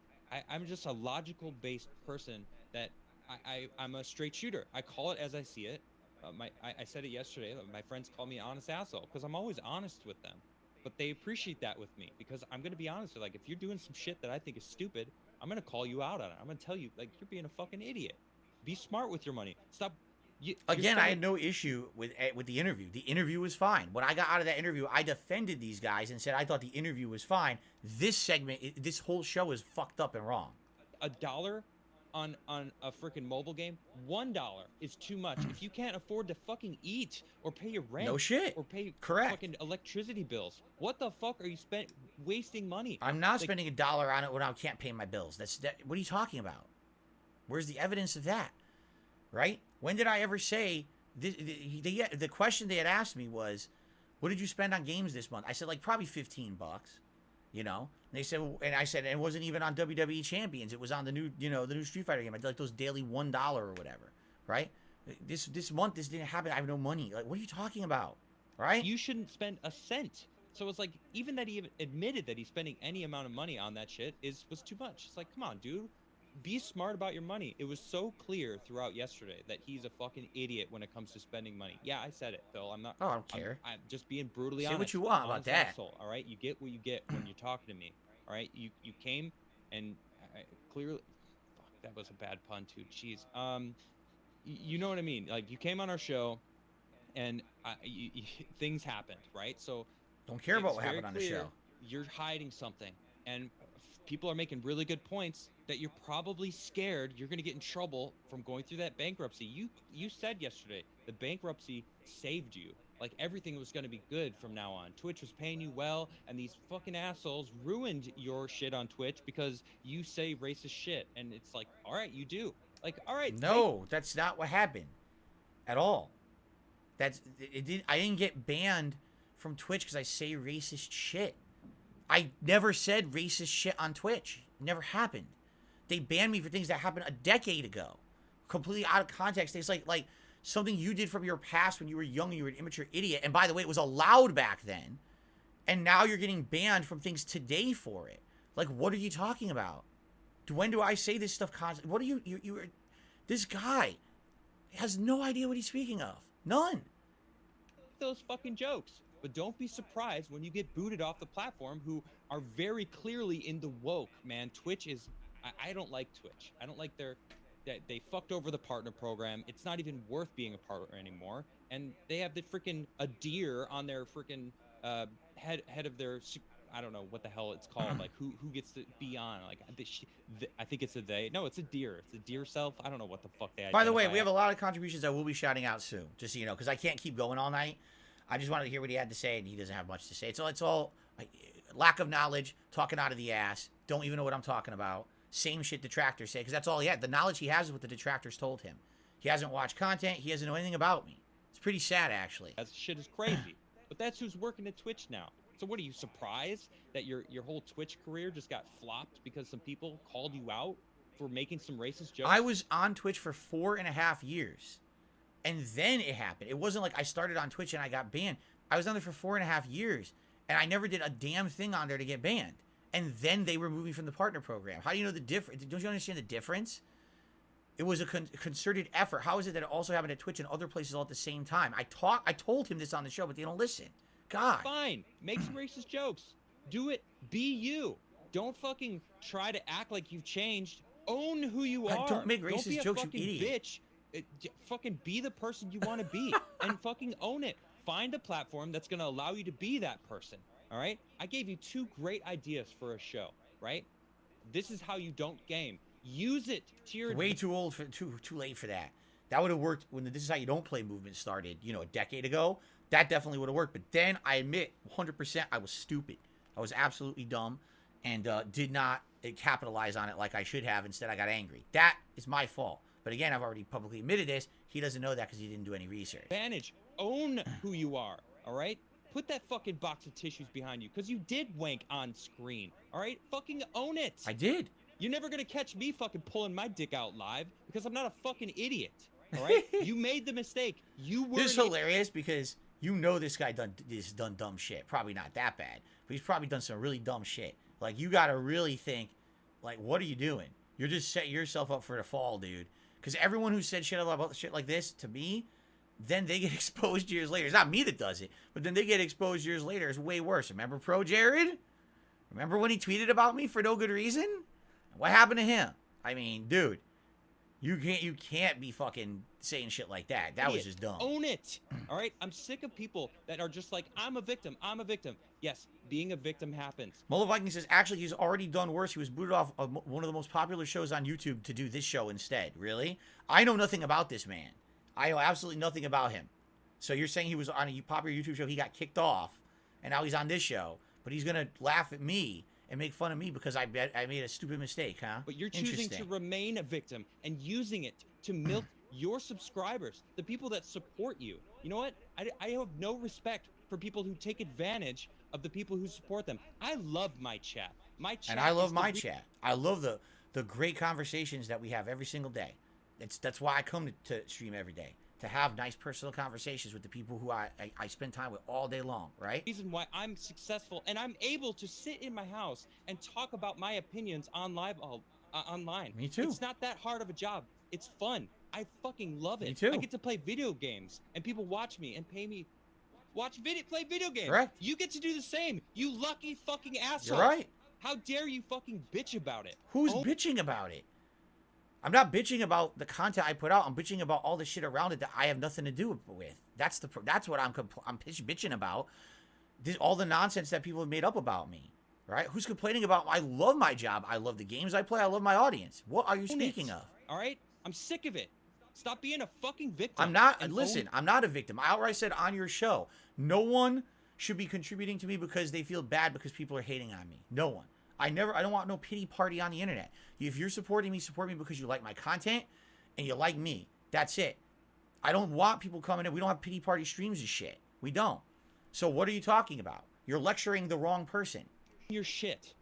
I'm just a logical based person that I'm a straight shooter. I call it as I see it. I said it yesterday. My friends call me honest asshole because I'm always honest with them, but they appreciate that with me because I'm gonna be honest. Like, if you're doing some shit that I think is stupid, I'm gonna call you out on it. I'm gonna tell you, like, you're being a fucking idiot. Be smart with your money. Stop. Again, I had no issue with the interview. The interview was fine. When I got out of that interview, I defended these guys and said I thought the interview was fine. This segment, this whole show is fucked up and wrong. $1 on a freaking mobile game, $1 is too much. If you can't afford to fucking eat or pay your rent, No shit. or pay Correct. fucking electricity bills, what the fuck are you wasting money? I'm not spending $1 on it when I can't pay my bills. What are you talking about? Where's the evidence of that? Right? When did I ever say this? The question they had asked me was, "What did you spend on games this month?" I said, like, probably $15. You know? And they said, and I said, and it wasn't even on WWE Champions. It was on the new, the new Street Fighter game. I did like those daily $1 or whatever. Right? This month this didn't happen. I have no money. Like, what are you talking about? Right? You shouldn't spend a cent. So it's like, even that he even admitted that he's spending any amount of money on that shit was too much. It's like, come on, dude. Be smart about your money. It was so clear throughout yesterday that he's a fucking idiot when it comes to spending money. Yeah, I said it, Phil. I'm not. Oh, I don't care. I'm just being brutally Say honest. what you want about that. Asshole, all right, you get what you get when you're talking to me. All right, you came and clearly, fuck, that was a bad pun too. Jeez. You know what I mean? Like, you came on our show, and things happened, right? So Don't care about what happened on the show. You're hiding something, and people are making really good points that you're probably scared you're going to get in trouble from going through that bankruptcy. You said yesterday the bankruptcy saved you. Like, everything was going to be good from now on. Twitch was paying you well, and these fucking assholes ruined your shit on Twitch because you say racist shit. And it's like, all right, you do. Like, all right. No, that's not what happened at all. I didn't get banned from Twitch because I say racist shit. I never said racist shit on Twitch. It never happened. They banned me for things that happened a decade ago, completely out of context. It's like something you did from your past when you were young and you were an immature idiot. And by the way, it was allowed back then. And now you're getting banned from things today for it. Like, what are you talking about? When do I say this stuff constantly? What are you this guy has no idea what he's speaking of. None. Those fucking jokes. But don't be surprised when you get booted off the platform who are very clearly in the woke, man. Twitch is... I don't like Twitch. I don't like they fucked over the partner program. It's not even worth being a partner anymore. And they have the freaking a deer on their freaking head of their... I don't know what the hell it's called. Like who gets to be on? Like I think it's a they. No, it's a deer. It's a deer self. I don't know what the fuck they. By the way, we have a lot of contributions that we'll be shouting out soon. Just so you know, because I can't keep going all night. I just wanted to hear what he had to say, and he doesn't have much to say. It's all lack of knowledge, talking out of the ass. Don't even know what I'm talking about. Same shit detractors say, because that's all he had. The knowledge he has is what the detractors told him. He hasn't watched content. He doesn't know anything about me. It's pretty sad, actually. That shit is crazy. But that's who's working at Twitch now. So what, are you surprised that your whole Twitch career just got flopped because some people called you out for making some racist jokes? I was on Twitch for 4.5 years. And then it happened. It wasn't like I started on Twitch and I got banned. I was on there for 4.5 years. And I never did a damn thing on there to get banned. And then they removed me from the partner program. How do you know the difference? Don't you understand the difference? It was a concerted effort. How is it that it also happened at Twitch and other places all at the same time? I told him this on the show, but they don't listen. God. Fine. Make some racist jokes. Do it. Be you. Don't fucking try to act like you've changed. Own who you are. Don't make racist jokes, fucking you idiot. Bitch. Fucking be the person you want to be and fucking own it. Find a platform that's going to allow you to be that person. All right? I gave you 2 great ideas for a show, right? This is how you don't game. Use it to your... Way too old for too late for that. That would have worked when the This Is How You Don't Play movement started, a decade ago. That definitely would have worked. But then I admit 100% I was stupid. I was absolutely dumb and did not capitalize on it like I should have. Instead, I got angry. That is my fault. But again, I've already publicly admitted this. He doesn't know that because he didn't do any research. Advantage. Own who you are, all right? Put that fucking box of tissues behind you because you did wank on screen, all right? Fucking own it. I did. You're never going to catch me fucking pulling my dick out live because I'm not a fucking idiot, all right? You made the mistake. You were... This is hilarious because this guy done dumb shit. Probably not that bad, but he's probably done some really dumb shit. Like, you got to really think, like, what are you doing? You're just setting yourself up for the fall, dude. Because everyone who said shit about shit like this to me, then they get exposed years later. It's not me that does it, but then they get exposed years later. It's way worse. Remember Pro Jared? Remember when he tweeted about me for no good reason? What happened to him? I mean, dude, you can't be fucking saying shit like that. That was just dumb. Own it. All right? I'm sick of people that are just like, I'm a victim. I'm a victim. Yes, being a victim happens. Mullah Viking says, actually, he's already done worse. He was booted off of one of the most popular shows on YouTube to do this show instead. Really? I know nothing about this man. I know absolutely nothing about him. So you're saying he was on a popular YouTube show, he got kicked off, and now he's on this show, but he's going to laugh at me and make fun of me because I made a stupid mistake, huh? But you're choosing to remain a victim and using it to milk your subscribers, the people that support you. You know what? I have no respect for people who take advantage of the people who support them. I love my chat. My chat. And I love my chat. I love the great conversations that we have every single day. That's why I come to stream every day, to have nice personal conversations with the people who I spend time with all day long, right? Reason why I'm successful and I'm able to sit in my house and talk about my opinions online. Me too. It's not that hard of a job. It's fun. I fucking love it. Me too. I get to play video games and people watch me and pay me. Play video games. Correct. You get to do the same. You lucky fucking asshole. You're right. How dare you fucking bitch about it? Who's bitching about it? I'm not bitching about the content I put out. I'm bitching about all the shit around it that I have nothing to do with. That's what I'm bitching about. All the nonsense that people have made up about me, right? Who's complaining about? I love my job. I love the games I play. I love my audience. What are you speaking of? All right, I'm sick of it. Stop being a fucking victim. I'm not. Listen, I'm not a victim. I outright said on your show, no one should be contributing to me because they feel bad because people are hating on me. No one. I don't want no pity party on the internet. If you're supporting me, support me because you like my content and you like me. That's it. I don't want people coming in. We don't have pity party streams and shit. We don't. So what are you talking about? You're lecturing the wrong person. Your shit.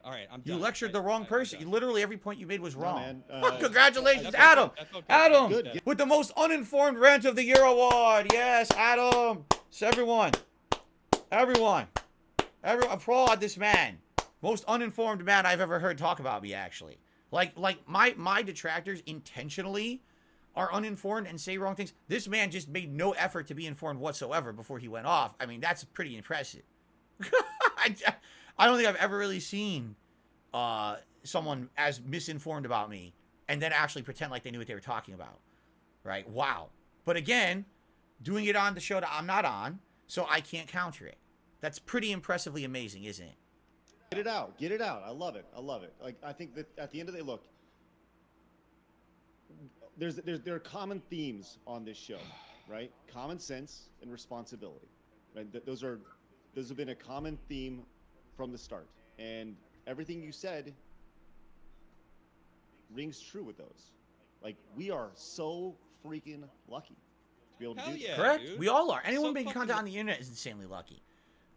All right, I'm You done. lectured the wrong person. Literally every point you made was wrong. man, Congratulations, That's Adam. okay. That's okay. Adam, Good. with the most uninformed rant of the year award. Yes, Adam. So everyone, applaud this man. Most uninformed man I've ever heard talk about me, actually. Like my detractors intentionally are uninformed and say wrong things. This man just made no effort to be informed whatsoever before he went off. I mean, that's pretty impressive. I don't think I've ever really seen someone as misinformed about me and then actually pretend like they knew what they were talking about. Right? Wow. But again, doing it on the show that I'm not on, so I can't counter it. That's pretty impressively amazing, isn't it? Get it out. Get it out. I love it. I love it. Like, I think that at the end of the day, look, there are common themes on this show, right? Common sense and responsibility, right? Those have been a common theme from the start, and everything you said rings true with those. Like, we are so freaking lucky to be able to Hell do yeah. that. Correct? Dude. We all are. Anyone So making fucking- content on the internet is insanely lucky.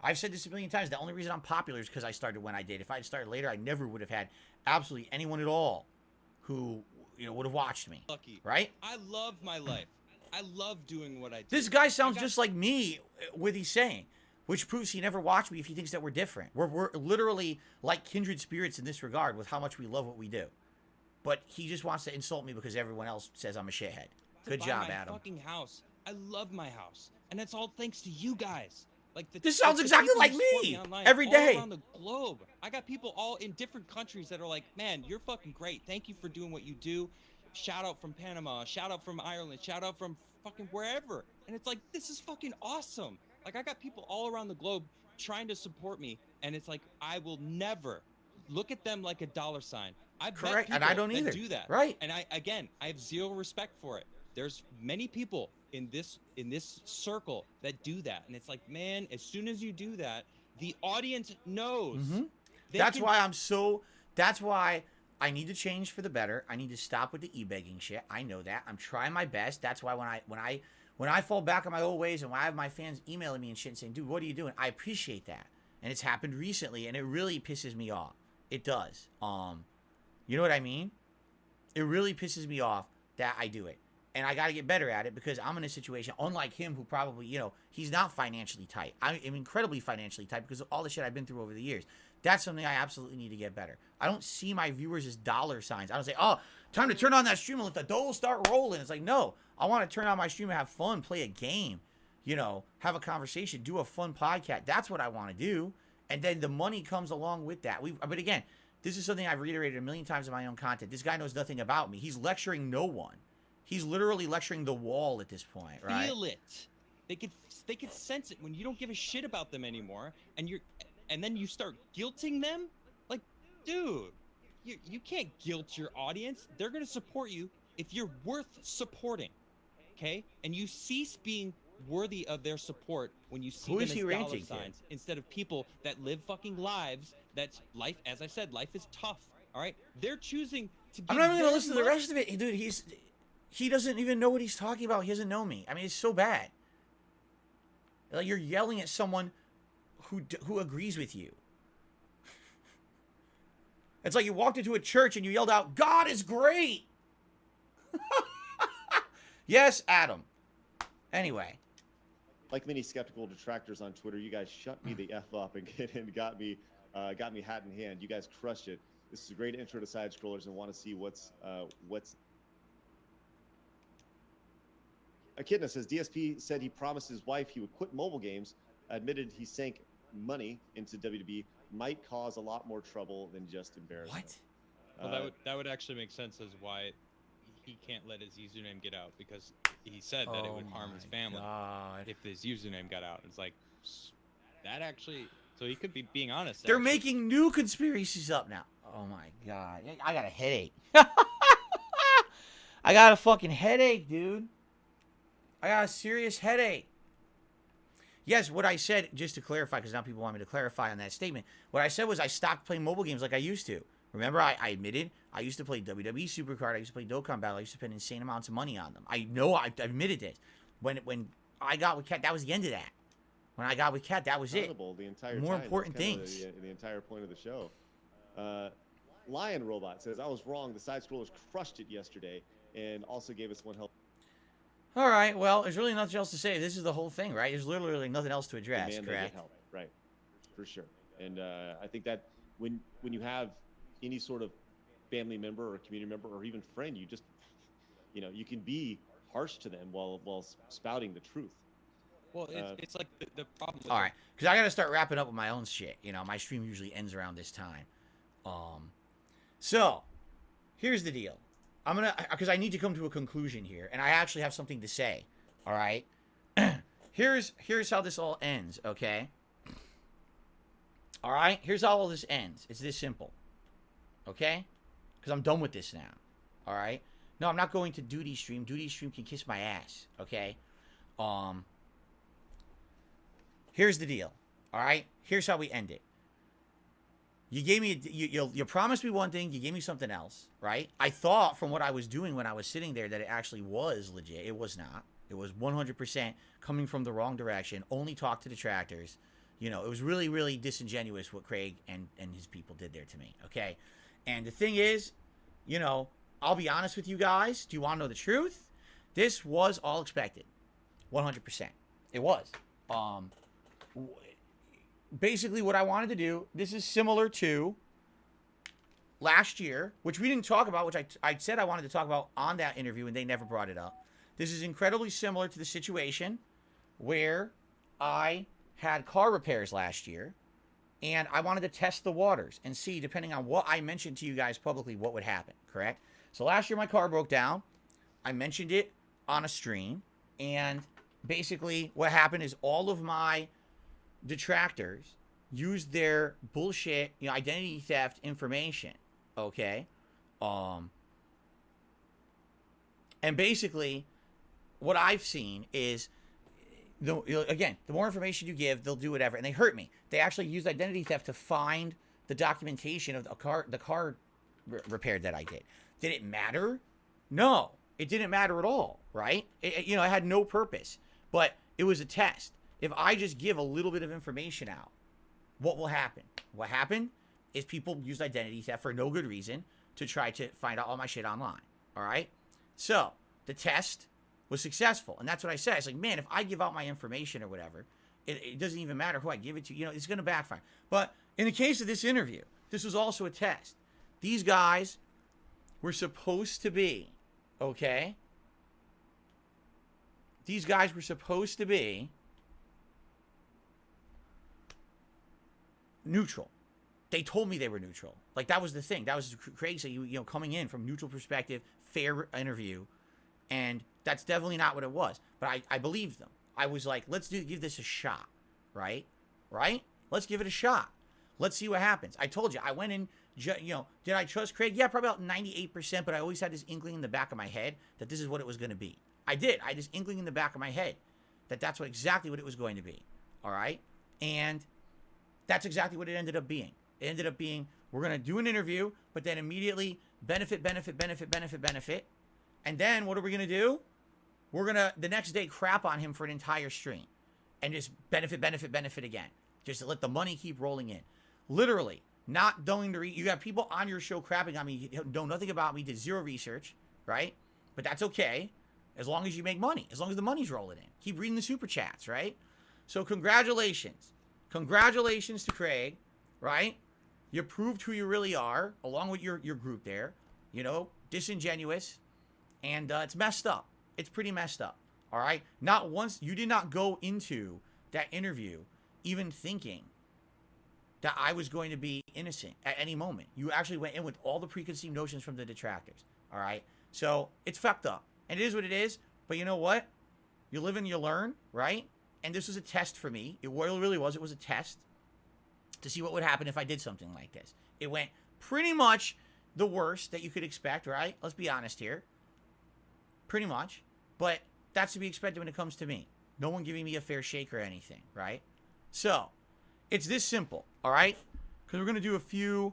I've said this a million times. The only reason I'm popular is because I started when I did. If I had started later, I never would have had absolutely anyone at all who would have watched me. Lucky. Right? I love my life. I love doing what I do. This guy sounds just like me with he's saying, which proves he never watched me if he thinks that we're different. We're literally like kindred spirits in this regard with how much we love what we do. But he just wants to insult me because everyone else says I'm a shithead. Good buy job, my Adam. Fucking house. I love my house, and it's all thanks to you guys. Like This sounds exactly people like who support me online every all day. around the globe. I got people all in different countries that are like, man, you're fucking great. Thank you for doing what you do. Shout out from Panama. Shout out from Ireland. Shout out from fucking wherever. And it's like, this is fucking awesome. Like, I got people all around the globe trying to support me, and it's like, I will never look at them like a dollar sign. I've met Correct, and people I don't that either. do that. Right. And I have zero respect for it. There's many people in this circle that do that, and it's like, man, as soon as you do that, the audience knows. Mm-hmm. They That's can- why I need to change for the better. I need to stop with the e-begging shit. I know that. I'm trying my best. That's why when I fall back on my old ways and when I have my fans emailing me and shit and saying, dude, what are you doing? I appreciate that. And it's happened recently, and it really pisses me off. It does. You know what I mean? It really pisses me off that I do it. And I got to get better at it because I'm in a situation, unlike him, who probably, he's not financially tight. I am incredibly financially tight because of all the shit I've been through over the years. That's something I absolutely need to get better. I don't see my viewers as dollar signs. I don't say, oh, time to turn on that stream and let the dough start rolling. It's like, no, I want to turn on my stream and have fun, play a game, have a conversation, do a fun podcast. That's what I want to do. And then the money comes along with that. But again, this is something I've reiterated a million times in my own content. This guy knows nothing about me. He's lecturing no one. He's literally lecturing the wall at this point, right? Feel it. They could sense it when you don't give a shit about them anymore, and then you start guilting them. Like, dude, you can't guilt your audience. They're gonna support you if you're worth supporting, okay? And you cease being worthy of their support when you see Who them is as he dollar ranting to? signs instead of people that live fucking lives. That's life. As I said, life is tough. All right, they're choosing to. I'm not even going to listen to the rest of it. Dude, he doesn't even know what he's talking about. He doesn't know me. I mean, it's so bad. Like, you're yelling at someone who agrees with you. It's like you walked into a church and you yelled out, God is great. Yes, Adam. Anyway. Like many skeptical detractors on Twitter, you guys shut me the F up and got me hat in hand. You guys crushed it. This is a great intro to side scrollers and want to see what's Echidna says DSP said he promised his wife he would quit mobile games, admitted he sank money into WWE, might cause a lot more trouble than just embarrassment. What? Well, that would actually make sense as why he can't let his username get out, because he said that it would harm his family if his username got out. It's like, that actually, so he could be being honest. They're actually. making new conspiracies up now. Oh my God. I got a headache. I got a fucking headache, dude. I got a serious headache. Yes, what I said, just to clarify, because now people want me to clarify on that statement, what I said was I stopped playing mobile games like I used to. Remember, I admitted I used to play WWE Supercard. I used to play Dokkan Battle. I used to spend insane amounts of money on them. I know I admitted this. When I got with Cat, that was the end of that. When I got with Cat, that was it. The entire More time. important That's kinda things. The entire point of the show. Lion Robot says, I was wrong. The side scrollers crushed it yesterday and also gave us one help. All right. Well, there's really nothing else to say. This is the whole thing, right? There's literally nothing else to address, Demand they get correct? help, right? For sure. And I think that when you have any sort of family member or community member or even friend, you just, you can be harsh to them while spouting the truth. Well, it's like the problem. With All right, because I got to start wrapping up with my own shit. My stream usually ends around this time. So here's the deal. Because I need to come to a conclusion here, and I actually have something to say. All right. Here's how this all ends. Okay. All right. Here's how all this ends. It's this simple. Okay. Because I'm done with this now. All right. No, I'm not going to Duty Stream. Duty Stream can kiss my ass. Okay. Here's the deal. All right. Here's how we end it. You gave me you promised me one thing, you gave me something else, right? I thought from what I was doing when I was sitting there that it actually was legit. It was not. It was 100% coming from the wrong direction. Only talk to detractors. It was really, really disingenuous what Craig and his people did there to me, okay? And the thing is, I'll be honest with you guys. Do you want to know the truth? This was all expected. 100%. It was. Basically what I wanted to do, this is similar to last year, which we didn't talk about, which I said I wanted to talk about on that interview, and they never brought it up. This is incredibly similar to the situation where I had car repairs last year, and I wanted to test the waters and see, depending on what I mentioned to you guys publicly, what would happen, correct? So last year my car broke down. I mentioned it on a stream, and basically what happened is all of my detractors used their bullshit, identity theft information, okay? And basically, what I've seen is, again, the more information you give, they'll do whatever, and they hurt me. They actually used identity theft to find the documentation of the car repair that I did. Did it matter? No, it didn't matter at all, right? It had no purpose, but it was a test. If I just give a little bit of information out, what will happen? What happened is people used identity theft for no good reason to try to find out all my shit online. All right? So the test was successful. And that's what I said. It's like, man, if I give out my information or whatever, it doesn't even matter who I give it to. It's going to backfire. But in the case of this interview, this was also a test. These guys were supposed to be, okay? These guys were supposed to be neutral. They told me they were neutral. Like, that was the thing. That was Craig said, coming in from neutral perspective, fair interview, and that's definitely not what it was. But I believed them. I was like, let's give this a shot, right? Right? Let's give it a shot. Let's see what happens. I told you, I went in, did I trust Craig? Yeah, probably about 98%, but I always had this inkling in the back of my head that this is what it was going to be. I did. I had this inkling in the back of my head that that's exactly what it was going to be, all right? And that's exactly what it ended up being. It ended up being, we're going to do an interview, but then immediately benefit. And then what are we going to do? We're going to, the next day, crap on him for an entire stream. And just benefit again. Just to let the money keep rolling in. Literally, not knowing to read. You have people on your show crapping on me, know nothing about me, did zero research, right? But that's okay, as long as you make money. As long as the money's rolling in. Keep reading the super chats, right? So congratulations. Congratulations to Craig, right? You proved who you really are, along with your group there. Disingenuous. And it's messed up. It's pretty messed up, all right? Not once, you did not go into that interview even thinking that I was going to be innocent at any moment. You actually went in with all the preconceived notions from the detractors, all right? So it's fucked up. And it is what it is, but you know what? You live and you learn, right? And this was a test for me. It really was. It was a test to see what would happen if I did something like this. It went pretty much the worst that you could expect, right? Let's be honest here. Pretty much. But that's to be expected when it comes to me. No one giving me a fair shake or anything, right? So, it's this simple, all right? Because we're going to do a few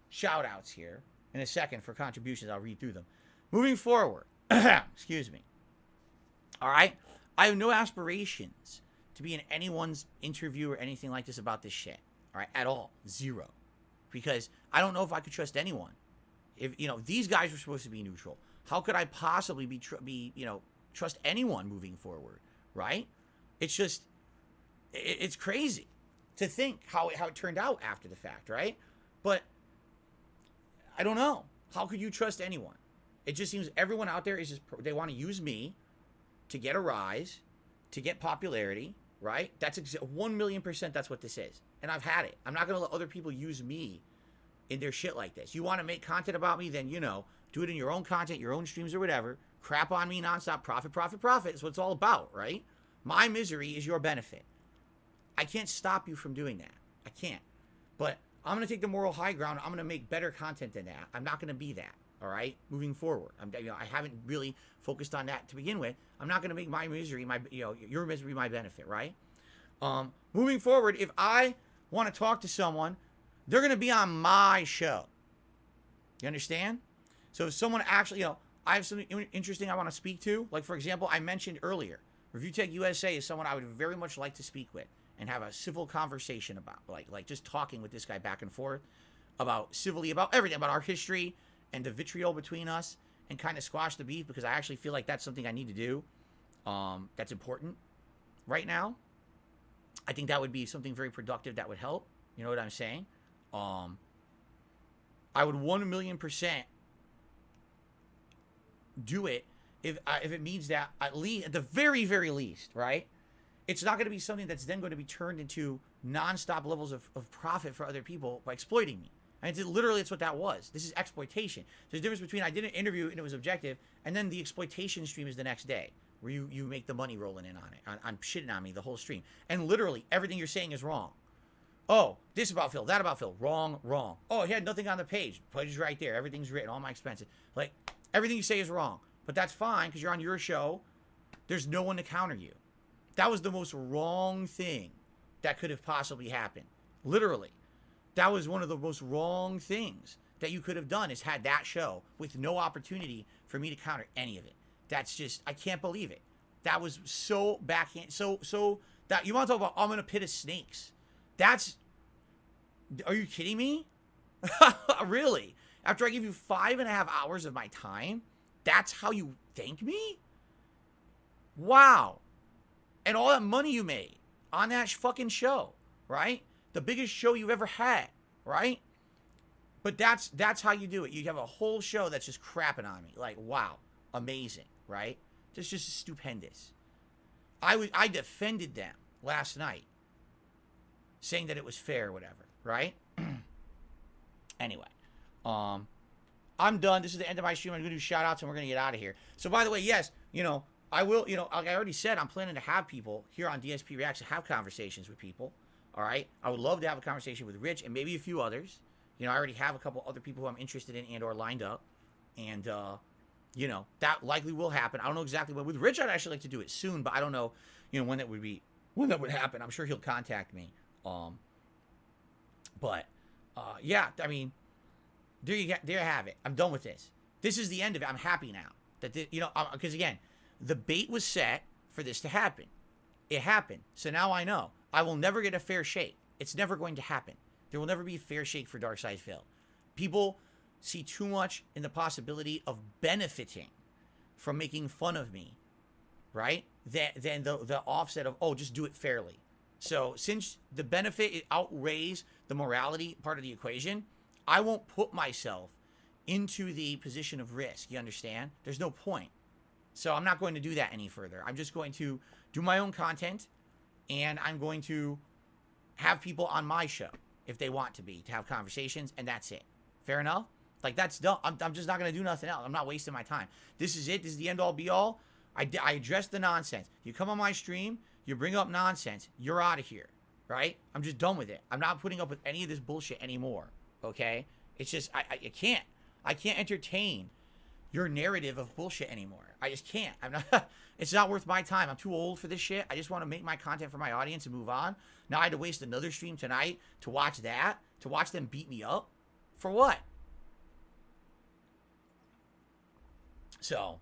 shout-outs here. in a second for contributions. I'll read through them. Moving forward, excuse me. All right? I have no aspirations to be in anyone's interview or anything like this about this shit. All right? At all. Zero. Because I don't know if I could trust anyone. If, you know, these guys were supposed to be neutral. How could I possibly trust anyone moving forward? Right? It's just, it's crazy to think how it turned out after the fact, right? But I don't know. How could you trust anyone? It just seems everyone out there is just, they want to use me to get a rise, to get popularity, right? That's 1,000,000% that's what this is. And I've had it. I'm not going to let other people use me in their shit like this. You want to make content about me, then, you know, do it in your own content, your own streams or whatever. Crap on me nonstop. Profit, profit, profit is what it's all about, right? My misery is your benefit. I can't stop you from doing that. I can't. But I'm going to take the moral high ground. I'm going to make better content than that. I'm not going to be that, all right? Moving forward. I haven't really focused on that to begin with. I'm not going to make my misery, your misery my benefit, right? Moving forward, if I want to talk to someone, they're going to be on my show. You understand? So if someone actually, I have something interesting I want to speak to. Like, for example, I mentioned earlier, Review Tech USA is someone I would very much like to speak with and have a civil conversation about. Like just talking with this guy back and forth civilly about everything, about our history and the vitriol between us, and kind of squash the beef, because I actually feel like that's something I need to do. That's important right now. I think that would be something very productive that would help. You know what I'm saying? I would 1,000,000% do it if it means that at the very, very least, right? It's not going to be something that's then going to be turned into nonstop levels of profit for other people by exploiting me. And literally, it's what that was. This is exploitation. There's a difference between I did an interview and it was objective, and then the exploitation stream is the next day, where you make the money rolling in on it, on shitting on me the whole stream. And literally, everything you're saying is wrong. Oh, this about Phil, that about Phil. Wrong, wrong. Oh, he had nothing on the page. Page is right there. Everything's written, all my expenses. Like, everything you say is wrong. But that's fine, because you're on your show. There's no one to counter you. That was the most wrong thing that could have possibly happened. Literally. That was one of the most wrong things that you could have done, is had that show with no opportunity for me to counter any of it. That's just, I can't believe it. That was so backhand. So that, you want to talk about, I'm in a pit of snakes. Are you kidding me? Really? After I give you 5.5 hours of my time, that's how you thank me? Wow. And all that money you made on that fucking show, right? The biggest show you've ever had, right? But that's how you do it. You have a whole show that's just crapping on me. Like, wow. Amazing, right? Just stupendous. I defended them last night, saying that it was fair or whatever, right? Anyway, I'm done. This is the end of my stream. I'm going to do shout outs and we're going to get out of here. So, by the way, yes, I will, like I already said, I'm planning to have people here on DSPReacts to have conversations with people. All right? I would love to have a conversation with Rich and maybe a few others. I already have a couple other people who I'm interested in and or lined up. And, that likely will happen. I don't know exactly when. With Rich, I'd actually like to do it soon, but I don't know, when that would happen. I'm sure he'll contact me. Yeah, I mean, there you have it. I'm done with this. This is the end of it. I'm happy now that because again, the bait was set for this to happen. It happened. So now I know I will never get a fair shake. It's never going to happen. There will never be a fair shake for Darkside Phil. People see too much in the possibility of benefiting from making fun of me, right? Than the offset of, oh, just do it fairly. So since the benefit outweighs the morality part of the equation, I won't put myself into the position of risk. You understand? There's no point. So I'm not going to do that any further. I'm just going to do my own content, and I'm going to have people on my show if they want to have conversations, and that's it. Fair enough? Like, that's done. I'm just not going to do nothing else. I'm not wasting my time. This is it. This is the end all be all. I address the nonsense. You come on my stream, you bring up nonsense, you're out of here, right? I'm just done with it. I'm not putting up with any of this bullshit anymore, okay? It's just, I can't. I can't entertain your narrative of bullshit anymore. I just can't. It's not worth my time. I'm too old for this shit. I just want to make my content for my audience and move on. Now I had to waste another stream tonight to watch that, to watch them beat me up. For what? So,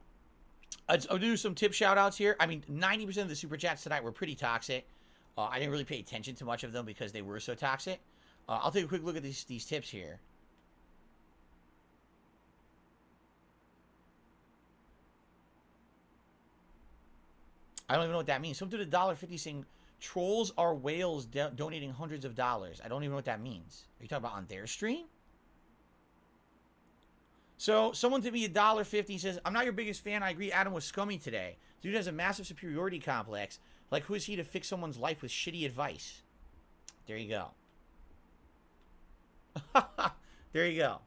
I'll do some tip shout outs here. I mean, 90% of the super chats tonight were pretty toxic. I didn't really pay attention to much of them because they were so toxic. I'll take a quick look at these tips here. I don't even know what that means. Someone did $1.50 saying trolls are whales donating hundreds of dollars. I don't even know what that means. Are you talking about on their stream? So someone did me $1.50 says, I'm not your biggest fan. I agree Adam was scummy today. Dude has a massive superiority complex. Like, who is he to fix someone's life with shitty advice? There you go. There you go.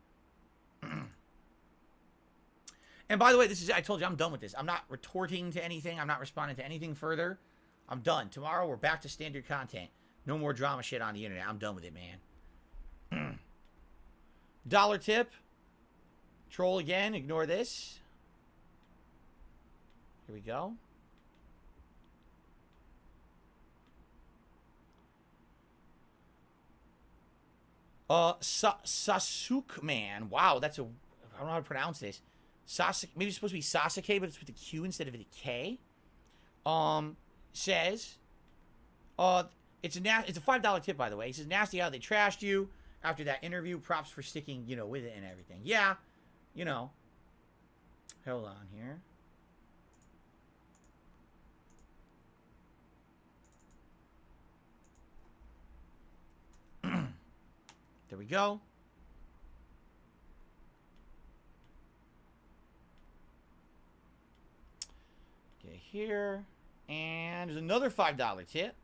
And by the way, I told you I'm done with this. I'm not retorting to anything. I'm not responding to anything further. I'm done. Tomorrow we're back to standard content. No more drama shit on the internet. I'm done with it, man. Dollar tip. Troll again. Ignore this. Here we go. Sasuke Man. Wow, that's a... I don't know how to pronounce this. Sasuke, maybe it's supposed to be Sasuke, but it's with a Q instead of a K. Says, it's a $5 tip, by the way. He says, nasty how they trashed you after that interview. Props for sticking, with it and everything. Yeah, Hold on here. There we go. Okay, here. And there's another $5 tip.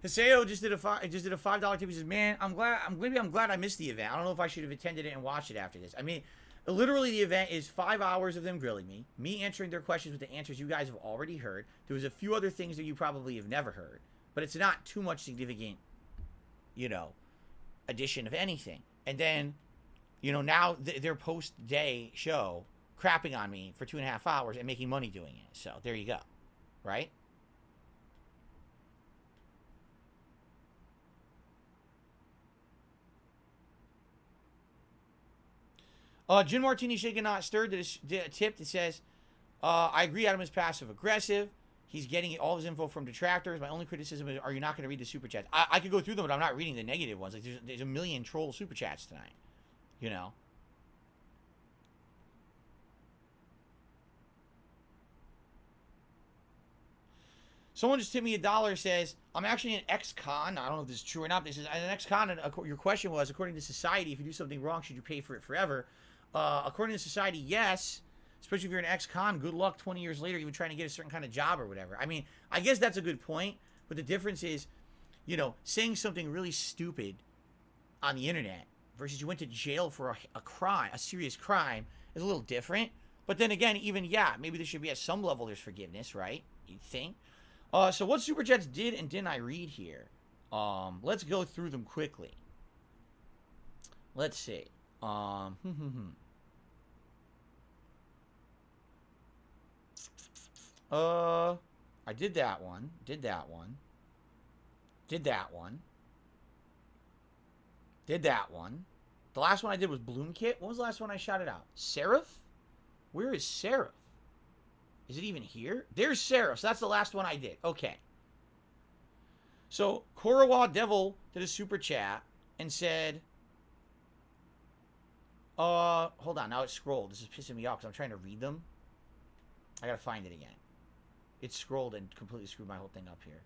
Hiseo just did a $5 tip. He says, "Man, I'm glad I missed the event. I don't know if I should have attended it and watched it after this. I mean, literally the event is 5 hours of them grilling me answering their questions with the answers you guys have already heard. There was a few other things that you probably have never heard, but it's not too much significant, addition of anything. And then, now their post-day show crapping on me for 2.5 hours and making money doing it. So there you go, right?" Gin Martini Shaken Not Stirred did a tip that says, I agree Adam is passive-aggressive. He's getting all his info from detractors. My only criticism is, are you not going to read the super chats? I could go through them, but I'm not reading the negative ones. Like, there's a million troll super chats tonight, Someone just tipped me $1, says, I'm actually an ex-con. I don't know if this is true or not. This is an ex-con, and your question was, according to society, if you do something wrong, should you pay for it forever? According to society, yes. Especially if you're an ex-con, good luck 20 years later even trying to get a certain kind of job or whatever. I mean, I guess that's a good point, but the difference is, saying something really stupid on the internet versus you went to jail for a crime, a serious crime, is a little different. But then again, even, maybe there should be at some level there's forgiveness, right? You'd think. So what super chats did and didn't I read here? Let's go through them quickly. Let's see. I did that one. Did that one. Did that one. Did that one. The last one I did was Bloom Kit. What was the last one I shouted out? Seraph? Where is Seraph? Is it even here? There's Seraph. So that's the last one I did. Okay. So Korawa Devil did a super chat and said, hold on. Now it scrolled. This is pissing me off because I'm trying to read them. I gotta find it again. It scrolled and completely screwed my whole thing up here.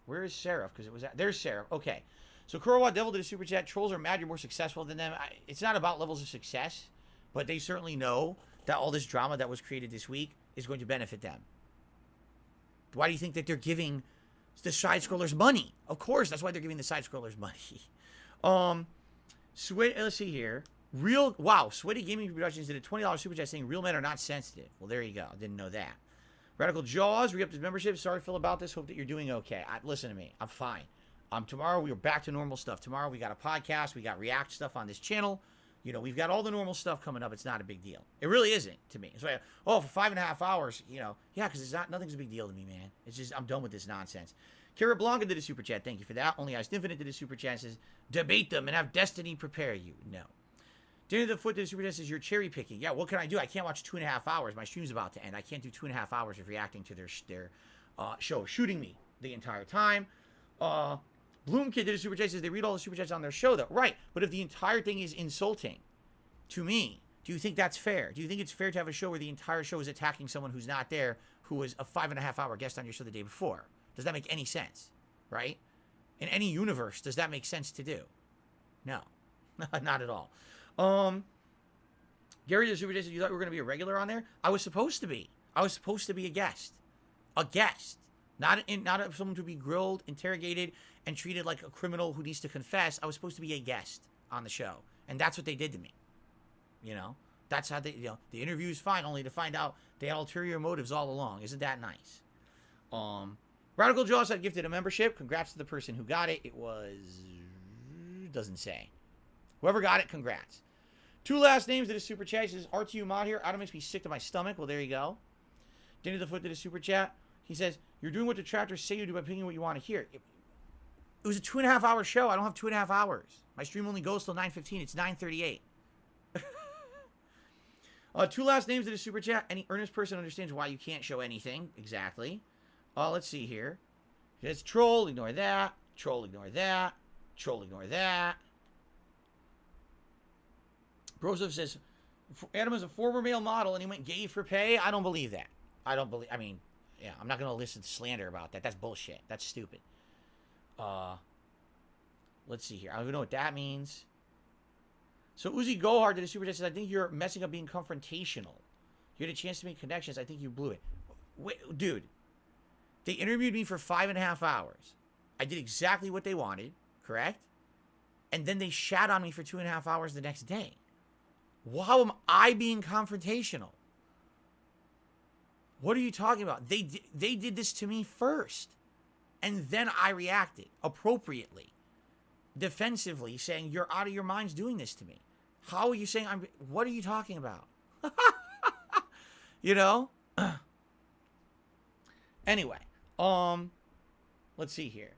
Where is Seraph? Because it was there's Seraph. Okay. So Korawa Devil did a super chat. Trolls are mad you're more successful than them. It's not about levels of success, but they certainly know that all this drama that was created this week is going to benefit them. Why do you think that they're giving the side scrollers money? Of course, that's why they're giving the side scrollers money. Let's see here. Sweaty Gaming Productions did a $20 super chat saying real men are not sensitive. Well, there you go. Didn't know that. Radical Jaws re-upped his membership. Sorry, Phil, about this. Hope that you're doing okay. Listen to me. I'm fine. Tomorrow we are back to normal stuff. Tomorrow we got a podcast. We got React stuff on this channel. We've got all the normal stuff coming up. It's not a big deal. It really isn't to me. It's like, for 5.5 hours, because nothing's a big deal to me, man. It's just, I'm done with this nonsense. Kara Blanca did a super chat. Thank you for that. Only Iced Infinite did a super chat. Says, debate them and have destiny prepare you. No. Danny the Foot did a super chat. Says, you're cherry picking. Yeah, what can I do? I can't watch 2.5 hours. My stream's about to end. I can't do 2.5 hours of reacting to their show, shooting me the entire time. Bloom Kid did a super chat. Says, they read all the super chats on their show, though. Right, but if the entire thing is insulting to me, do you think that's fair? Do you think it's fair to have a show where the entire show is attacking someone who's not there, who was a 5.5 hour guest on your show the day before? Does that make any sense? Right? In any universe, does that make sense to do? No. Not at all. Gary the super chat said, you thought we were going to be a regular on there? I was supposed to be. I was supposed to be a guest. A guest. Not someone to be grilled, interrogated, and treated like a criminal who needs to confess. I was supposed to be a guest on the show. And that's what they did to me. You know? That's how they, the interview is fine, only to find out they had ulterior motives all along. Isn't that nice? Radical Jaws had gifted a membership. Congrats to the person who got it. It was... doesn't say. Whoever got it, congrats. Two last names did a super chat. He says, RTU Mod here. Adam makes me sick to my stomach. Well, there you go. Danny the Foot did a super chat. He says, you're doing what detractors say you do by picking what you want to hear. It was a 2.5 hour show. I don't have 2.5 hours. My stream only goes till 9:15. It's 9:38. Two last names did a super chat. Any earnest person understands why you can't show anything. Exactly. Let's see here. It's troll, ignore that. Troll, ignore that. Troll, ignore that. Broseph says, Adam is a former male model and he went gay for pay. I don't believe that. I'm not going to listen to slander about that. That's bullshit. That's stupid. Let's see here. I don't even know what that means. So Uzi Gohar did a super chat. Says, I think you're messing up being confrontational. You had a chance to make connections. I think you blew it. Wait, dude. They interviewed me for 5.5 hours. I did exactly what they wanted, correct? And then they shat on me for 2.5 hours the next day. How am I being confrontational? What are you talking about? They did this to me first. And then I reacted appropriately, defensively, saying, you're out of your minds doing this to me. How are you saying what are you talking about? You know? Anyway, let's see here.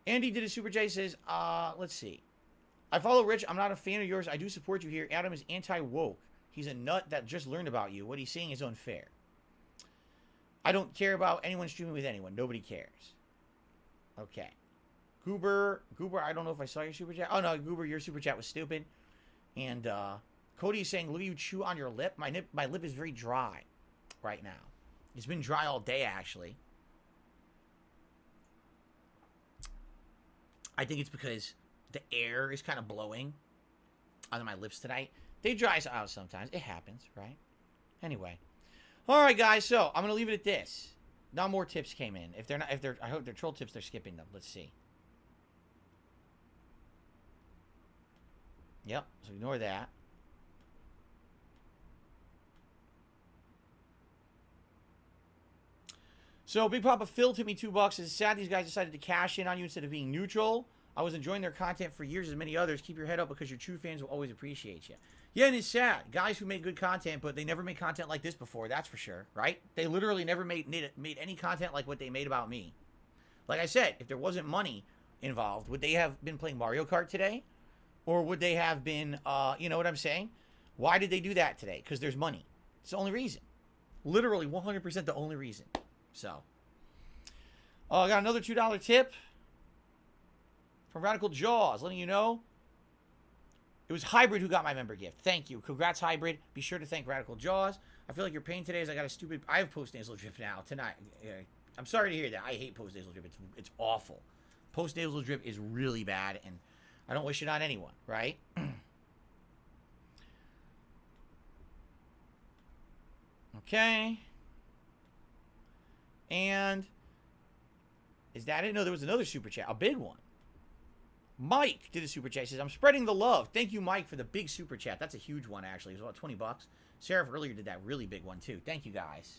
Andy did a super chat. Says, let's see. I follow Rich. I'm not a fan of yours. I do support you here. Adam is anti-woke. He's a nut that just learned about you. What he's saying is unfair. I don't care about anyone streaming with anyone. Nobody cares. Okay. Goober, I don't know if I saw your super chat. Oh, no, Goober, your super chat was stupid. And Cody is saying, look at you chew on your lip. My lip is very dry right now. It's been dry all day, actually. I think it's because the air is kind of blowing on my lips tonight. They dry out sometimes. It happens, right? Anyway. All right, guys. So I'm going to leave it at this. Now more tips came in. I hope they're troll tips, they're skipping them. Let's see. Yep. So ignore that. So Big Papa Phil tipped me $2. It's sad these guys decided to cash in on you instead of being neutral. I was enjoying their content for years, as many others. Keep your head up because your true fans will always appreciate you. Yeah, and it's sad. Guys who make good content, but they never made content like this before. That's for sure, right? They literally never made any content like what they made about me. Like I said, if there wasn't money involved, would they have been playing Mario Kart today? Or would they have been, you know what I'm saying? Why did they do that today? Because there's money. It's the only reason. Literally 100% the only reason. So, I got another $2 tip from Radical Jaws, letting you know it was Hybrid who got my member gift. Thank you. Congrats, Hybrid. Be sure to thank Radical Jaws. I feel like your pain today is I have post-nasal drip now, tonight. I'm sorry to hear that. I hate post-nasal drip. It's awful. Post-nasal drip is really bad, and I don't wish it on anyone, right? Okay. And is that it? No, there was another super chat, a big one. Mike did a super chat. He says, I'm spreading the love. Thank you, Mike, for the big super chat. That's a huge one, actually. It was about $20. Seraph earlier did that really big one, too. Thank you, guys.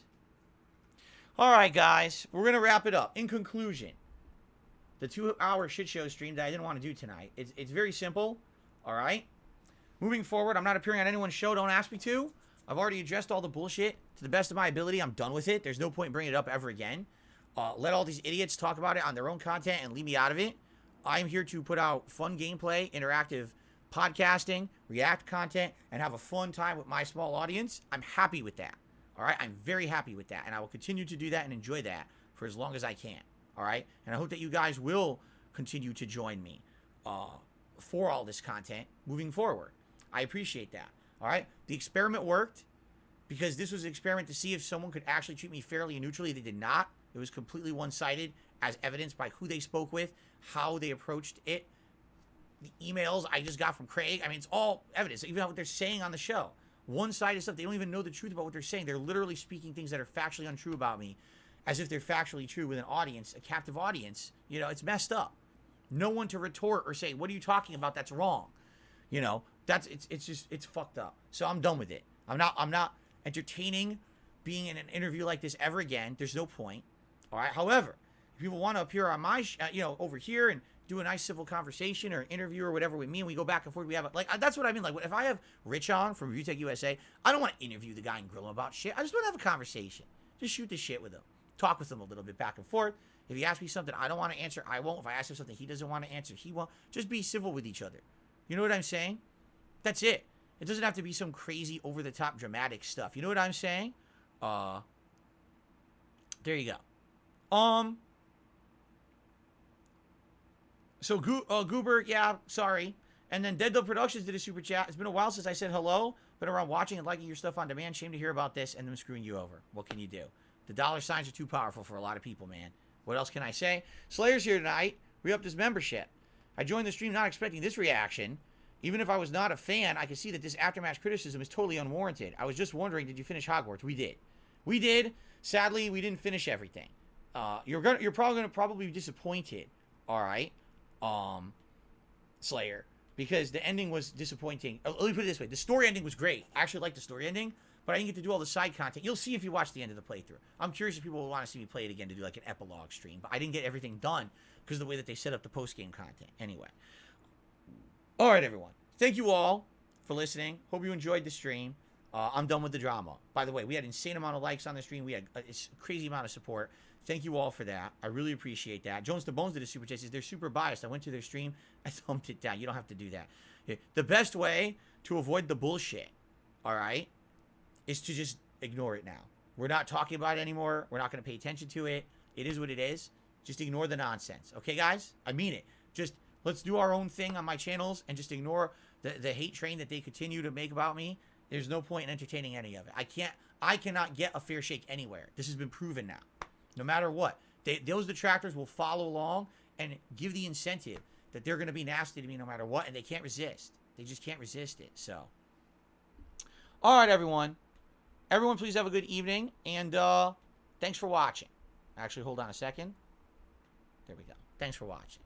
All right, guys. We're going to wrap it up. In conclusion, the 2-hour shit show stream that I didn't want to do tonight, it's very simple, all right? Moving forward, I'm not appearing on anyone's show. Don't ask me to. I've already addressed all the bullshit to the best of my ability. I'm done with it. There's no point in bringing it up ever again. Let all these idiots talk about it on their own content and leave me out of it. I'm here to put out fun gameplay, interactive podcasting, react content, and have a fun time with my small audience. I'm happy with that. All right? I'm very happy with that. And I will continue to do that and enjoy that for as long as I can. All right? And I hope that you guys will continue to join me for all this content moving forward. I appreciate that. All right? The experiment worked because this was an experiment to see if someone could actually treat me fairly and neutrally. They did not. It was completely one-sided, as evidenced by who they spoke with, how they approached it, the emails I just got from Craig. I mean, it's all evidence. Even what they're saying on the show. One-sided stuff. They don't even know the truth about what they're saying. They're literally speaking things that are factually untrue about me as if they're factually true with an audience, a captive audience. You know, it's messed up. No one to retort or say, what are you talking about? That's wrong. You know, it's fucked up. So I'm done with it. I'm not entertaining being in an interview like this ever again. There's no point. All right. However, if people want to appear on my, over here and do a nice civil conversation or interview or whatever with me, and we go back and forth, we have that's what I mean. Like, if I have Rich on from ViewTech USA, I don't want to interview the guy and grill him about shit. I just want to have a conversation. Just shoot the shit with him. Talk with him a little bit back and forth. If he asks me something I don't want to answer, I won't. If I ask him something he doesn't want to answer, he won't. Just be civil with each other. You know what I'm saying? That's it. It doesn't have to be some crazy over-the-top dramatic stuff. You know what I'm saying? There you go. So Goober, yeah, sorry. And then Dead Dog Productions did a super chat. It's been a while since I said hello. Been around watching and liking your stuff on demand. Shame to hear about this and them screwing you over. What can you do? The dollar signs are too powerful for a lot of people, man. What else can I say? Slayer's here tonight. Re-upped his membership. I joined the stream not expecting this reaction. Even if I was not a fan, I can see that this aftermath criticism is totally unwarranted. I was just wondering, did you finish Hogwarts? We did. We did. Sadly, we didn't finish everything. You're probably gonna be disappointed. All right, Slayer, because the ending was disappointing. Let me put it this way: the story ending was great. I actually liked the story ending, but I didn't get to do all the side content. You'll see if you watch the end of the playthrough. I'm curious if people will want to see me play it again to do like an epilogue stream, but I didn't get everything done because of the way that they set up the post-game content. Anyway. All right, everyone. Thank you all for listening. Hope you enjoyed the stream. I'm done with the drama. By the way, we had an insane amount of likes on the stream. We had a crazy amount of support. Thank you all for that. I really appreciate that. Jones to Bones did a super chat. Says they're super biased. I went to their stream. I thumbed it down. You don't have to do that. The best way to avoid the bullshit, all right, is to just ignore it now. We're not talking about it anymore. We're not going to pay attention to it. It is what it is. Just ignore the nonsense. Okay, guys? I mean it. Just let's do our own thing on my channels and just ignore the hate train that they continue to make about me. There's no point in entertaining any of it. I cannot get a fair shake anywhere. This has been proven now. No matter what. Those detractors will follow along and give the incentive that they're going to be nasty to me no matter what, and they can't resist. They just can't resist it. So, all right, everyone. Everyone, please have a good evening, and thanks for watching. Actually, hold on a second. There we go. Thanks for watching.